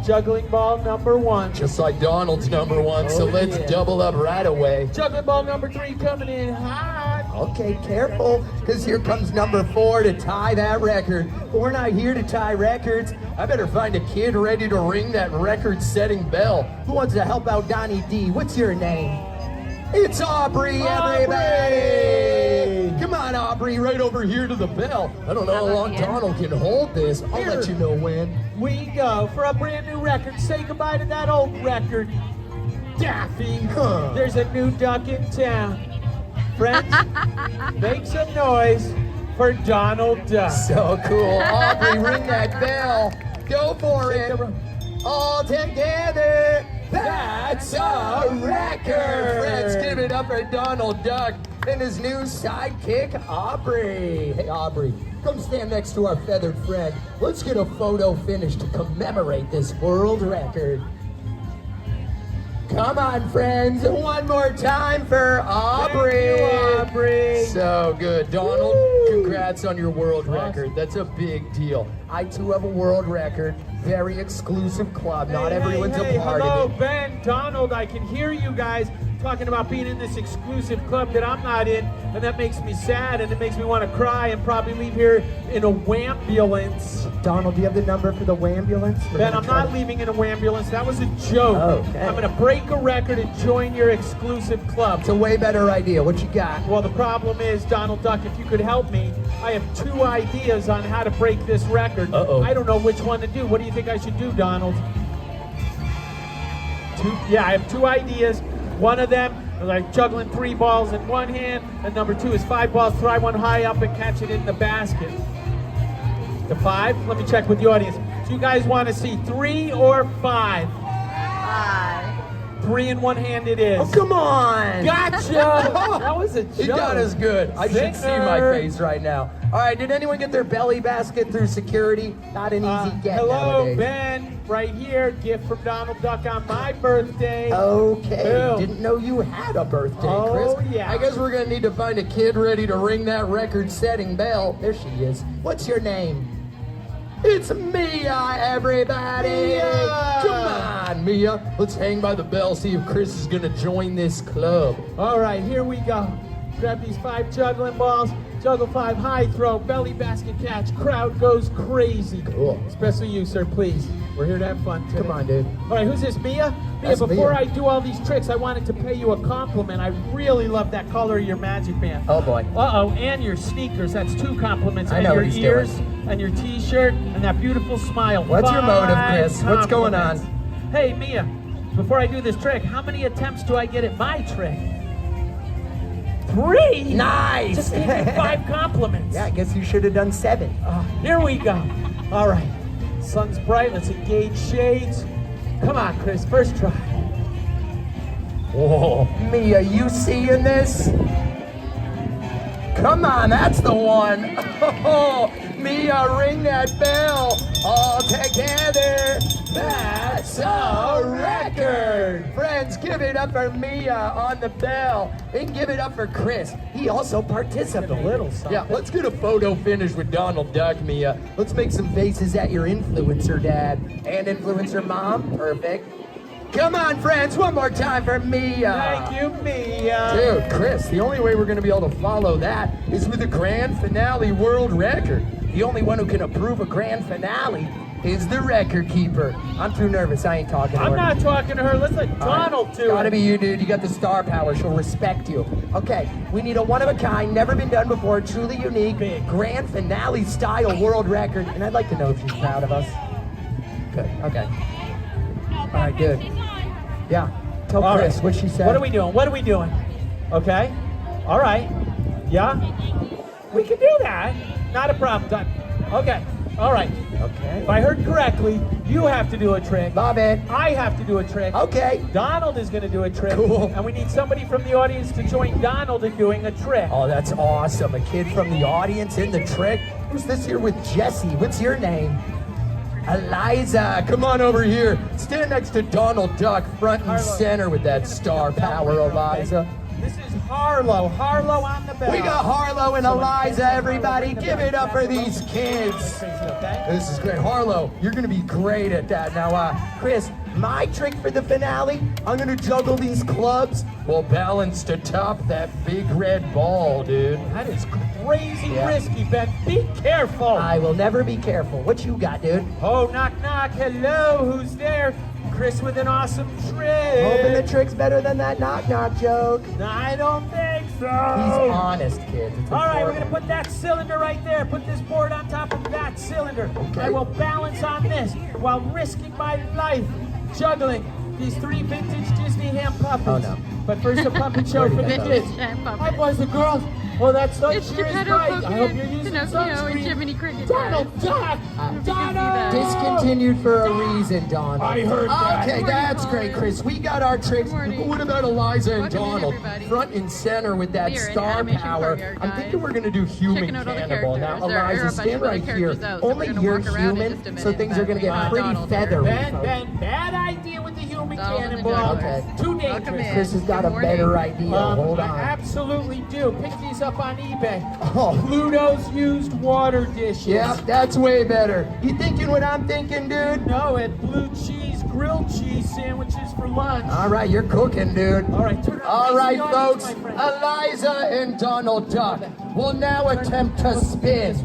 Juggling ball number 1. Just like Donald's number 1, so Oh, let's yeah. double up right away. Juggling ball number 3 coming in hot. Okay, careful, because here comes number 4 to tie that record. But we're not here to tie records. I better find a kid ready to ring that record-setting bell. Who wants to help out Donnie D? What's your name? It's Aubrey, everybody! Come on, Aubrey, right over here to the bell. I don't know how long Donald can hold this. I'll let you know when. We go for a brand new record. Say goodbye to that old record. Daffy, there's a new duck in town. Friends, make some noise for Donald Duck. So cool. Aubrey, ring that bell. Go for it. All together. That's a record. Friends, give it up for Donald Duck and his new sidekick, Aubrey. Hey, Aubrey, come stand next to our feathered friend. Let's get a photo finish to commemorate this world record. Come on, friends. One more time for Aubrey. Thank you, Aubrey. So good. Donald, Woo. congrats on your world record. That's a big deal. I, too, have a world record. Very exclusive club. Not everyone's a part hello, of it. Ben, Donald, I can hear you guys talking about being in this exclusive club that I'm not in, and that makes me sad, and it makes me want to cry and probably leave here in a wambulance. Donald, do you have the number for the wambulance? Ben, I'm not leaving in a wambulance. That was a joke. Okay. I'm going to break a record and join your exclusive club. It's a way better idea. What you got? Well, the problem is, Donald Duck, if you could help me, I have 2 ideas on how to break this record. Uh-oh. I don't know which one to do. What do you think I should do, Donald? 2? Yeah, I have 2 ideas. One of them is like juggling 3 balls in one hand, and number 2 is 5 balls, throw one high up and catch it in the basket. The 5? Let me check with the audience. Do you guys want to see 3 or 5? 3 in one hand it is. Oh, come on. Gotcha! That was a joke. You got us good. I should see my Zinger. face right now. All right, did anyone get their belly basket through security? Not an easy get Hello, nowadays. Ben, right here. Gift from Donald Duck on my birthday. Okay, Boom. didn't know you had a birthday, Oh, Chris. yeah. I guess we're gonna need to find a kid ready to ring that record-setting bell. There she is. What's your name? It's Mia, everybody! Mia! Come on, Mia. Let's hang by the bell, see if Chris is gonna join this club. All right, here we go. Grab these 5 juggling balls. Juggle 5, high throw, belly basket catch. Crowd goes crazy. Cool. Especially you, sir, please. We're here to have fun today. Come on, dude. All right, who's this, Mia? Mia, That's before Mia. I do all these tricks, I wanted to pay you a compliment. I really love that color of your magic band. Oh, boy. Uh-oh, and your sneakers. That's 2 compliments. I and know your what he's ears, doing. and your t-shirt, and that beautiful smile. What's your motive, 5 Chris? What's going on? compliments. Hey, Mia, before I do this trick, how many attempts do I get at my trick? 3? Nice! Just gave me 5 compliments. Yeah, I guess you should have done 7. Here we go. All right. Sun's bright. Let's engage shades. Come on, Chris. First try. Whoa. Mia, you seeing this? Come on, that's the one. Oh, Mia, ring that bell. All together. That's a record! Friends, give it up for Mia on the bell. And give it up for Chris. He also participated. A little something. Yeah, let's get a photo finish with Donald Duck, Mia. Let's make some faces at your influencer dad and influencer mom. Perfect. Come on, friends, one more time for Mia. Thank you, Mia. Dude, Chris, the only way we're going to be able to follow that is with a grand finale world record. The only one who can approve a grand finale is the record keeper. I'm too nervous. I ain't talking to her. I'm not talking to her. Let's let Donald do it. Gotta be you, dude. You got the star power. She'll respect you. Okay, we need a one-of-a-kind, never been done before, truly unique, grand finale style world record. And I'd like to know if she's proud of us. Good, okay. All right, good. Yeah, tell All Chris right. what she said. What are we doing? What are we doing? Okay. All right. Yeah. We can do that. Not a problem. Done. Okay. All right. Okay. If I heard correctly, you have to do a trick. Love it. I have to do a trick. Okay. Donald is going to do a trick. Cool. And we need somebody from the audience to join Donald in doing a trick. Oh, that's awesome. A kid from the audience in the trick. Who's this here with Jesse? What's your name? Eliza, come on over here. Stand next to Donald Duck, front and center with that star power, Eliza. This is Harlow. Harlow on the bell. We got Harlow and Eliza, everybody. Give it up for these kids. This is great. Harlow, you're going to be great at that. Now, Chris, my trick for the finale, I'm going to juggle these clubs while balanced atop that big red ball, dude. That is crazy risky, Ben. Be careful. I will never be careful. What you got, dude? Oh, knock, knock. Hello, who's there? Chris with an awesome trick. Hoping the trick's better than that knock-knock joke. No, I don't think so. He's honest, kids. It's All right, we're important. going to put that cylinder right there. Put this board on top of that cylinder. Okay. I will balance on this while risking my life juggling these 3 vintage Disney ham puppets. Oh, no. But first, a puppet show for the kids. Hi, boys and girls. Well, that sun It's sure is Geppetto, bright. I hope you're Pocono, using Pinocchio, and sunscreen. Jiminy Cricket. Donald Duck! Donald! Discontinued for a reason, Donald. I heard that. Okay, that's great, Chris. We got our tricks. morning. But what about Eliza and Welcome in, Donald? everybody. Front and center with that We are in star Animation power. Courtyard, I'm guys. thinking we're going to do human Checking out all the cannibal. Now, characters. There are a Eliza, bunch stand of other right here. characters out, so we're Only gonna you're walk around in human, just a so minute, things but are going to we get got pretty Donald here. feathery. Ben, bad idea with the human Donald and the cannonball. Jugglers. Okay. Too Welcome dangerous. in. Chris has got Good a better morning. idea. Hold I on. absolutely do. Pick these up on eBay. Oh. Pluto's used water dishes. Yep, that's way better. You thinking what I'm thinking, dude? No, and blue cheese, grilled cheese sandwiches for lunch. All right, you're cooking, dude. All right, turn around. All Face right, the audience, folks. my friend. Eliza and Donald Duck will now attempt to spin.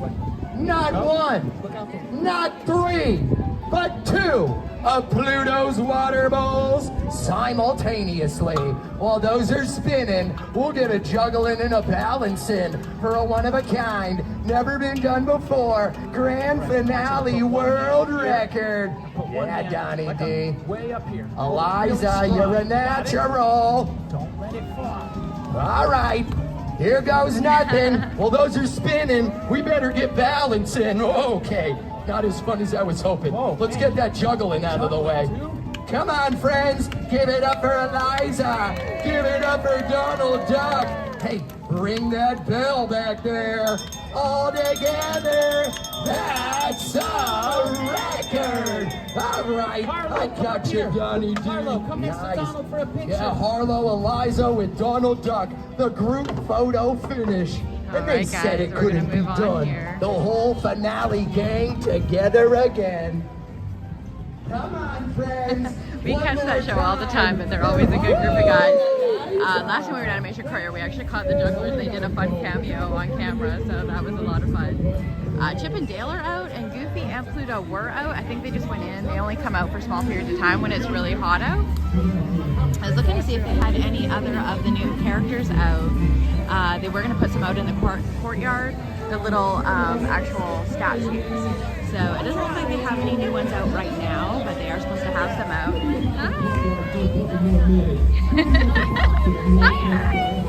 Not one, Look out there. not 3, but 2 of Pluto's water bowls simultaneously. While those are spinning, we'll get a juggling and a balancing for a one-of-a-kind, never been done before, grand finale world record. Yeah, Donnie Like D. way up here. Eliza, Really you're a strong. Got it? natural. Don't let it fall. All right, here goes nothing. Well, those are spinning. We better get balancing. Okay, not as fun as I was hoping. Whoa, Let's man. get that juggling out of the way. Come on, friends. Give it up for Eliza. Give it up for Donald Duck. Hey, ring that bell back there. All together. That's a record. All right, Harlow, I come got up you, here. Donnie D. Harlow, come next to Nice. Donald for a picture. Yeah, Harlow, Eliza with Donald Duck. The group photo finish. And they right, said guys, it we're couldn't gonna be move on done. here. The whole finale gang together again. Come on, friends. We One catch more that show all the time. time, but they're always a good group of guys. Last time we were at Animation Courtyard, we actually caught the Jugglers. They did a fun cameo on camera, so that was a lot of fun. Chip and Dale are out, and Goofy and Pluto were out. I think they just went in. They only come out for small periods of time when it's really hot out. I was looking to see if they had any other of the new characters out. They were going to put some out in the courtyard, the little actual statues. So it doesn't look like they have any new ones out right now, but they are supposed to have some out. Hi.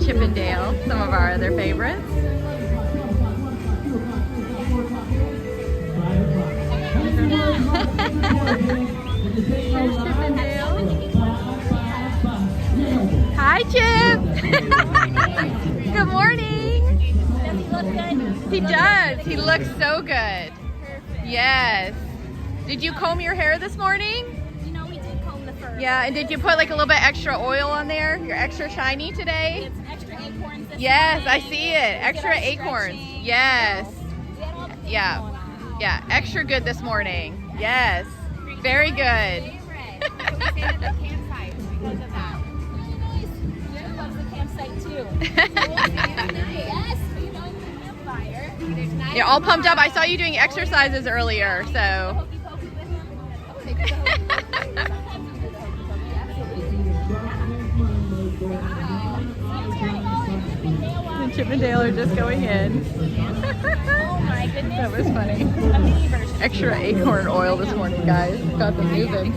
Chip and Dale, some of our other favorites. Here's Chip and Dale. Hi, Chip. Good morning. Does he look good? He does. He looks so good. Yes. Did you comb your hair this morning? You know, we did comb the fur. Yeah, and did you put like a little bit extra oil on there? You're extra shiny today? It's extra acorns this Yes, I morning. see it. Extra Get our acorns. stretching, Yes. you know. We had all the things Yeah. going on. Yeah, extra good this morning. Yes. Very good. Favorite. So we stayed at the campsite because of that. She loves the campsite too. Yes, you know, it's a campfire. There's nice You're all pumped up. I saw you doing exercises earlier, so. hokey pokey with him. Oh, they do the hokey pokey. Sometimes we do the hokey pokey. Absolutely. And Chip and Dale are just going in. Oh my goodness. That was funny. A mini version. Extra acorn oil this morning, guys. Got them moving.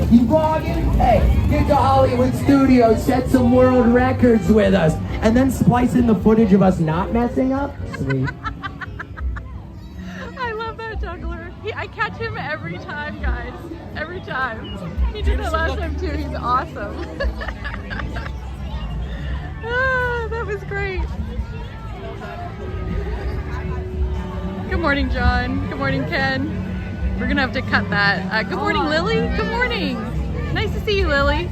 You vlogging? Hey, get to Hollywood Studios, set some world records with us, and then splice in the footage of us not messing up? Sweet. I love that juggler. I catch him every time, guys. Every time. He did it last time too. He's awesome. Ah, that was great. Good morning, John. Good morning, Ken. We're gonna have to cut that. Good morning, Lily. Good morning. Nice to see you, Lily.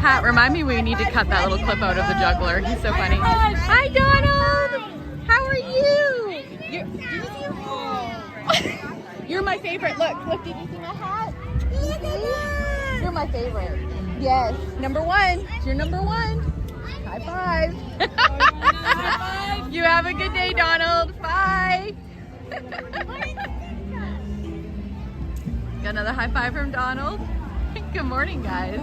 Pat, remind me we need to cut that little clip out of the juggler. He's so funny. Hi, Donald. How are you? You're my favorite. Look, did you see my hat? You're my favorite. Yes, number one. You're number one. High five. You have a good day, Donald. Bye. Got another high five from Donald. Good morning, guys.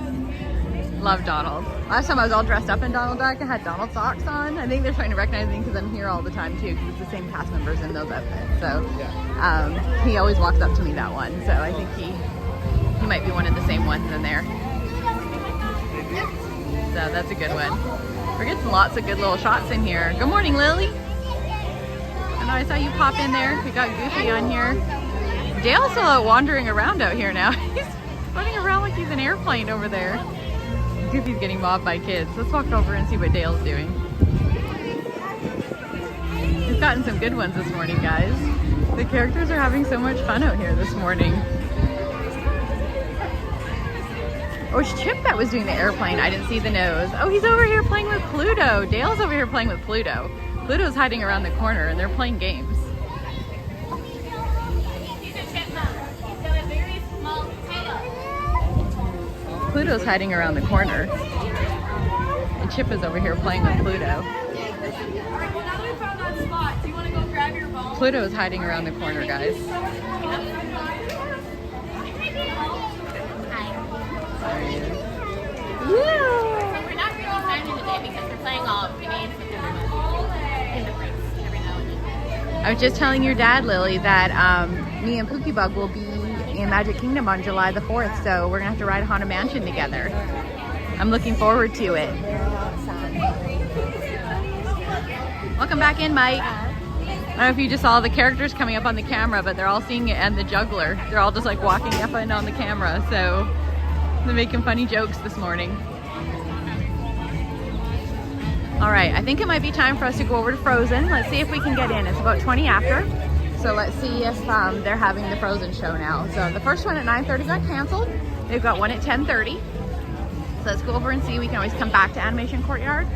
Love Donald. Last time I was all dressed up in Donald Duck. I had Donald socks on. I think they're trying to recognize me because I'm here all the time too, because it's the same cast members in those outfits. So he always walks up to me, that one. So I think he might be one of the same ones in there. So that's a good one. We're getting lots of good little shots in here. Good morning, Lily. I know I saw you pop in there. We got Goofy on here. Dale's still out wandering around out here now. He's running around like he's an airplane over there. Goofy's getting mobbed by kids. Let's walk over and see what Dale's doing. We've gotten some good ones this morning, guys. The characters are having so much fun out here this morning. Oh, it's Chip that was doing the airplane. I didn't see the nose. Oh, he's over here playing with Pluto. Dale's over here playing with Pluto. Pluto's hiding around the corner and they're playing games. He's a chipmunk. He's got a very small tail. Pluto's hiding around the corner. And Chip is over here playing with Pluto. Alright, well now that we found that spot, do you want to go grab your bone? Pluto's hiding around the corner, guys. There he is. So we're not really timing today because we're playing all games with everyone in the breaks every now and then. I was just telling your dad, Lily, that me and Pookie Bug will be in Magic Kingdom on July the 4th, so we're gonna have to ride Haunted Mansion together. I'm looking forward to it. Welcome back in, Mike. I don't know if you just saw the characters coming up on the camera, but they're all seeing it, and the juggler. They're all just like walking up and on the camera, so they're making funny jokes this morning. All right, I think it might be time for us to go over to Frozen. Let's see if we can get in. It's about 20 after. So let's see if they're having the Frozen show now. So the first one at 9:30 got canceled. They've got one at 10:30. So let's go over and see. We can always come back to Animation Courtyard.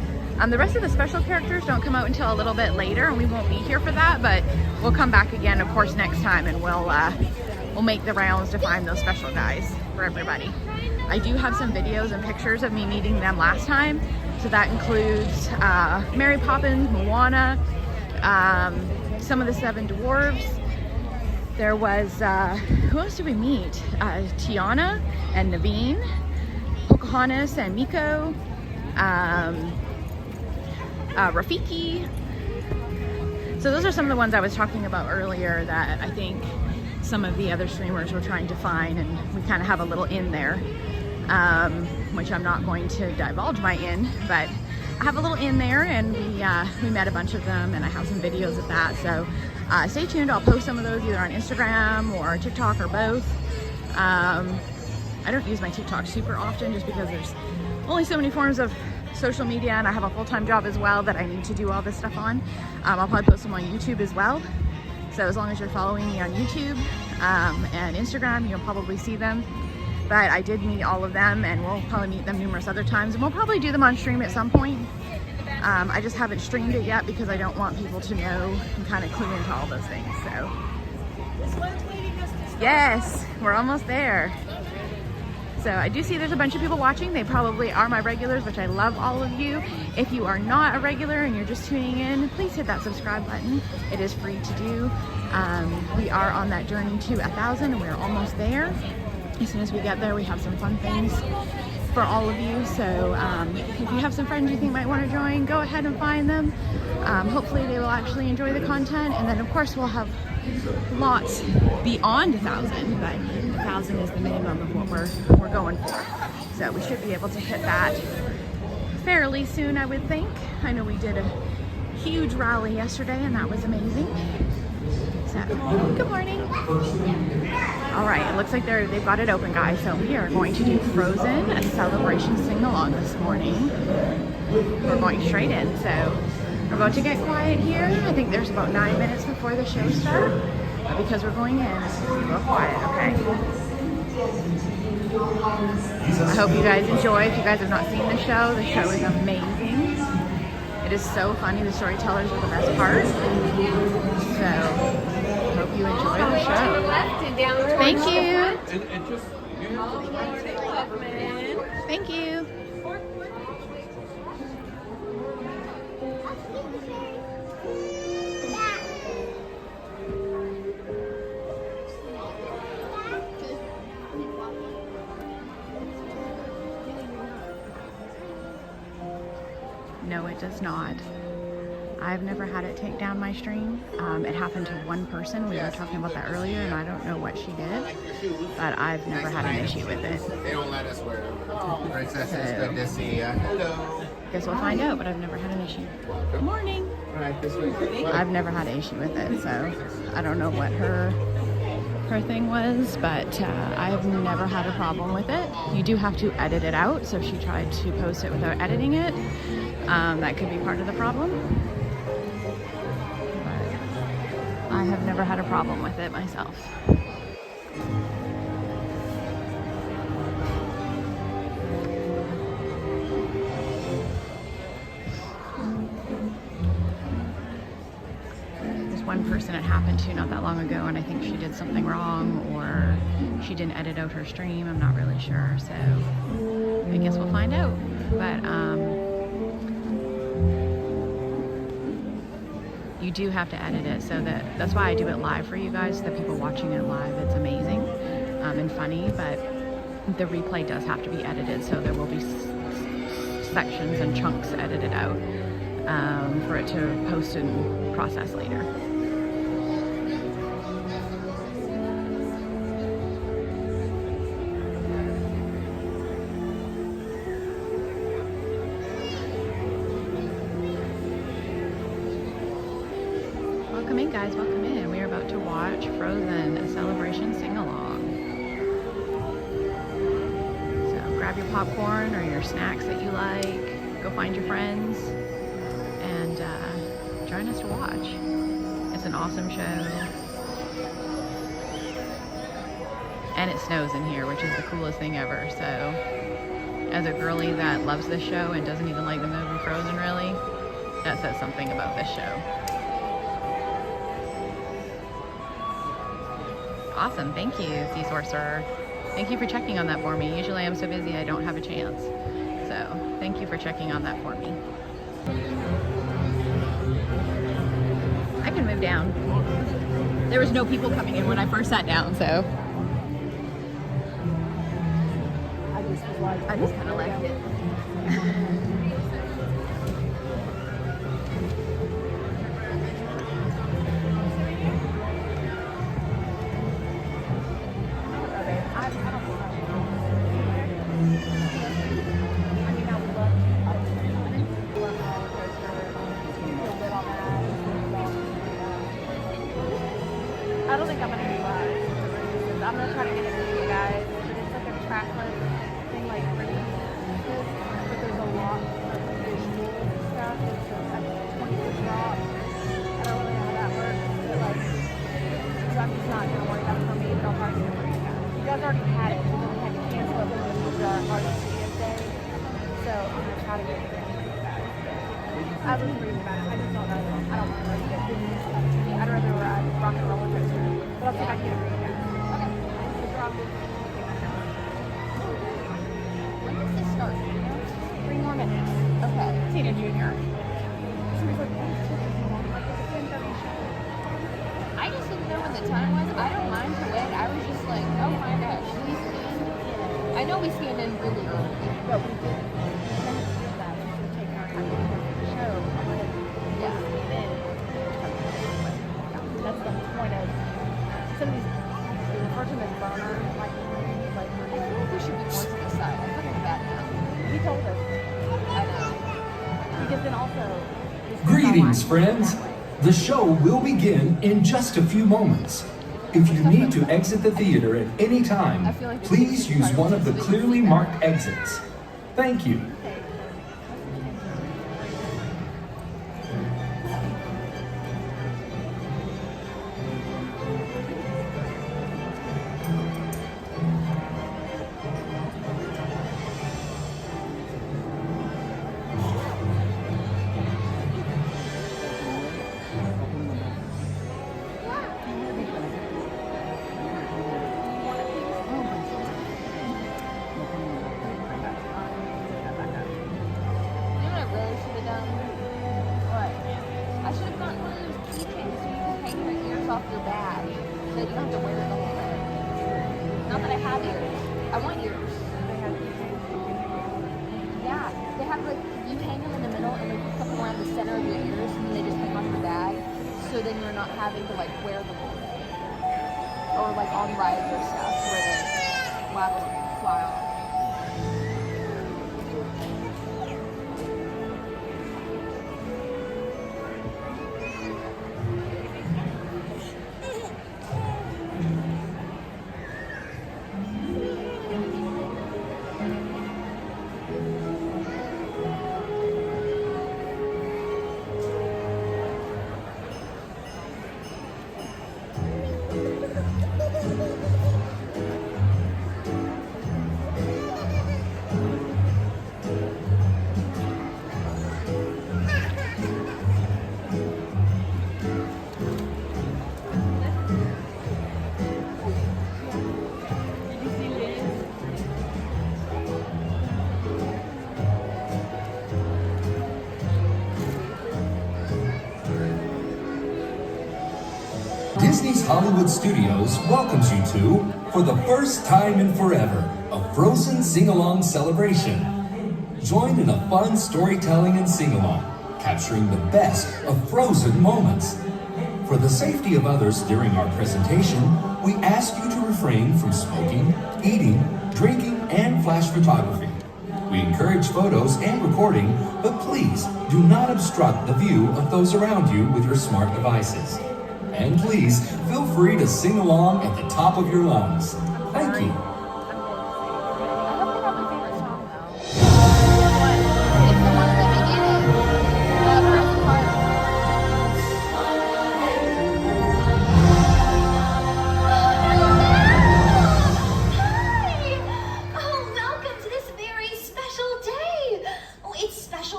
The rest of the special characters don't come out until a little bit later, and we won't be here for that, but we'll come back again, of course, next time, and we'll make the rounds to find those special guys for everybody. I do have some videos and pictures of me meeting them last time. So that includes Mary Poppins, Moana, some of the Seven Dwarves. There was, who else did we meet? Tiana and Naveen, Pocahontas and Miko, Rafiki. So those are some of the ones I was talking about earlier that I think some of the other streamers were trying to find, and we kind of have a little in there, which I'm not going to divulge my in, but I have a little in there, and we met a bunch of them, and I have some videos of that. So stay tuned. I'll post some of those either on Instagram or TikTok or both. I don't use my TikTok super often just because there's only so many forms of social media, and I have a full-time job as well that I need to do all this stuff on. I'll probably post them on YouTube as well. So as long as you're following me on YouTube and Instagram, you'll probably see them. But I did meet all of them, and we'll probably meet them numerous other times, and we'll probably do them on stream at some point. I just haven't streamed it yet because I don't want people to know and kind of clue into all those things. So yes, we're almost there. So I do see there's a bunch of people watching. They probably are my regulars, which I love all of you. If you are not a regular and you're just tuning in, please hit that subscribe button. It is free to do. We are on that journey to 1,000, and we're almost there. As soon as we get there, we have some fun things for all of you. So if you have some friends you think might want to join, go ahead and find them. Hopefully they will actually enjoy the content, and then of course we'll have lots beyond 1,000, but 1,000 is the minimum of what we're going for. So we should be able to hit that fairly soon, I would think. I know we did a huge rally yesterday, and that was amazing. So, good morning. All right, it looks like they've got it open, guys. So we are going to do Frozen, a celebration sing-along this morning. We're going straight in, so we're about to get quiet here. I think there's about 9 minutes before the show starts. But because we're going in, it's real quiet, okay? I hope you guys enjoy. If you guys have not seen the show is amazing. It is so funny. The storytellers are the best part. So hope you enjoy the show. Thank you. Thank you. No, it does not. I've never had it take down my stream. It happened to one person. We were talking about that earlier, and I don't know what she did, but I've never had an issue with it. They don't let us wear them. Princess, it's good to see you. Hello. Guess we'll find out, but I've never had an issue. Good morning. I've never had an issue with it, so I don't know what her thing was, but I've never had a problem with it. You do have to edit it out, so if she tried to post it without editing it, that could be part of the problem. But I have never had a problem with it myself. One person it happened to not that long ago, and I think she did something wrong, or she didn't edit out her stream. I'm not really sure, so I guess we'll find out. But you do have to edit it, so that's why I do it live for you guys, the people watching it live. It's amazing and funny, but the replay does have to be edited, so there will be sections and chunks edited out for it to post and process later. Welcome in, guys, welcome in. We are about to watch Frozen, a celebration sing-along. So grab your popcorn or your snacks that you like, go find your friends, and join us to watch. It's an awesome show. And it snows in here, which is the coolest thing ever. So as a girly that loves this show and doesn't even like the movie Frozen really, that says something about this show. Awesome, thank you, Sea Sorcerer. Thank you for checking on that for me. Usually I'm so busy I don't have a chance. So thank you for checking on that for me. I can move down. There was no people coming in when I first sat down, so. I just kind of left it. I don't think I'm gonna do that. I'm gonna try to get it to you guys. already had it, and then we had to cancel it because it was our Studios day. So I'm gonna try to get it in. I was reading about it. I just don't know. I don't remember it. I'd rather ride Rockin Rollercoaster, but I'll see if I can get it for you guys. Okay. So drop it. When does this start? 3 more minutes. Okay. Senior, junior. I just didn't know when the time was. I don't mind to wait. I was just like, oh my gosh. I know we scanned in really early. But we did. Yeah. That's the point of some of these. They refer to them as burners, like I feel like we should be more to the side. I'm looking bad now. he told us. I know. Because then also. Greetings, friends. The show will begin in just a few moments. If you need to exit the theater at any time, please use one of the clearly marked exits. Thank you. Disney's Hollywood Studios welcomes you to, for the first time in forever, a Frozen sing-along celebration. Join in a fun storytelling and sing-along, capturing the best of Frozen moments. For the safety of others during our presentation, we ask you to refrain from smoking, eating, drinking, and flash photography. We encourage photos and recording, but please do not obstruct the view of those around you with your smart devices. And please, feel free to sing along at the top of your lungs. Thank you.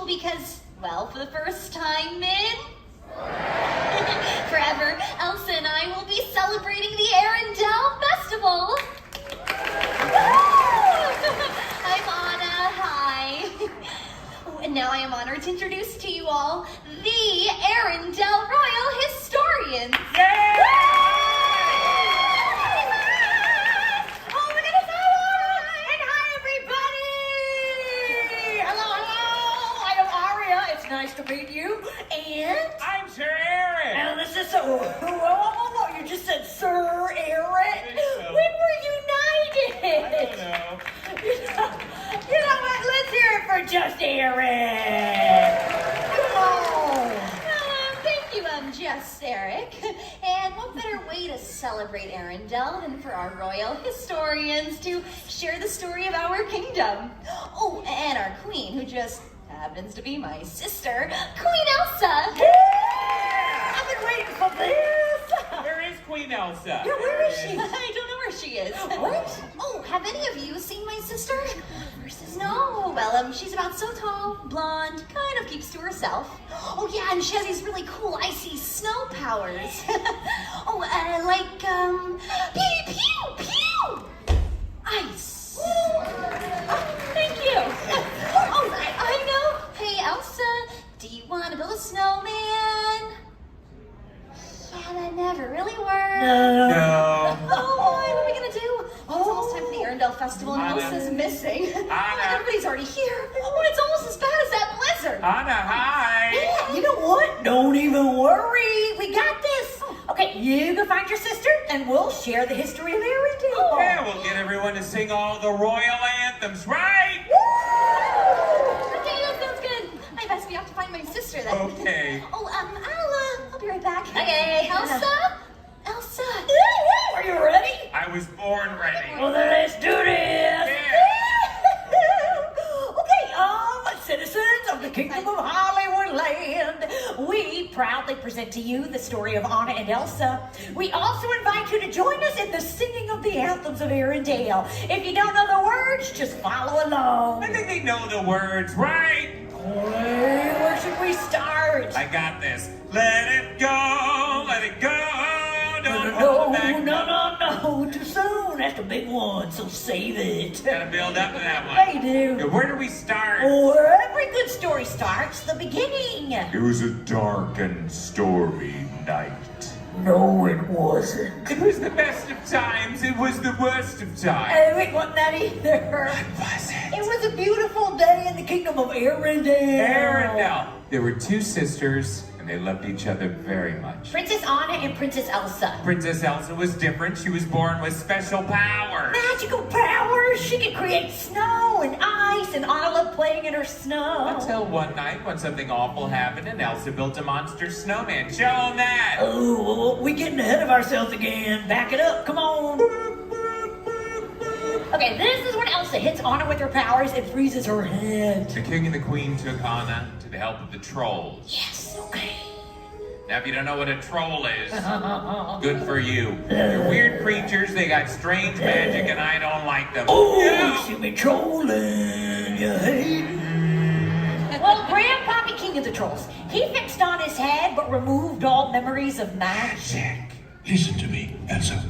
Because, well, for the first time in forever, Elsa and I will be celebrating the Arendelle Festival. I'm Anna, hi. And now I am honored to introduce to you all the Arendelle Royal Historians. Nice to meet you. And I'm Sir Eric. And this is whoa, you just said Sir Eric. So. When were united? I don't know. You know what? Let's hear it for just Eric. Come on. Thank you, Just Eric. And what better way to celebrate Arendelle than for our royal historians to share the story of our kingdom? Oh, and our queen, who just happens to be my sister, Queen Elsa. Yeah! I've been waiting for this. Where is Queen Elsa? Yeah, where is she? I don't know where she is. What? Oh, have any of you seen my sister? No. Well, she's about so tall, blonde, kind of keeps to herself. Oh yeah, and she has these really cool icy snow powers. Like pew pew pew. Ice. Thank you. I know. Hey, Elsa, do you want to build a snowman? Yeah, that never really worked. No. Oh, what are we gonna do? It's almost time for the Arendelle Festival and Elsa's missing. Everybody's already here. Oh, it's almost as bad as that blizzard. Anna, hi. Yeah, you know what? Don't even worry. We got this. Okay, you go find your sister and we'll share the history of Arendelle. Yeah, we'll get everyone to sing all the royal anthems, right? Okay, that sounds good. I best be off to find my sister then. Okay. I'll be right back. Okay, Elsa? Are you ready? I was born ready. Well, then let's do this. Okay, citizens of the Kingdom of Hollywood Land, we proudly present to you the story of Anna and Elsa. We also invite you to join us in the singing of the anthems of Arendelle. If you don't know the words, just follow along. I think they know the words, right? Hey, where should we start? I got this. Let it go, let it go. Don't hold back. No, too soon. That's the big one, so save it. Gotta build up to that one. They do. Yeah, where do we start? Where every good story starts, the beginning. It was a dark and stormy night. No, it wasn't. It was the best of times. It was the worst of times. It wasn't that either. What was it? It was a beautiful day in the kingdom of Arendelle. Arendelle. There were two sisters, and they loved each other very much. Princess Anna and Princess Elsa. Princess Elsa was different. She was born with special powers. Magical powers! She could create snow and ice, and Anna loved playing in her snow. Until one night when something awful happened and Elsa built a monster snowman. Show them that! Oh, we're getting ahead of ourselves again. Back it up, come on. Okay, this is when Elsa hits Anna with her powers and freezes her head. The king and the queen took Anna to the help of the trolls. Yes, okay. Now, if you don't know what a troll is, good for you. They're weird creatures, they got strange magic, and I don't like them. Oh, she be trolling, you hate. Well, Grandpappy King of the Trolls, he fixed on his head but removed all memories of magic. Listen to me, Elsa.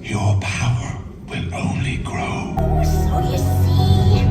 Your power will only grow. Oh, so you see,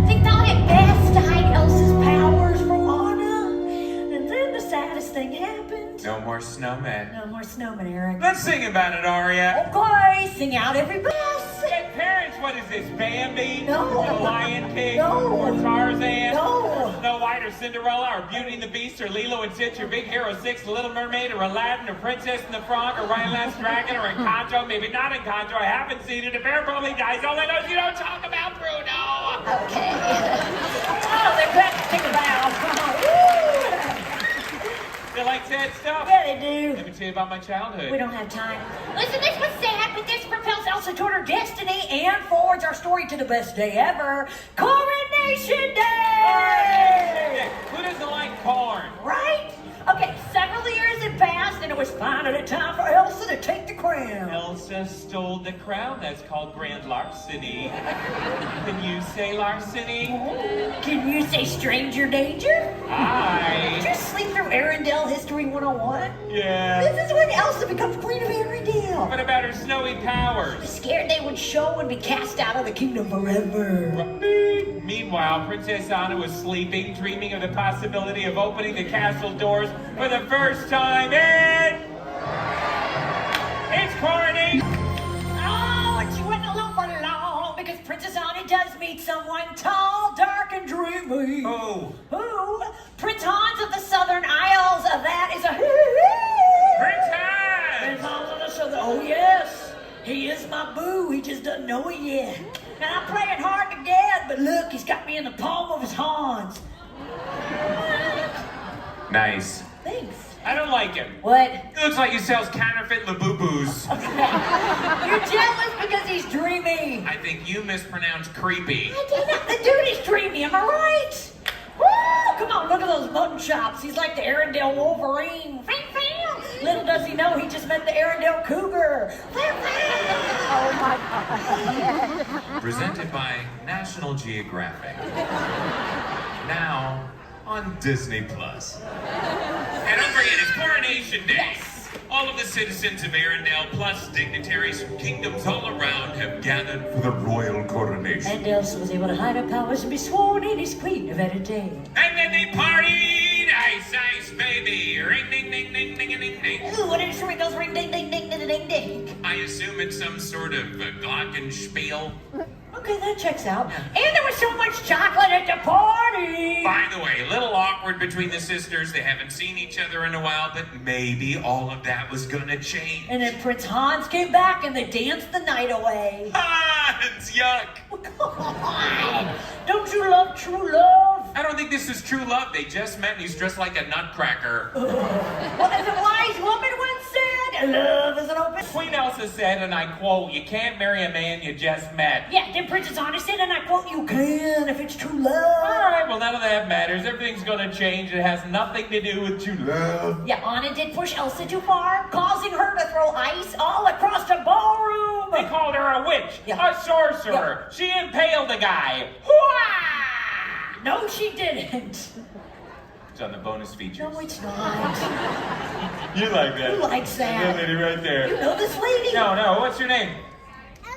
they thought it best to hide Elsa's powers from Anna, and then the saddest thing happened. No more snowmen. No more snowmen, Eric. Let's sing about it, Aria. Okay, sing out everybody. Hey, parents, what is this, Bambi? No. Or the Lion King? No. Or Tarzan? No. Or Snow White or Cinderella or Beauty and the Beast or Lilo and Stitch or Big Hero 6, The Little Mermaid or Aladdin or Princess and the Frog or Ryan Last Dragon or Encanto? Maybe not Encanto. I haven't seen it. A bear probably dies. All I know is you don't talk about Bruno. Okay. Oh, they're back to take a bow. They like sad stuff. Yeah, they do. Let me tell you about my childhood. We don't have time. Listen, this was sad, but this propels Elsa toward her destiny and forwards our story to the best day ever, Coronation Day! Who doesn't like corn? Right? Okay, several years had passed, and it was finally time for Elsa to take the crown. Elsa stole the crown. That's called grand larceny. Can you say larceny? Can you say stranger danger? Aye. Did you sleep through Arendelle History 101? Yeah. This is when Elsa becomes Queen of Arendelle. What about her snowy powers? Scared they would show and be cast out of the kingdom forever. Meanwhile, Princess Anna was sleeping, dreaming of the possibility of opening the castle doors for the first time in... It's coronation! Oh, and she wasn't alone for long, because Princess Anna does meet someone tall, dark, and dreamy. Who? Who? Prince Hans of the Southern Isles. That is a... Prince Hans! Prince Hans of the Southern... Oh, yes. He is my boo. He just doesn't know it yet. And I'm playing hard to get, but look, he's got me in the palm of his hands. Nice. Thanks. I don't like him. What? He looks like he sells counterfeit Labubu's. You're jealous because he's dreamy. I think you mispronounced creepy. The dude is dreamy, am I right? Woo! Come on, look at those mutton chops. He's like the Arendelle Wolverine. Little does he know he just met the Arendelle Cougar. Oh my God. Presented by National Geographic. Now on Disney Plus. And don't forget, it's Coronation Day. All of the citizens of Arendelle, plus dignitaries from kingdoms all around, have gathered for the royal coronation. And Elsa was able to hide her powers and be sworn in as Queen of Arendelle. And then they partied! Ice, ice, baby! Ring, ding, ding, ding, ding, ding, ding. Ooh, what is Ringo's ring, ding, ding, ding, ding, ding, ding. I assume it's some sort of glockenspiel. Okay, that checks out. And there was so much chocolate at the party! By the way, a little awkward between the sisters. They haven't seen each other in a while, but maybe all of that was gonna change. And then Prince Hans came back and they danced the night away. Hans, yuck! Don't you love true love? I don't think this is true love. They just met and he's dressed like a nutcracker. Well, as a wise woman once said, love is an open... Queen Elsa said, and I quote, "You can't marry a man you just met." Yeah, then Princess Anna said, and I quote, you can if it's true love. All right, well, none of that matters. Everything's gonna change. It has nothing to do with true love. Yeah, Anna did push Elsa too far, causing her to throw ice all across the ballroom. They called her a witch, a sorcerer. She impaled a guy. Hooah! No, she didn't. It's on the bonus features. No, it's not. You like that? Who likes that? That lady right there. You know this lady? No, what's your name?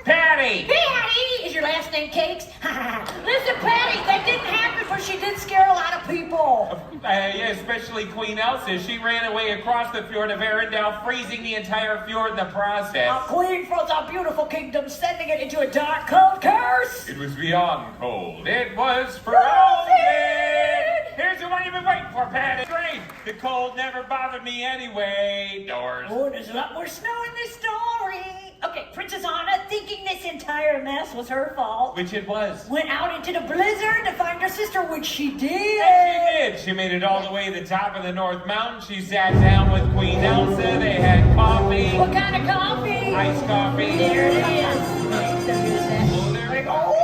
Patty! Patty! Is your last name Cakes? Listen, Patty, that didn't happen, but she did scare a lot of people. Yeah, especially Queen Elsa. She ran away across the fjord of Arendelle, freezing the entire fjord in the process. A queen froze our beautiful kingdom, sending it into a dark, cold curse. It was beyond cold. It was frozen! Here's the one you've been waiting for, Patty. Great. The cold never bothered me anyway. Doors. Oh, there's a lot more snow in this story. Okay, Princess Anna, thinking this entire mess was her fault, Which it was. went out into the blizzard to find her sister, which she did. Yes, she did. She made it all the way to the top of the North Mountain. She sat down with Queen Elsa. They had coffee. What kind of coffee? Iced coffee. There it is. Oh, there we go.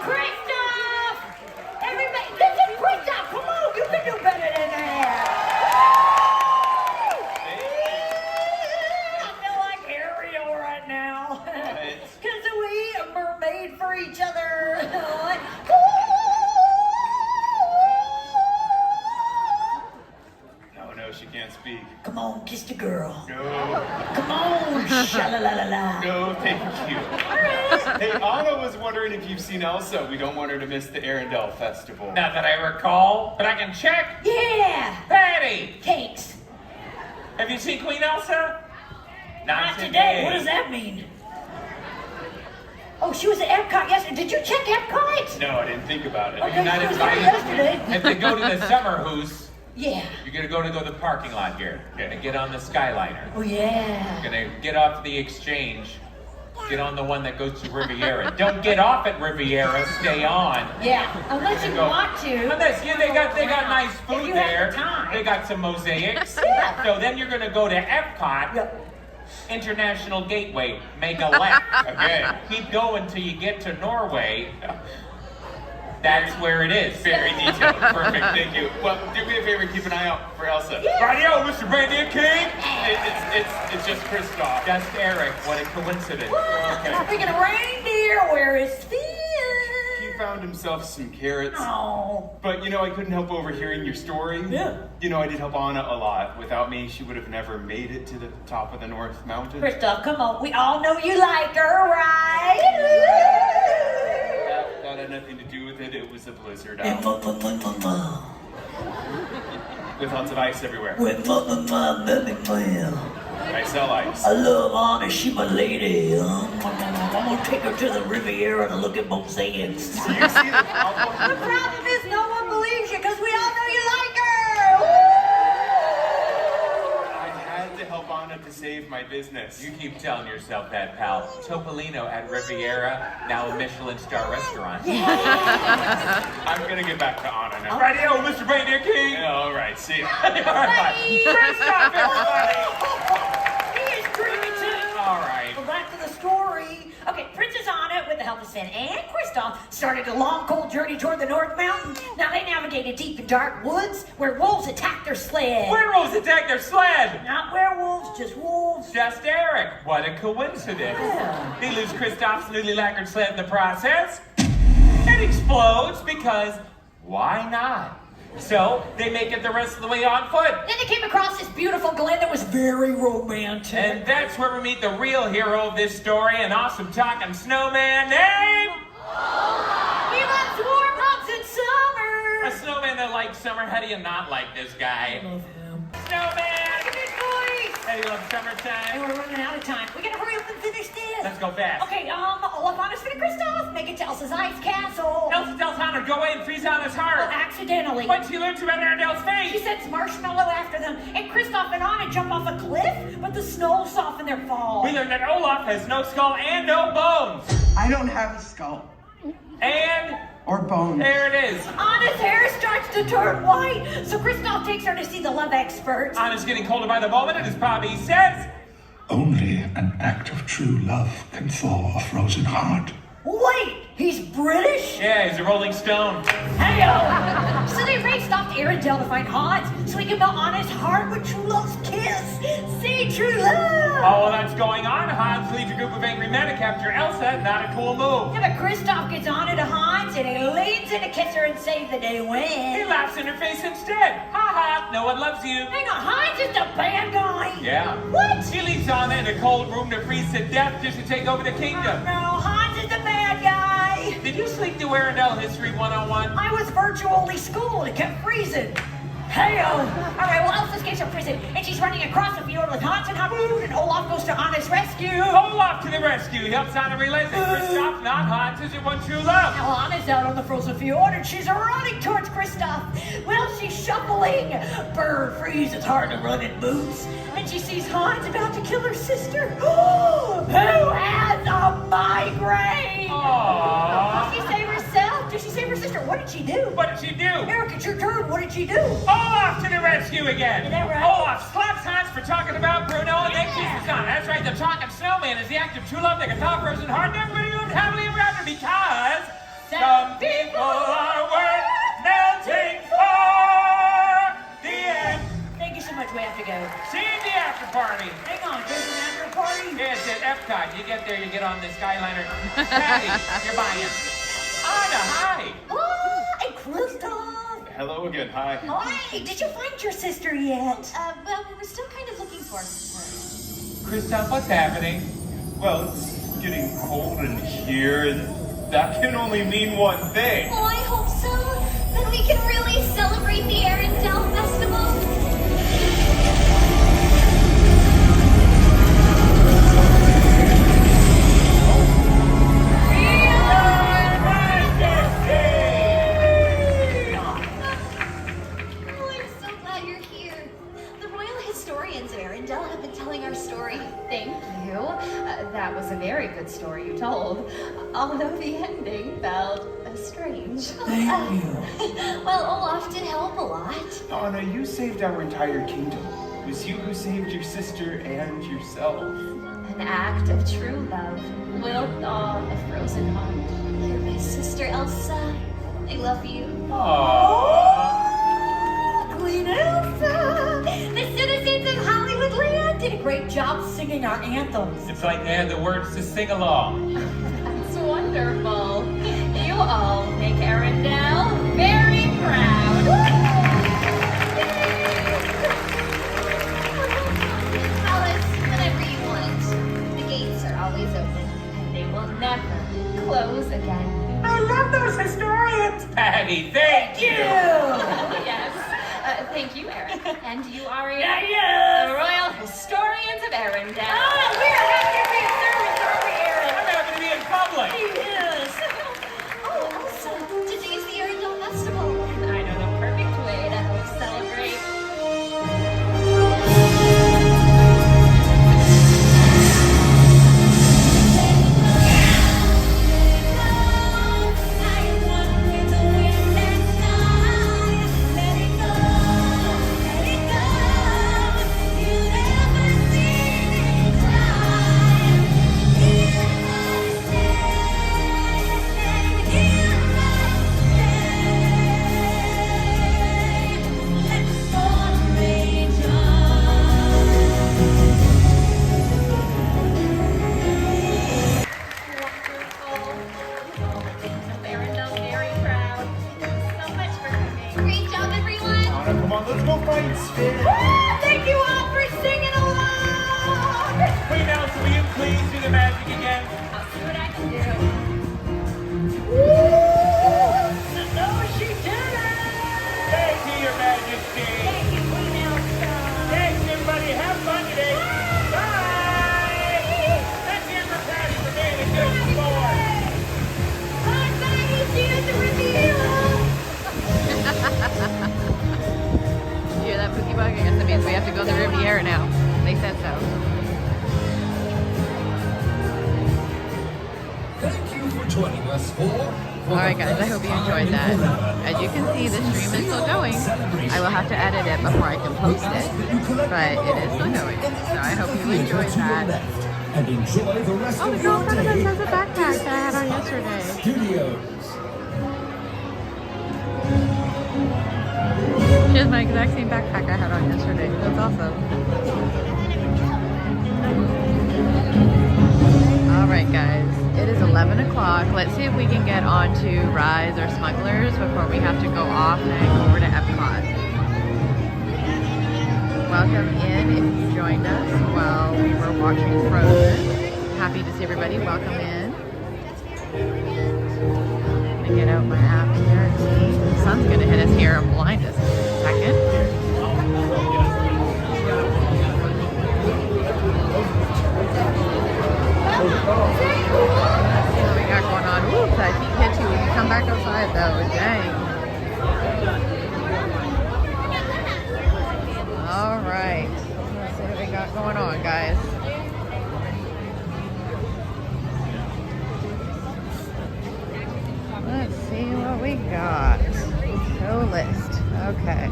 Kristoff! Everybody, this is Kristoff! Come on, you can do better than that! I feel like Ariel right now. Because we are mermaid for each other. No, she can't speak. Come on, kiss the girl. No. Come on, sha-la-la-la-la. No, thank you. Hey, Anna was wondering if you've seen Elsa. We don't want her to miss the Arendelle Festival. Not that I recall, but I can check. Yeah! Patty! Cakes. Have you seen Queen Elsa? Not today. What does that mean? Oh, she was at Epcot yesterday. Did you check Epcot? No, I didn't think about it. Okay, You're not she was there invited. yesterday. If they go to the summer hoose, Yeah. you're gonna go to the parking lot here. You're gonna get on the Skyliner. Oh, yeah. You're gonna get off the Exchange. Get on the one that goes to Riviera. Don't get off at Riviera. Stay on. Yeah, unless you Go. want to. Unless, yeah, they got nice If food you have there. the time. They got some mosaics. Yeah. So then you're gonna go to Epcot. International Gateway. Make a left. Okay. Keep going till you get to Norway. That's where it is. Very detailed. Perfect. Thank you. Well, do me a favor. Keep an eye out for Elsa. Radio, Mr. Brandy King. It's just Kristoff. Just Eric. What a coincidence. Okay. Speaking of reindeer, where is Finn? He found himself some carrots. Oh. But I couldn't help overhearing your story. Yeah. I did help Anna a lot. Without me, she would have never made it to the top of the North Mountain. Kristoff, come on. We all know you like her, right? That had nothing to do with it. It was a blizzard And out. With lots of ice everywhere. With I sell ice. I love Anna, she my lady. I'm gonna take her to the Riviera to look at mosaics. Do you see the problem? The problem is no one believes you because we all know you like her. I had to help Anna to save my business. You keep telling yourself that, pal. Topolino at Riviera, now a Michelin star restaurant. I'm gonna get back to Anna now. Radio, Mr. Brandy King. Yeah, all right, see ya. All right. Kristoff, everybody. He is dreamy too. All right. Well, back to the story. Okay, Princess Anna, with the help of Finn and Kristoff, started a long, cold journey toward the North Mountain. Now they navigate located deep in dark woods where wolves attack their sled. Werewolves attack their sled! Not werewolves, just wolves. Just Eric. What a coincidence. Yeah. They lose Kristoff's newly lacquered sled in the process. It explodes because why not? So they make it the rest of the way on foot. Then they came across this beautiful glen that was very romantic. And that's where we meet the real hero of this story, an awesome talking snowman named... He loves warm hugs in summer. A snowman that likes summer. How do you not like this guy? I love him. Snowman! Look at his voice. How do you love And summertime? we're running out of time. We gotta hurry up and finish this. Let's go fast. Okay, Olaf on us for the Kristoff. Make it to Elsa's ice castle. Elsa tells Honor to go away and freeze Anna's heart. Well, accidentally. When she learns about Arendelle's She face. sends Marshmallow after them, and Kristoff and Anna jump off a cliff, but the snow softened their fall. We learn that Olaf has no skull and no bones. I don't have a skull. And... Or bones. there it is. Anna's hair starts to turn white, so Kristoff takes her to see the love expert. Anna's getting colder by the moment, and as Bobby says... Only an act of true love can thaw a frozen heart. Wait, he's British? Yeah, he's a Rolling Stone. Heyo! So they raced off to Arendelle to find Hans, so he can melt Anna's heart with true love's kiss. See true love! Oh, while that's going on, Hans leads a group of angry men to capture Elsa. Not a cool move. Yeah, but Kristoff gets Anna to Hans, and he leans in to kiss her and say that they win. He laughs in her face instead. Ha ha, no one loves you. Hang on, Hans is the bad guy. Yeah. What? He leaves Anna in a cold room to freeze to death just to take over the kingdom. No, Hans is the bad guy. Did you sleep through Arendelle History 101? I was virtually schooled. It kept freezing. Heyo! All right, well, Elsa escapes from prison, and she's running across the field with Hans and Harun, and Olaf goes to Anna's rescue. Olaf to the rescue. He helps Anna realize that Kristoff, not Hans, isn't one true love. Now Anna's out on the frozen field, and she's running towards Kristoff. Well, she's shuffling. Bird freeze, it's hard to run in boots. And she sees Hans about to kill her sister. Who has a migraine? Aww. Did she save herself? Did she save her sister? What did she do? What did she do? Eric, it's your turn. What did she do? Olaf to the rescue again. Is that right? Olaf slaps Hans for talking about Bruno and then kisses on. That's right, the talking snowman is the act of true love that can thaw a frozen heart, and everybody lived happily ever after because some people are worth melting for the end. Thank you so much. We have to go. See you in the after party. Hang on, there's an after party? Yeah, it's at Epcot. You get there, you get on the Skyliner. Patty, you're buying. Anna, hi. Oh, and Kristoff. Hello again, hi. Hi, did you find your sister yet? Well, we were still kind of looking for her. Kristoff, what's happening? Well, it's getting cold in here, and that can only mean one thing. Oh, I hope so. Then we can really celebrate the Arendelle Festival. Thank you. That was a very good story you told, although the ending felt strange. Thank you. Well, Olaf did help a lot. Anna, you saved our entire kingdom. It was you who saved your sister and yourself. An act of true love will thaw a frozen heart. You're my sister, Elsa. I love you. Aww. Queen Elsa! The citizens of Hollywood Land did a great job singing our anthems. It's like they had the words to sing along. That's wonderful. You all make Arendelle very proud. Alice, whenever you want. The gates are always open. And they will never close again. I love those historians. Patty, thank you. Yes. Thank you, Eric. And you are Yeah. the Royal Historians of Arendelle. Oh, we are happy to be in service, aren't we, Eric? I'm happy to be in public. Yes. Oh, Elsa, today's the Arendelle Festival. I know the perfect way to help celebrate. Thank you all for singing along. Queen Elsa, will you please do the magic again? I'll see what I can do. No, she did it. Thank you, Your Majesty. Thank you, Queen Elsa. Thanks, everybody. Have fun today. Bye. Let's hear for Patty for being a good sport. Bye, bye. See you at the reveal. You hear that, Pookie Bug? I guess that means we have to go to the Riviera now. They said so. Thank you for joining us for Alright guys, I hope you enjoyed that. As you can see, the stream is still going. I will have to edit it before I can post it, but it is still going. So I hope you enjoyed that. And enjoy the rest Oh, of girl, your one of day. us has a backpack that I had on yesterday. Studios. She has my exact same backpack I had on yesterday. That's awesome. Alright guys, it is 11 o'clock. Let's see if we can get on to Rise or Smugglers before we have to go off and go over to Epcot. Welcome in if you joined us while we were watching Frozen. Happy to see everybody. Welcome in. Let me get out my app here and see. The sun's going to hit us here and blind us in a second. Let's see what we got going on. Ooh, that heat hits you when you come back outside though. Dang. Alright. Let's see what we got going on, guys. Let's see what we got. Show list. Okay.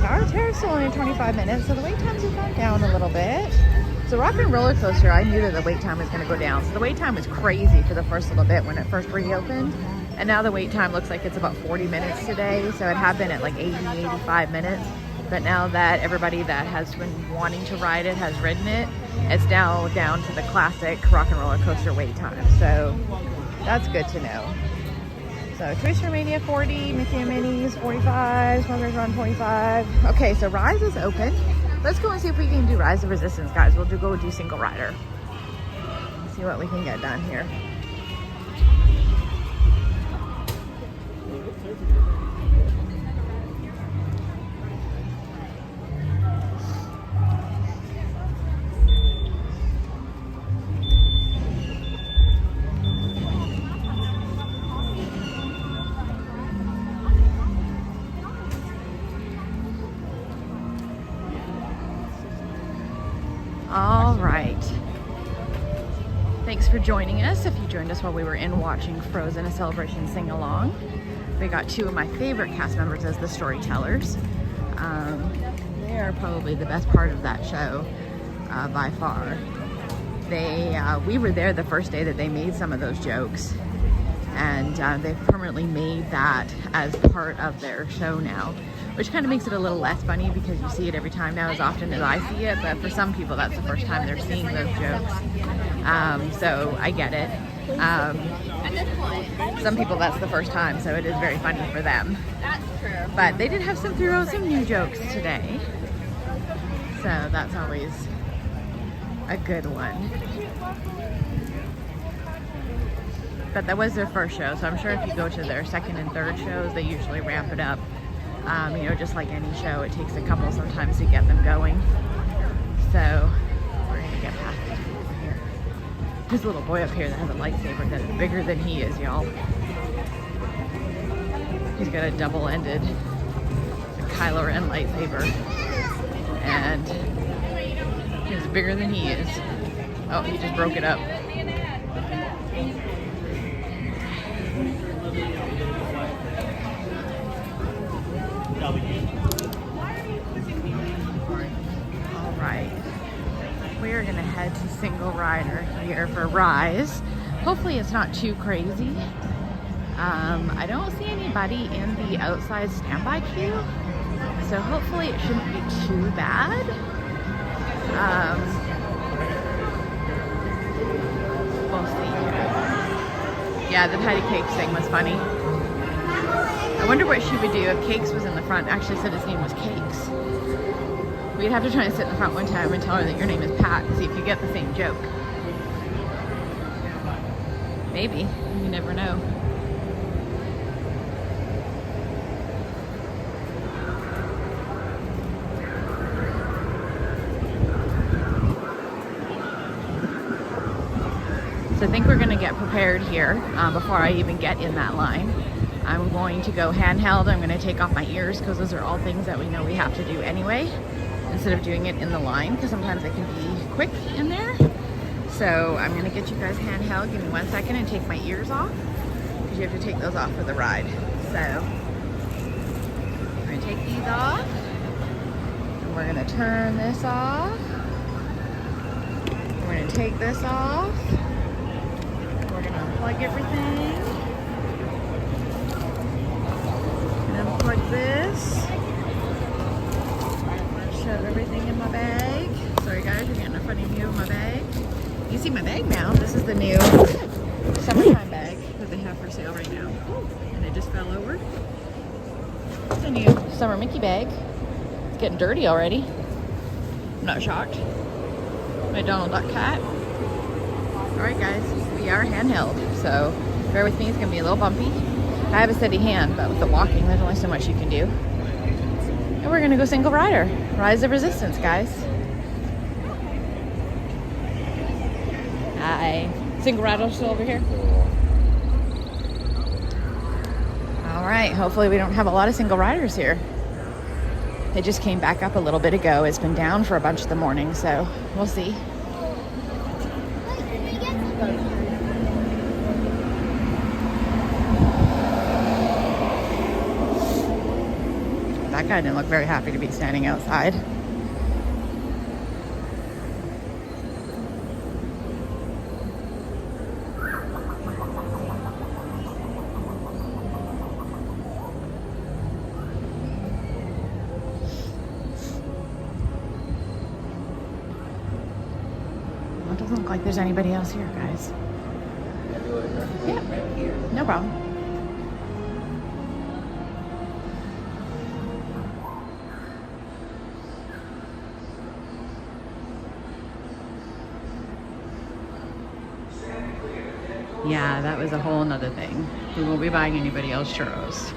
Tower of Terror is still only 25 minutes, so the wait times have gone down a little bit. So Rockin Rollercoaster, I knew that the wait time was going to go down. So the wait time was crazy for the first little bit when it first reopened. And now the wait time looks like it's about 40 minutes today. So it had been at like 80, 85 minutes. But now that everybody that has been wanting to ride it has ridden it, it's now down to the classic Rockin Rollercoaster wait time. So that's good to know. So Twister Mania 40, Mickey and Minnie's 45, Smugglers Run 45. Okay, so Rise is open. Let's go and see if we can do Rise of Resistance, guys. We'll go do single rider. See what we can get done here. All right. Thanks for joining us. If you joined us while we were in watching Frozen, a celebration sing-along. We got two of my favorite cast members as the storytellers. They are probably the best part of that show by far. We were there the first day that they made some of those jokes, and they've permanently made that as part of their show now, which kind of makes it a little less funny because you see it every time now as often as I see it, but for some people that's the first time they're seeing those jokes. So I get it. Some people that's the first time, so it is very funny for them. That's true. Yeah, the patty cakes thing was funny. I wonder what she would do if Cakes was in the front. Actually said his name was Cakes. We'd have to try and sit in the front one time and tell her that your name is Pat and see if you get the same joke. Maybe. You never know. So I think we're going to get prepared here before I even get in that line. I'm going to go handheld. I'm going to take off my ears because those are all things that we know we have to do anyway, instead of doing it in the line, because sometimes it can be quick in there. So I'm going to get you guys handheld. Give me 1 second and take my ears off, because you have to take those off for the ride. So we're going to take these off, and we're going to turn this off. We're going to take this off. We're going to unplug everything. And unplug this. Shove everything in my bag. Sorry guys, you're getting a funny view of my bag. You see my bag now. This is the new summertime bag that they have for sale right now. And it just fell over. It's a new summer Mickey bag. It's getting dirty already. I'm not shocked. My Donald Duck cat. Alright guys, we are handheld, so bear with me, it's going to be a little bumpy. I have a steady hand, but with the walking, there's only so much you can do. And we're going to go single rider. Rise of Resistance, guys. Hi. Single rider still over here? Alright, hopefully we don't have a lot of single riders here. They just came back up a little bit ago. It's been down for a bunch of the morning, so we'll see. That guy didn't look very happy to be standing outside. Well, it doesn't look like there's anybody else here, guys. Yeah, no problem. Yeah, that was a whole nother thing. We won't be buying anybody else churros.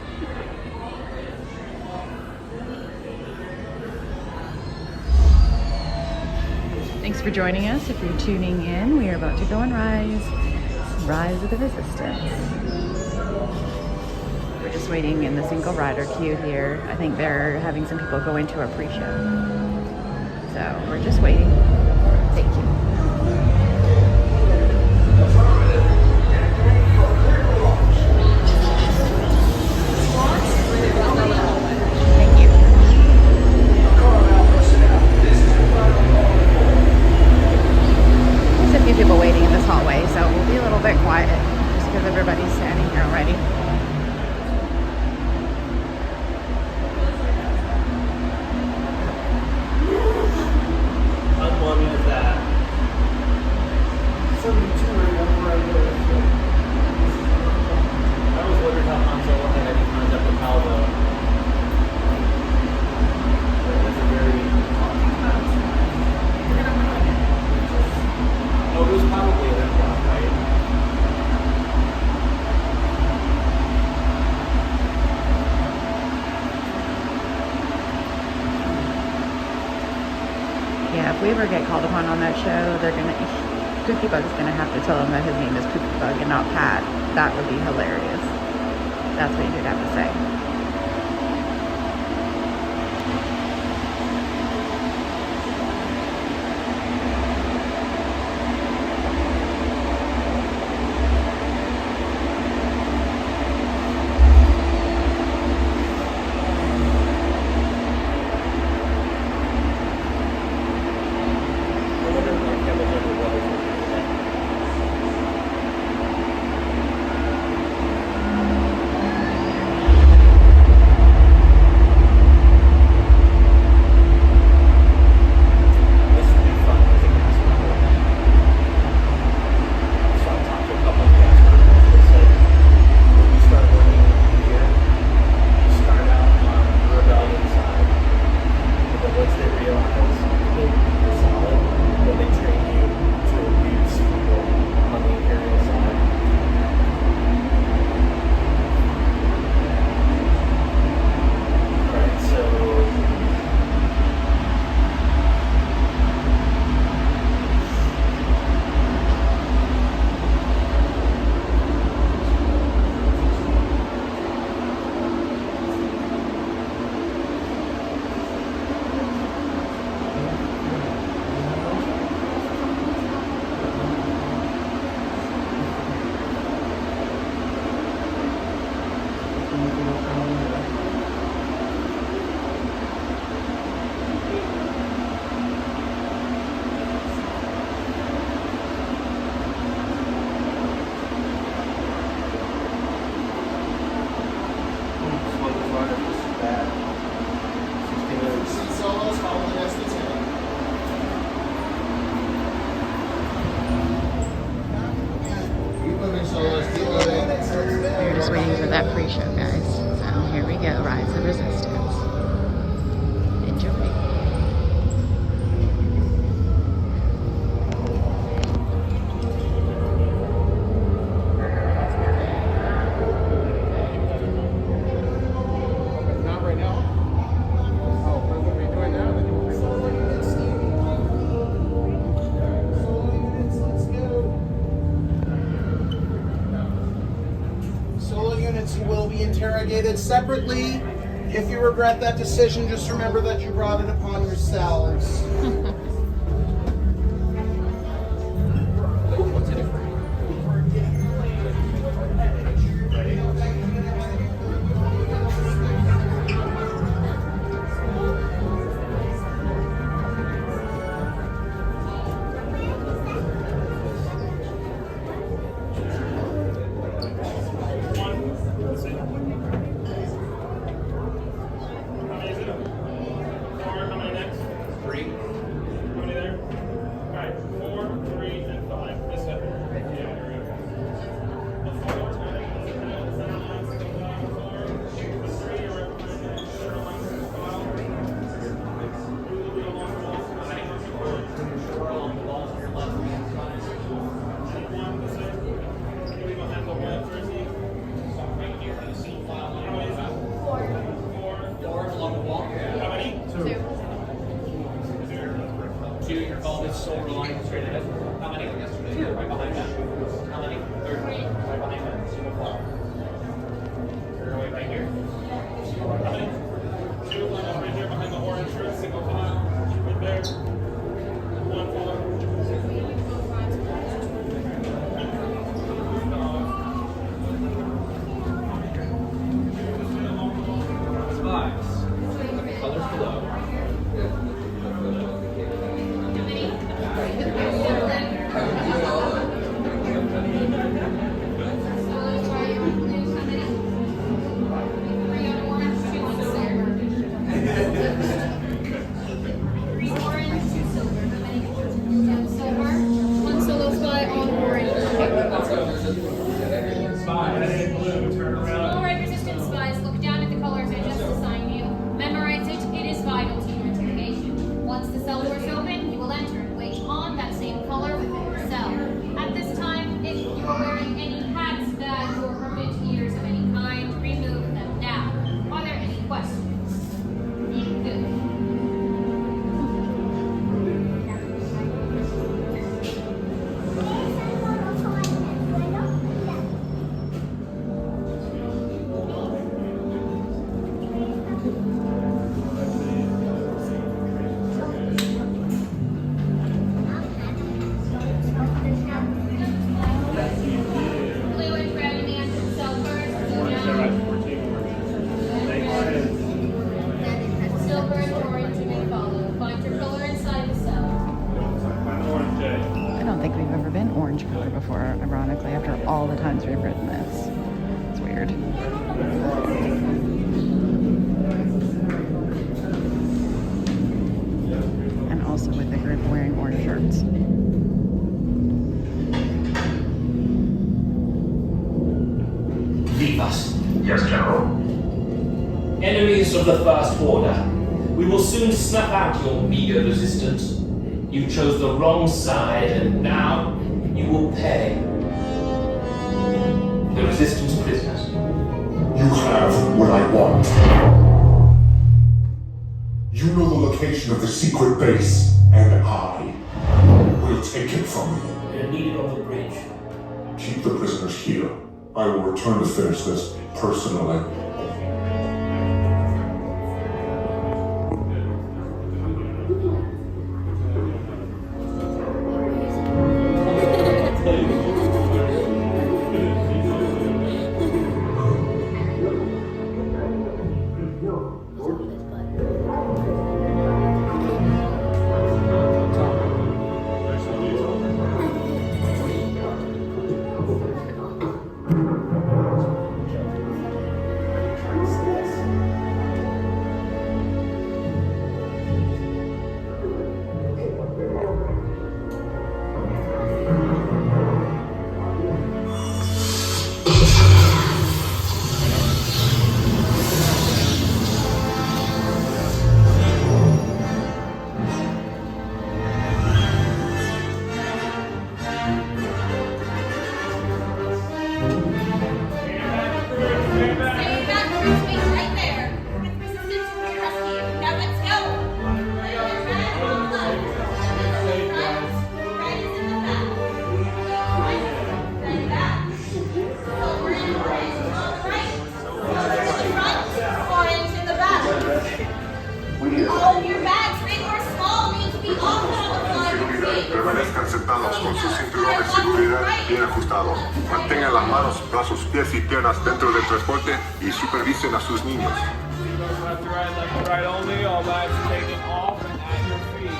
Thanks for joining us. If you're tuning in, we are about to go on Rise of the Resistance. We're just waiting in the single rider queue here. I think they're having some people go into a pre-show. So we're just waiting. Thank you. People waiting in this hallway, so we'll be a little bit quiet just because everybody's standing here already. How long is that? 72 right there. I was wondering how Han Solo had any concept of how the that's a very oh, it was probably an Epcot, right? Yeah, if we ever get called upon on that show, they're gonna Cookie Bug's gonna have to tell them that his name is Cookie Bug and not Pat. That would be hilarious. That's what you'd have to say. that pre-show, guys. So here we go, Rise of Resistance. Enjoy. Interrogated separately. If you regret that decision, just remember that you brought it upon yourselves. Of the First Order, we will soon snuff out your meager resistance. You chose the wrong side, and now you will pay. The Resistance prisoners. You have what I want. You know the location of the secret base, and I will take it from you. You're needed on the bridge. Keep the prisoners here. I will return to finish this personally. ajustado. Mantengan las manos, brazos, pies y piernas dentro del transporte y supervisen a sus niños. Left to right only. All bags taken off and at your feet.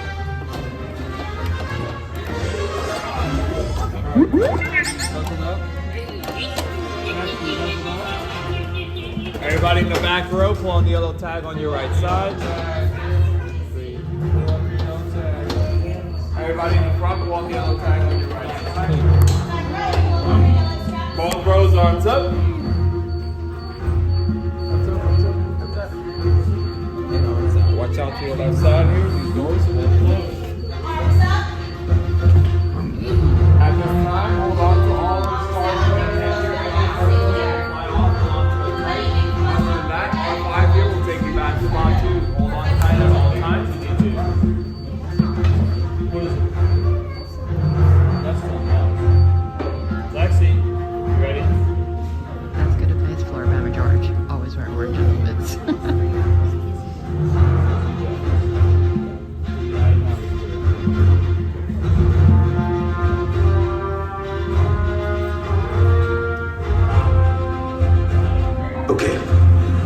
Everybody in the back row, pull on the yellow tag on your right side. Everybody in the front, pull on the yellow tag on your right side. Both rows, arms up. Watch out to your left side here. These doors will close. At this time, hold on to all of the stars and hands your After that, our 5 here will take you back to spot 2. Hold on tight at all times. You need to. What is it? That's one. Lexi, you ready? That's good to play as Floribama George. Always wear orange outfits. Okay,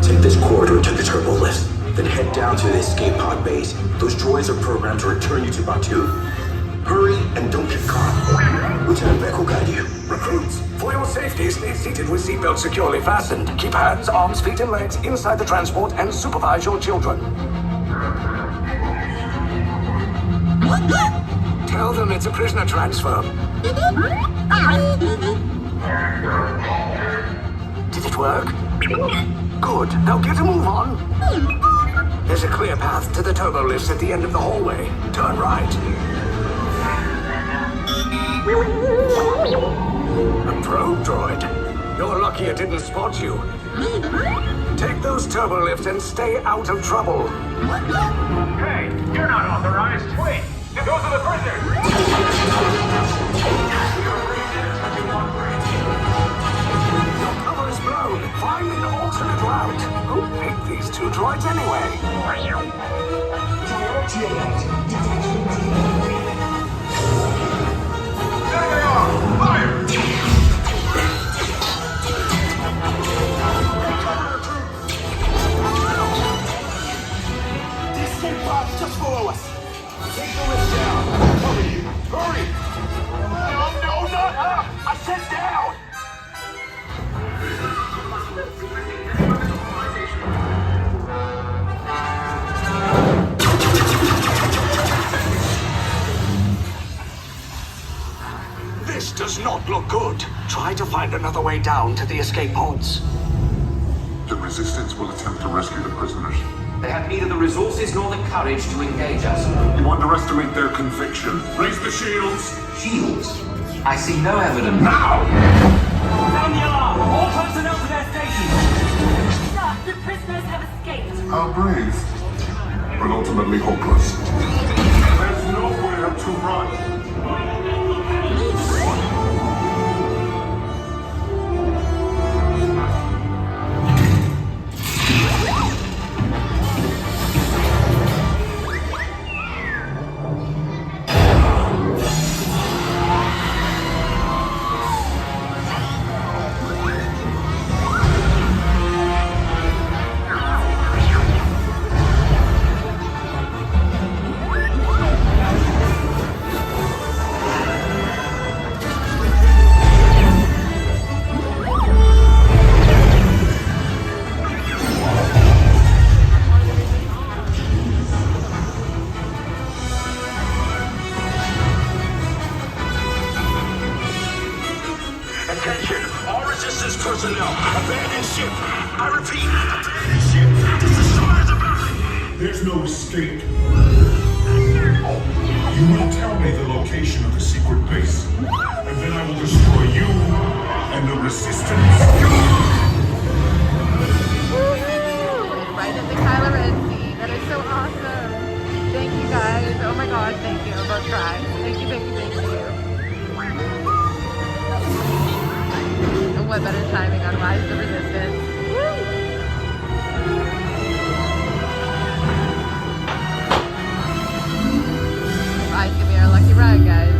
take this corridor to the turbo lift, then head down to the escape pod base. Those droids are programmed to return you to Batu. Hurry and don't get caught. Lieutenant Beck will guide you. Recruits, for your safety, stay seated with seatbelts securely fastened. Keep hands, arms, feet, and legs inside the transport and supervise your children. Tell them it's a prisoner transfer. Did it work? Good. Now get a move on. There's a clear path to the turbo lifts at the end of the hallway. Turn right. A probe droid. You're lucky it didn't spot you. Take those turbo lifts and stay out of trouble. Hey, you're not authorized. Wait, those are the prisoners. Your cover is blown. Find an alternate route. Who picked these two droids anyway? There they are! Fire! Escape pods just below us. Take the lift down. Hurry! Hurry! No, not up! I said down! This does not look good. Try to find another way down to the escape pods. The Resistance will attempt to rescue the prisoners. They have neither the resources nor the courage to engage us. You underestimate their conviction. Raise the shields! Shields? I see no evidence. Now! Sound the alarm! All personnel to their stations! Sir, the prisoners have escaped. How brave, but ultimately hopeless. There's nowhere to run. Attention, all resistance personnel, abandon ship. I repeat, abandon ship. This destroyer's about. There's no escape. You will tell me the location of the secret base, and then I will destroy you and the Resistance. Right at the Kylo Ren scene. That is so awesome. Thank you guys. Oh my god, thank you. I'm about to cry. Thank you, thank you, thank you. And what better timing on Rise of the Resistance? Woo! Rise gonna be our lucky ride, guys.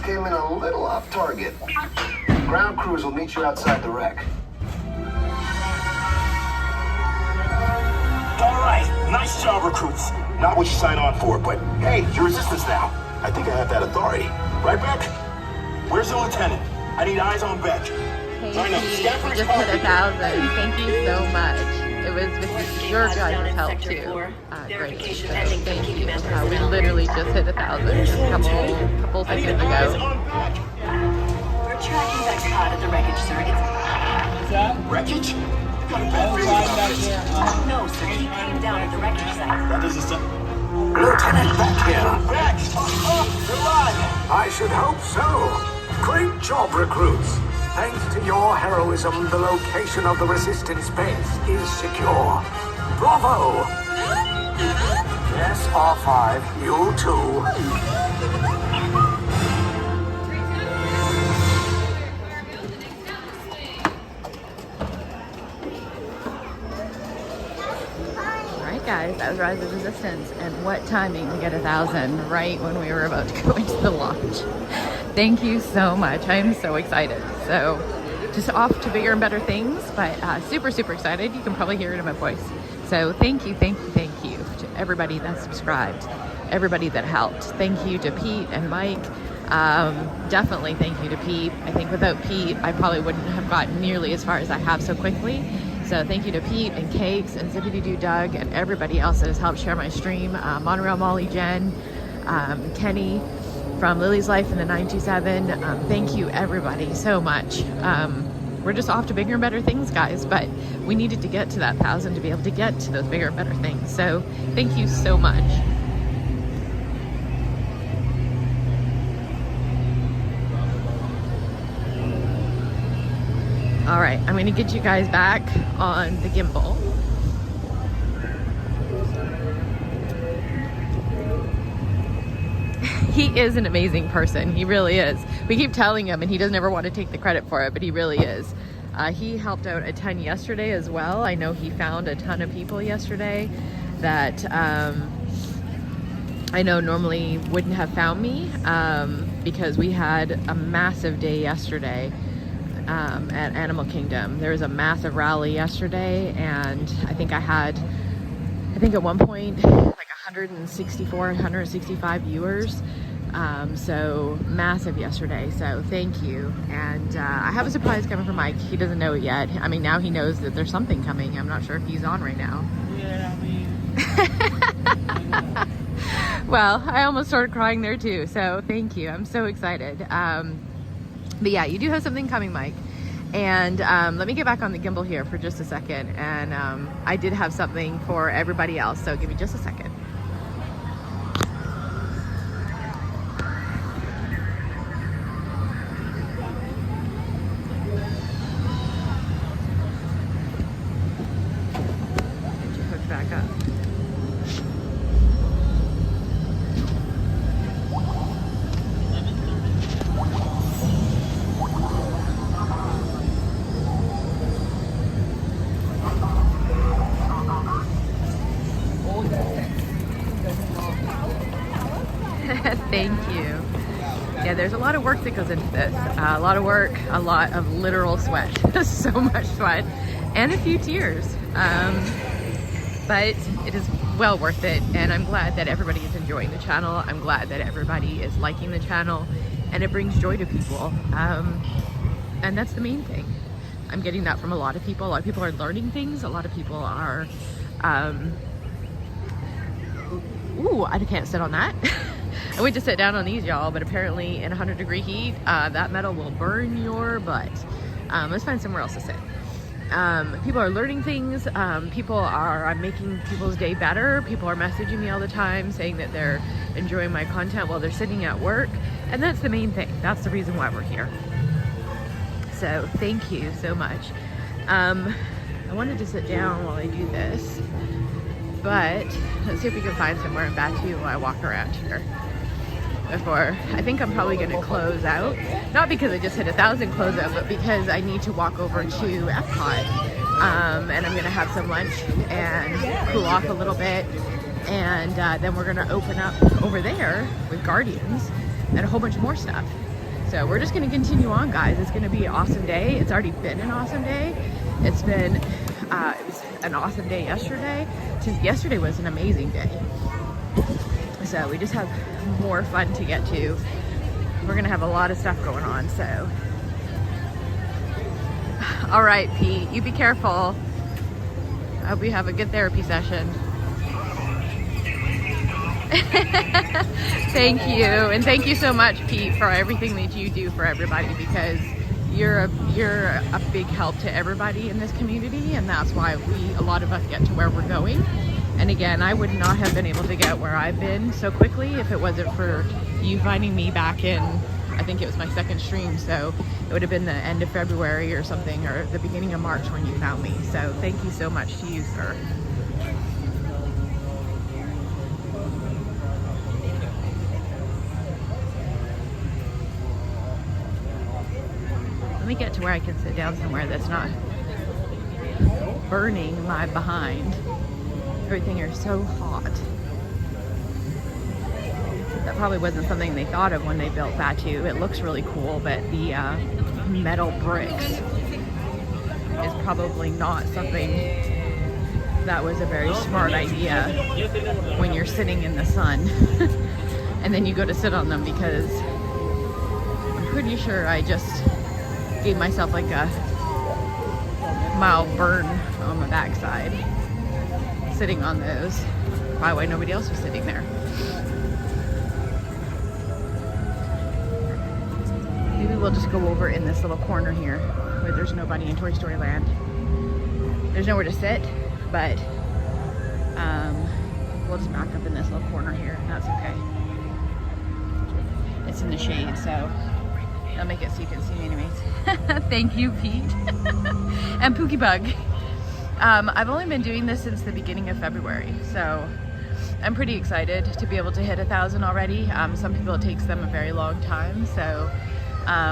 came in a little off target. Ground crews will meet you outside the wreck. All right, nice job, recruits. Not what you signed on for, but hey, you're resistance now. I think I have that authority. Right, Beck? Where's the lieutenant? I need eyes on Beck. Hey, we just hit 1,000. Thank you so much. It was with your guys' help too. Great. So thank you. We literally just hit 1,000 a couple seconds ago. We're tracking that cod at the wreckage, sir. What's that? Wreckage? No, sir. He came down at the wreckage site. That doesn't sound... Lieutenant Beck here. Beck! You're alive! I should hope so. Great job, recruits. Thanks to your heroism, the location of the resistance base is secure. Bravo! Yes, R5, you too. Guys, that was Rise of Resistance, and what timing to get 1,000 right when we were about to go into the launch. Thank you so much. I am so excited. So just off to bigger and better things, but super excited. You can probably hear it in my voice. So thank you to everybody that subscribed, everybody that helped. Thank you to Pete and Mike. Definitely thank you to Pete. I think without Pete, I probably wouldn't have gotten nearly as far as I have so quickly. So thank you to Pete and Cakes and Zippity Doo Doug and everybody else that has helped share my stream. Monorail Molly, Jen, Kenny from Lily's Life in the 927. Thank you everybody so much. We're just off to bigger and better things, guys, but we needed to get to that 1,000 to be able to get to those bigger and better things. So thank you so much. All right, I'm gonna get you guys back on the gimbal. He is an amazing person, he really is. We keep telling him and he doesn't ever want to take the credit for it, but he really is. He helped out a ton yesterday as well. I know he found a ton of people yesterday that I know normally wouldn't have found me because we had a massive day yesterday. At Animal Kingdom. There was a massive rally yesterday, and I think at one point like 164, 165 viewers. So massive yesterday. So thank you. And I have a surprise coming from Mike. He doesn't know it yet. I mean, now he knows that there's something coming. I'm not sure if he's on right now. Yeah, I mean. Well, I almost started crying there too. So thank you. I'm so excited. But yeah, you do have something coming, Mike. And let me get back on the gimbal here for just a second. And I did have something for everybody else, so give me just a second. Get you hooked back up. Thank you. Yeah, there's a lot of work that goes into this. A lot of work, a lot of literal sweat. So much sweat and a few tears. But it is well worth it, and I'm glad that everybody is enjoying the channel. I'm glad that everybody is liking the channel, and it brings joy to people. And that's the main thing. I'm getting that from a lot of people. A lot of people are learning things. A lot of people are ooh, I can't sit on that. I went to sit down on these, y'all, but apparently in 100-degree heat, that metal will burn your butt. Let's find somewhere else to sit. People are learning things. I'm making people's day better. People are messaging me all the time saying that they're enjoying my content while they're sitting at work. And that's the main thing. That's the reason why we're here. So thank you so much. I wanted to sit down while I do this, but let's see if we can find somewhere in Batu while I walk around here. I think I'm probably going to close out, not because I just hit 1,000 close out, but because I need to walk over to Epcot, and I'm going to have some lunch and cool off a little bit, and then we're going to open up over there with Guardians and a whole bunch more stuff. So we're just gonna continue on, guys. It's gonna be an awesome day. It's already been an awesome day. It's been, it was an awesome day yesterday. Yesterday was an amazing day. So we just have more fun to get to. We're gonna have a lot of stuff going on, so. All right, Pete, you be careful. I hope you have a good therapy session. Thank you, and thank you so much, Pete, for everything that you do for everybody, because you're a big help to everybody in this community, and that's why a lot of us get to where we're going. And again, I would not have been able to get where I've been so quickly if it wasn't for you finding me back in, I think it was my second stream, so it would have been the end of February or something, or the beginning of March when you found me. So thank you so much to you, sir. Let me get to where I can sit down somewhere that's not burning my behind. Everything is so hot. That probably wasn't something they thought of when they built Batu. It looks really cool, but the metal bricks is probably not something that was a very smart idea when you're sitting in the sun and then you go to sit on them, because I'm pretty sure I just gave myself like a mild burn on my backside sitting on those. By the way, nobody else was sitting there. Maybe we'll just go over in this little corner here where there's nobody in Toy Story Land. There's nowhere to sit, but we'll just back up in this little corner here, and that's okay. It's in the shade, so I'll make it so you can see me anyways. Thank you, Pete. And Pookie Bug. I've only been doing this since the beginning of February, so I'm pretty excited to be able to hit 1,000 already. Some people, it takes them a very long time, so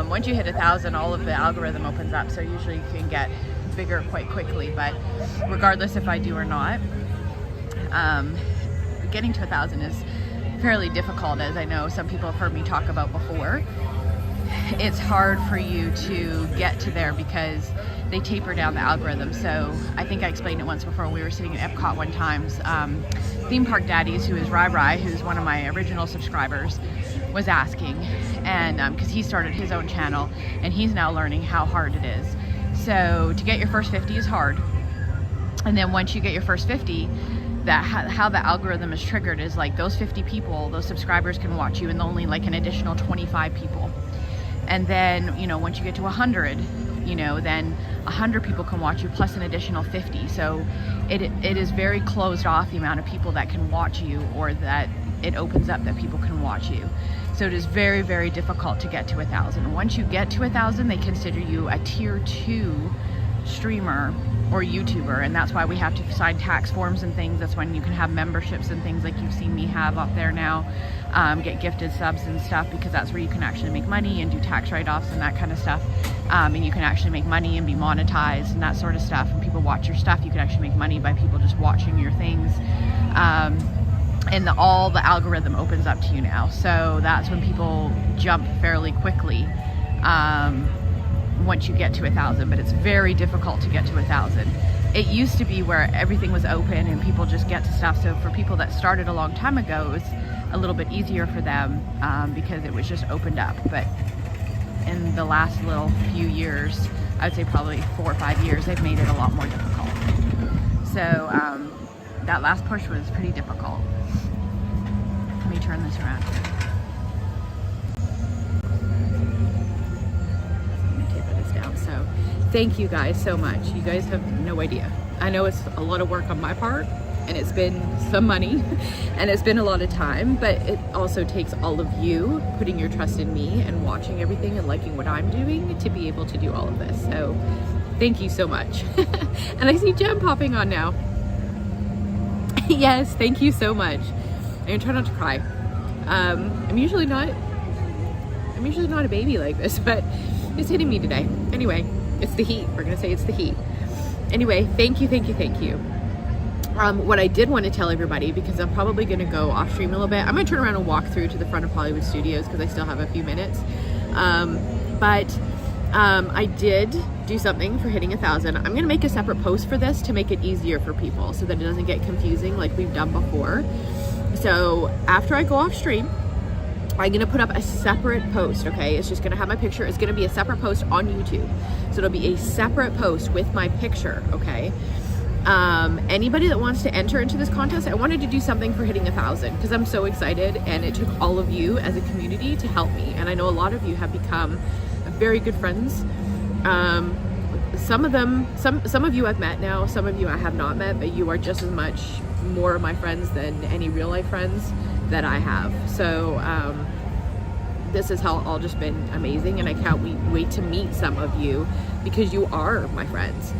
once you hit 1,000, all of the algorithm opens up, so usually you can get bigger quite quickly. But regardless if I do or not, getting to 1,000 is fairly difficult, as I know some people have heard me talk about before. It's hard for you to get to there because they taper down the algorithm. So I think I explained it once before. We were sitting at Epcot one time. Theme Park Daddies, who is Rai, who's one of my original subscribers, was asking, and because he started his own channel and he's now learning how hard it is. So to get your first 50 is hard, and then once you get your first 50, how the algorithm is triggered is like those 50 people, those subscribers can watch you, and only like an additional 25 people. And then, you know, once you get to 100, you know, then 100 people can watch you plus an additional 50. So it is very closed off, the amount of people that can watch you, or that it opens up that people can watch you. So it is very, very difficult to get to 1,000. Once you get to 1,000, they consider you a tier 2 streamer or YouTuber, and that's why we have to sign tax forms and things. That's when you can have memberships and things like you've seen me have up there now, get gifted subs and stuff, because that's where you can actually make money and do tax write-offs and that kind of stuff. And you can actually make money and be monetized and that sort of stuff. When people watch your stuff, you can actually make money by people just watching your things. And all the algorithm opens up to you now. So that's when people jump fairly quickly once you get to 1,000, but it's very difficult to get to 1,000. It used to be where everything was open and people just get to stuff. So for people that started a long time ago, it was a little bit easier for them because it was just opened up. But in the last little few years, I would say probably 4 or 5 years, they've made it a lot more difficult. So that last push was pretty difficult. Let me turn this around. Let me taper this down. So thank you guys so much. You guys have no idea. I know it's a lot of work on my part, and it's been some money, and it's been a lot of time, but it also takes all of you putting your trust in me and watching everything and liking what I'm doing to be able to do all of this. So thank you so much. And I see Jem popping on now. Yes, thank you so much. I'm gonna try not to cry. I'm usually not a baby like this, but it's hitting me today. Anyway, it's the heat. We're gonna say it's the heat. Anyway, thank you. What I did want to tell everybody, because I'm probably gonna go off stream a little bit, I'm gonna turn around and walk through to the front of Hollywood Studios because I still have a few minutes. I did do something for hitting 1,000. I'm gonna make a separate post for this to make it easier for people so that it doesn't get confusing like we've done before. So after I go off stream, I'm gonna put up a separate post, okay? It's just gonna have my picture. It's gonna be a separate post on YouTube. So it'll be a separate post with my picture, okay? Anybody that wants to enter into this contest, I wanted to do something for hitting 1,000 because I'm so excited, and it took all of you as a community to help me. And I know a lot of you have become very good friends. Some of you I've met now, some of you I have not met, but you are just as much more of my friends than any real life friends that I have. So this has all just been amazing, and I can't wait to meet some of you because you are my friends.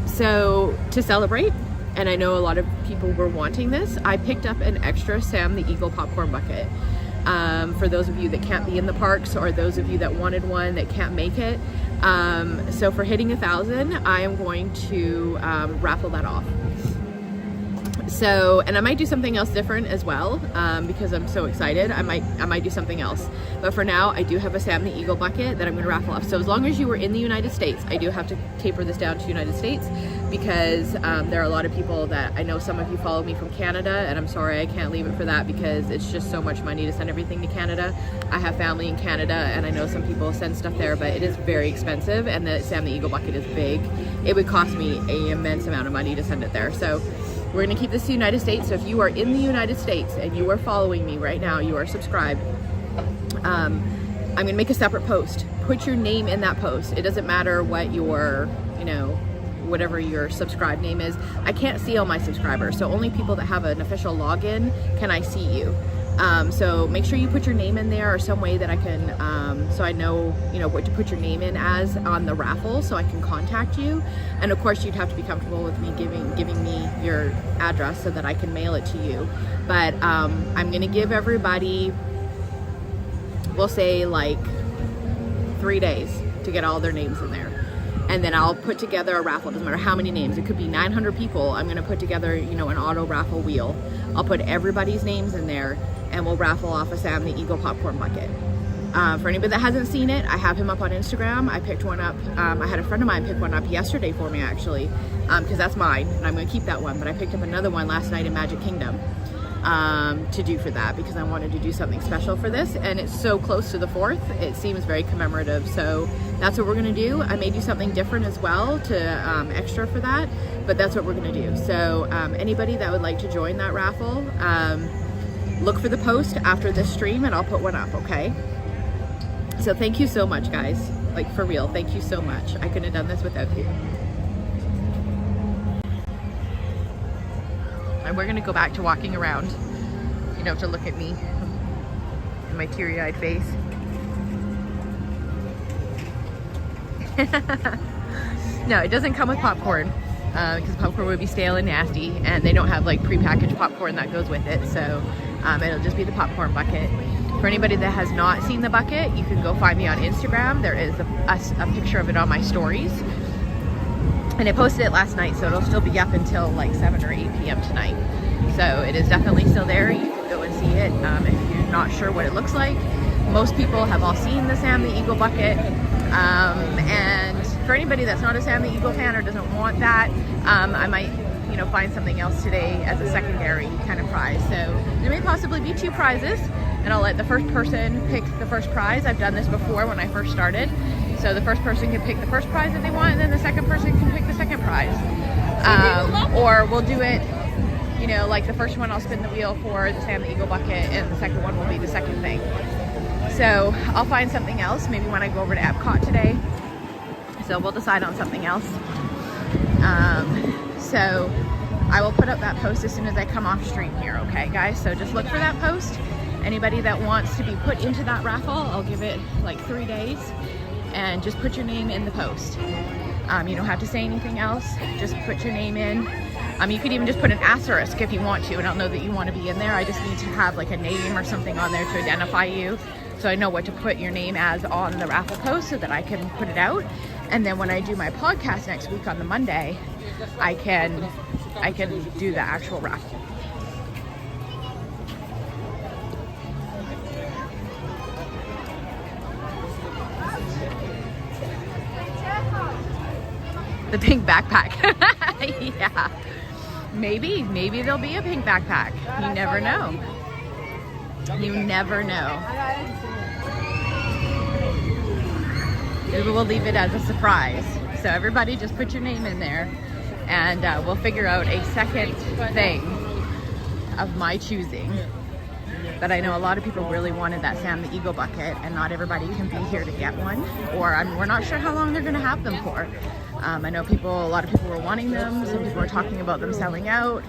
So to celebrate, and I know a lot of people were wanting this, I picked up an extra Sam the Eagle popcorn bucket. For those of you that can't be in the parks, or those of you that wanted one that can't make it. So for hitting 1,000, I am going to raffle that off. So, and I might do something else different as well, because I'm so excited. I might do something else. But for now, I do have a Sam the Eagle bucket that I'm gonna raffle off. So as long as you were in the United States, I do have to taper this down to United States, because there are a lot of people that, I know some of you follow me from Canada, and I'm sorry I can't leave it for that because it's just so much money to send everything to Canada. I have family in Canada, and I know some people send stuff there, but it is very expensive, and the Sam the Eagle bucket is big. It would cost me an immense amount of money to send it there. So we're gonna keep this to the United States. So if you are in the United States and you are following me right now, you are subscribed, I'm gonna make a separate post. Put your name in that post. It doesn't matter what your, whatever your subscribe name is. I can't see all my subscribers, so only people that have an official login can I see you. So make sure you put your name in there, or some way that I can, so I know, what to put your name in as on the raffle, so I can contact you. And of course, you'd have to be comfortable with me giving me your address so that I can mail it to you. But I'm gonna give everybody, we'll say like 3 days to get all their names in there. And then I'll put together a raffle. It doesn't matter how many names. It could be 900 people. I'm gonna put together, an auto raffle wheel. I'll put everybody's names in there, and we'll raffle off a Sam the Eagle popcorn bucket. For anybody that hasn't seen it, I have him up on Instagram. I picked one up. I had a friend of mine pick one up yesterday for me, actually, because that's mine, and I'm gonna keep that one. But I picked up another one last night in Magic Kingdom to do for that, because I wanted to do something special for this, and it's so close to the 4th. It seems very commemorative, so that's what we're gonna do. I may do something different as well to extra for that, but that's what we're gonna do. So anybody that would like to join that raffle, look for the post after this stream, and I'll put one up, okay? So thank you so much, guys. Like, for real, thank you so much. I couldn't have done this without you. And we're gonna go back to walking around. You don't have to look at me and my teary-eyed face. No, it doesn't come with popcorn, because popcorn would be stale and nasty, and they don't have like prepackaged popcorn that goes with it. So it'll just be the popcorn bucket. For anybody that has not seen the bucket, you can go find me on Instagram. There is a picture of it on my stories. And I posted it last night, so it'll still be up until like 7 or 8 p.m. tonight. So it is definitely still there. You can go and see it if you're not sure what it looks like. Most people have all seen the Sam the Eagle bucket. And for anybody that's not a Sam the Eagle fan or doesn't want that, I might find something else today as a secondary kind of prize. So there may possibly be 2 prizes, and I'll let the first person pick the first prize. I've done this before when I first started. So the first person can pick the first prize that they want, and then the second person can pick the second prize. Or we'll do it, like the first one I'll spin the wheel for the Sam the Eagle bucket, and the second one will be the second thing. So I'll find something else, maybe when I go over to Epcot today. So we'll decide on something else. So I will put up that post as soon as I come off stream here, okay guys? So just look for that post. Anybody that wants to be put into that raffle, I'll give it like 3 days, and just put your name in the post. You don't have to say anything else, just put your name in. You could even just put an asterisk if you want to, and I'll know that you want to be in there. I just need to have like a name or something on there to identify you, so I know what to put your name as on the raffle post, so that I can put it out. And then when I do my podcast next week on the Monday, I can do the actual raffle. The pink backpack. Yeah. Maybe there'll be a pink backpack. You never know. You never know. We will leave it as a surprise. So everybody just put your name in there and we'll figure out a second thing of my choosing. But I know a lot of people really wanted that Sam the Eagle bucket, and not everybody can be here to get one, or we're not sure how long they're going to have them for. I know a lot of people were wanting them. Some people were talking about them selling out.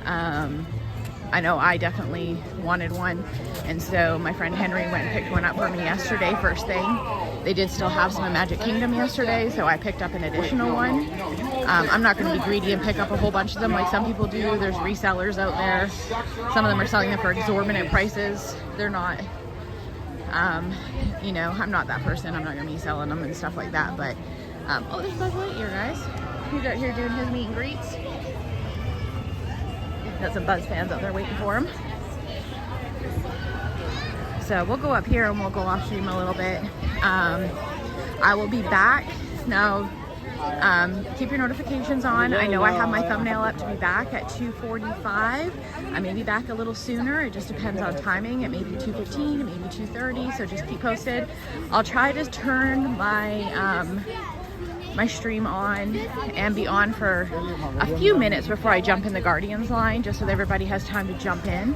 I know I definitely wanted one, and so my friend Henry went and picked one up for me yesterday, first thing. They did still have some in Magic Kingdom yesterday, so I picked up an additional one. I'm not going to be greedy and pick up a whole bunch of them like some people do. There's resellers out there. Some of them are selling them for exorbitant prices. They're not, you know, I'm not that person. I'm not going to be selling them and stuff like that, but oh, there's Buzz Lightyear, guys. He's out here doing his meet and greets. Got some Buzz fans out there waiting for him. So we'll go up here and we'll go off stream a little bit. I will be back now. Keep your notifications on. I know I have my thumbnail up to be back at 2:45. I may be back a little sooner. It just depends on timing. It may be 2:15, it may be 2:30. So just keep posted. I'll try to turn my my stream on and be on for a few minutes before I jump in the Guardians line, just so that everybody has time to jump in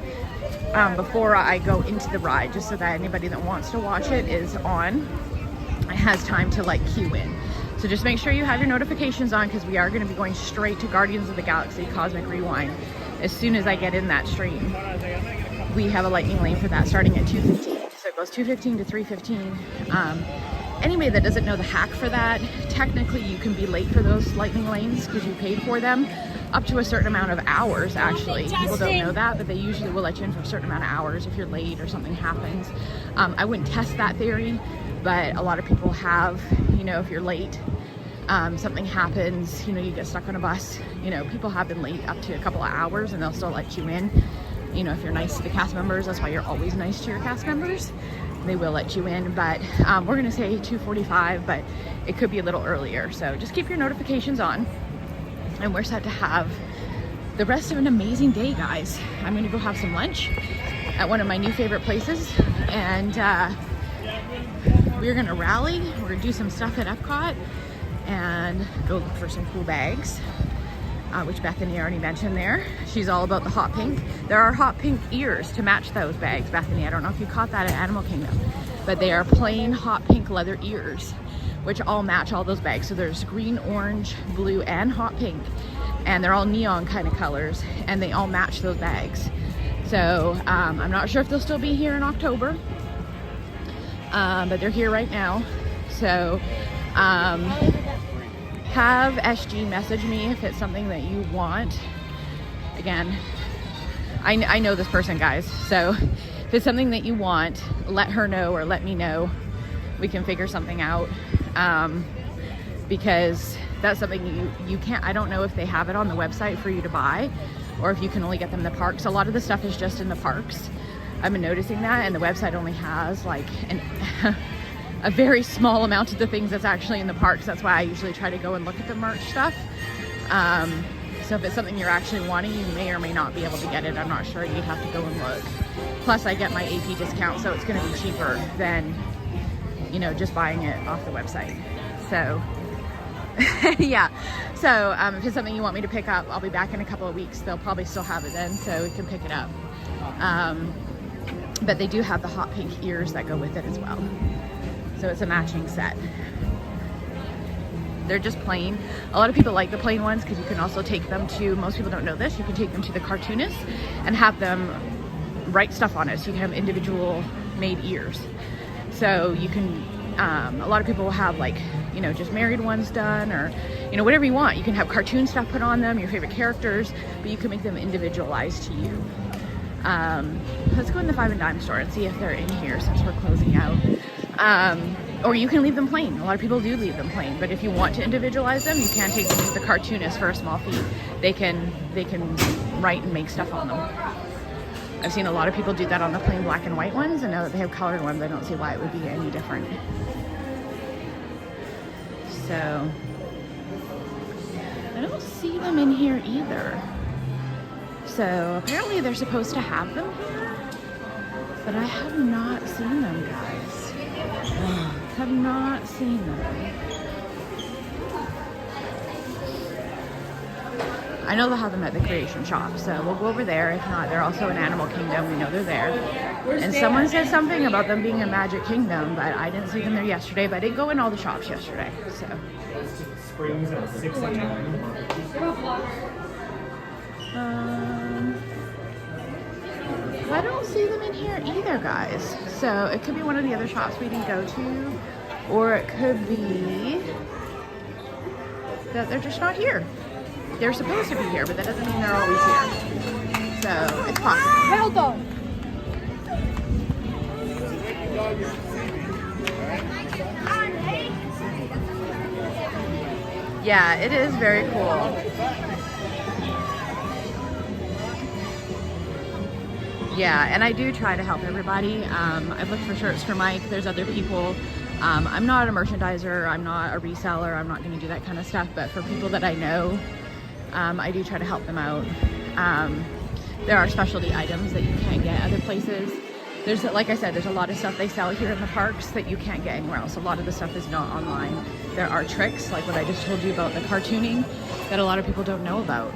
before I go into the ride, just so that anybody that wants to watch it is on, has time to like queue in. So just make sure you have your notifications on, because we are going to be going straight to Guardians of the Galaxy Cosmic Rewind as soon as I get in that stream. We have a lightning lane for that starting at 2:15, so it goes 2:15 to 3:15. Anybody that doesn't know the hack for that, technically you can be late for those lightning lanes because you paid for them up to a certain amount of hours. Actually, people don't know that, but they usually will let you in for a certain amount of hours if you're late or something happens. I wouldn't test that theory, but a lot of people have, you know, if you're late, something happens, you know, you get stuck on a bus, you know, people have been late up to a couple of hours and they'll still let you in. You know, if you're nice to the cast members, that's why you're always nice to your cast members. They will let you in, but we're gonna say 2:45, but it could be a little earlier. So just keep your notifications on, and we're set to have the rest of an amazing day, guys. I'm gonna go have some lunch at one of my new favorite places, and we're gonna rally. We're gonna do some stuff at Epcot and go look for some cool bags, which Bethany already mentioned there. She's all about the hot pink. There are hot pink ears to match those bags, Bethany. I don't know if you caught that at Animal Kingdom, but they are plain hot pink leather ears, which all match all those bags. So there's green, orange, blue, and hot pink, and they're all neon kind of colors, and they all match those bags. So I'm not sure if they'll still be here in October, but they're here right now. So have SG message me if it's something that you want. Again, I know this person, guys, so if it's something that you want, let her know or let me know. We can figure something out, because that's something you can't, I don't know if they have it on the website for you to buy, or if you can only get them in the parks. A lot of the stuff is just in the parks. I've been noticing that, and the website only has like a very small amount of the things that's actually in the parks. That's why I usually try to go and look at the merch stuff. So if it's something you're actually wanting, you may or may not be able to get it. I'm not sure. You'd have to go and look. Plus I get my AP discount, so it's going to be cheaper than, you know, just buying it off the website. So yeah, so if it's something you want me to pick up, I'll be back in a couple of weeks. They'll probably still have it then, so we can pick it up. But they do have the hot pink ears that go with it as well. So it's a matching set. They're just plain. A lot of people like the plain ones because you can also take them to, most people don't know this, you can take them to the cartoonist and have them write stuff on it. So you can have individual made ears. So you can, a lot of people will have like, you know, just married ones done, or, you know, whatever you want. You can have cartoon stuff put on them, your favorite characters, but you can make them individualized to you. Let's go in the Five and Dime store and see if they're in here since we're closing out. Or you can leave them plain. A lot of people do leave them plain, but if you want to individualize them, you can take them to the cartoonist for a small fee. They can write and make stuff on them. I've seen a lot of people do that on the plain black and white ones, and now that they have colored ones, I don't see why it would be any different. So I don't see them in here either. So apparently they're supposed to have them here, but I have not seen them, guys. Have not seen them. I know they'll have them at the Creation Shop, so we'll go over there. If not, they're also in Animal Kingdom. We know they're there. And someone said something about them being in Magic Kingdom, but I didn't see them there yesterday. But I did go in all the shops yesterday, so. Springs at 6 I don't see them in here either, guys. So it could be one of the other shops we didn't go to, or it could be that they're just not here. They're supposed to be here, but that doesn't mean they're always here. So it's possible. Well done. Yeah, it is very cool. Yeah, and I do try to help everybody. I've looked for shirts for Mike. There's other people. I'm not a merchandiser. I'm not a reseller. I'm not going to do that kind of stuff. But for people that I know, I do try to help them out. There are specialty items that you can't get other places. There's, like I said, there's a lot of stuff they sell here in the parks that you can't get anywhere else. A lot of the stuff is not online. There are tricks, like what I just told you about the cartooning, that a lot of people don't know about.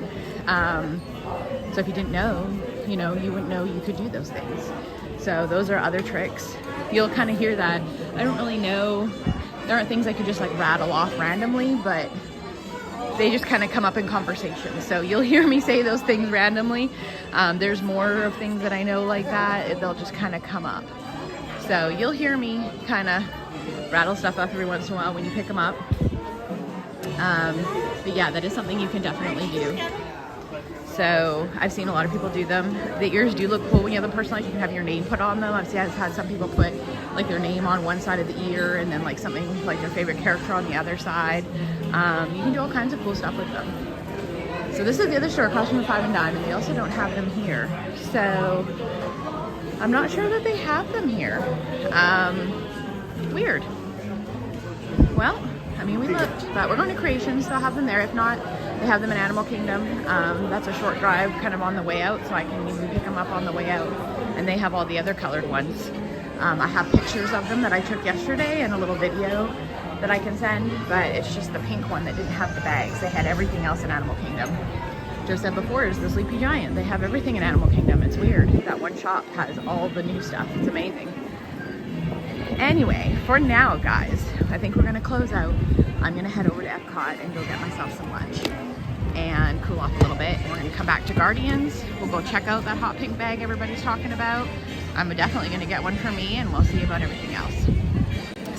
So if you didn't know, you know, you wouldn't know you could do those things. So those are other tricks. You'll kind of hear that. I don't really know. There aren't things I could just like rattle off randomly, but they just kind of come up in conversation. So you'll hear me say those things randomly. There's more of things that I know like that. They'll just kind of come up. So you'll hear me kind of rattle stuff up every once in a while when you pick them up. But yeah, that is something you can definitely do. So I've seen a lot of people do them. The ears do look cool when you have them personalized. You can have your name put on them. I've had some people put like their name on one side of the ear and then like something like their favorite character on the other side. You can do all kinds of cool stuff with them. So this is the other store across from the Five and Dime, and they also don't have them here. So I'm not sure that they have them here. Weird. Well, I mean, we looked, but we're going to Creations. They'll have them there. If not, they have them in Animal Kingdom. That's a short drive kind of on the way out, so I can even pick them up on the way out. And they have all the other colored ones. I have pictures of them that I took yesterday and a little video that I can send, but it's just the pink one that didn't have the bags. They had everything else in Animal Kingdom. Just said before, is the Sleepy Giant. They have everything in Animal Kingdom. It's weird. That one shop has all the new stuff. It's amazing. Anyway, for now, guys, I think we're gonna close out. I'm gonna head over to Epcot and go get myself some lunch and cool off a little bit. And we're gonna come back to Guardians. We'll go check out that hot pink bag everybody's talking about. I'm definitely gonna get one for me, and we'll see about everything else.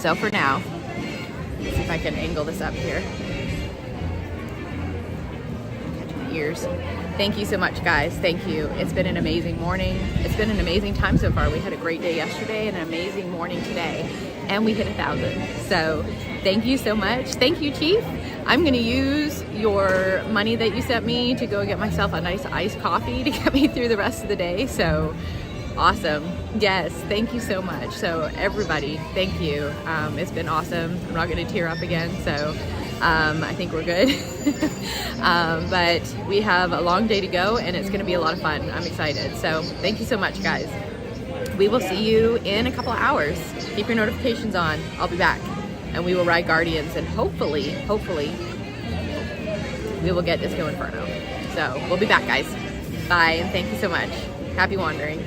So for now, let's see if I can angle this up here. Catch my ears. Thank you so much, guys. Thank you. It's been an amazing morning. It's been an amazing time so far. We had a great day yesterday and an amazing morning today, and we hit 1,000. So thank you so much. Thank you, Chief. I'm gonna use your money that you sent me to go get myself a nice iced coffee to get me through the rest of the day. So awesome. Yes, thank you so much. So everybody, thank you. It's been awesome. I'm not gonna tear up again, so I think we're good. But we have a long day to go, and it's gonna be a lot of fun. I'm excited. So thank you so much, guys. We will see you in a couple of hours. Keep your notifications on. I'll be back, and we will ride Guardians, and hopefully, we will get Disco Inferno. So we'll be back, guys. Bye, and thank you so much. Happy wandering.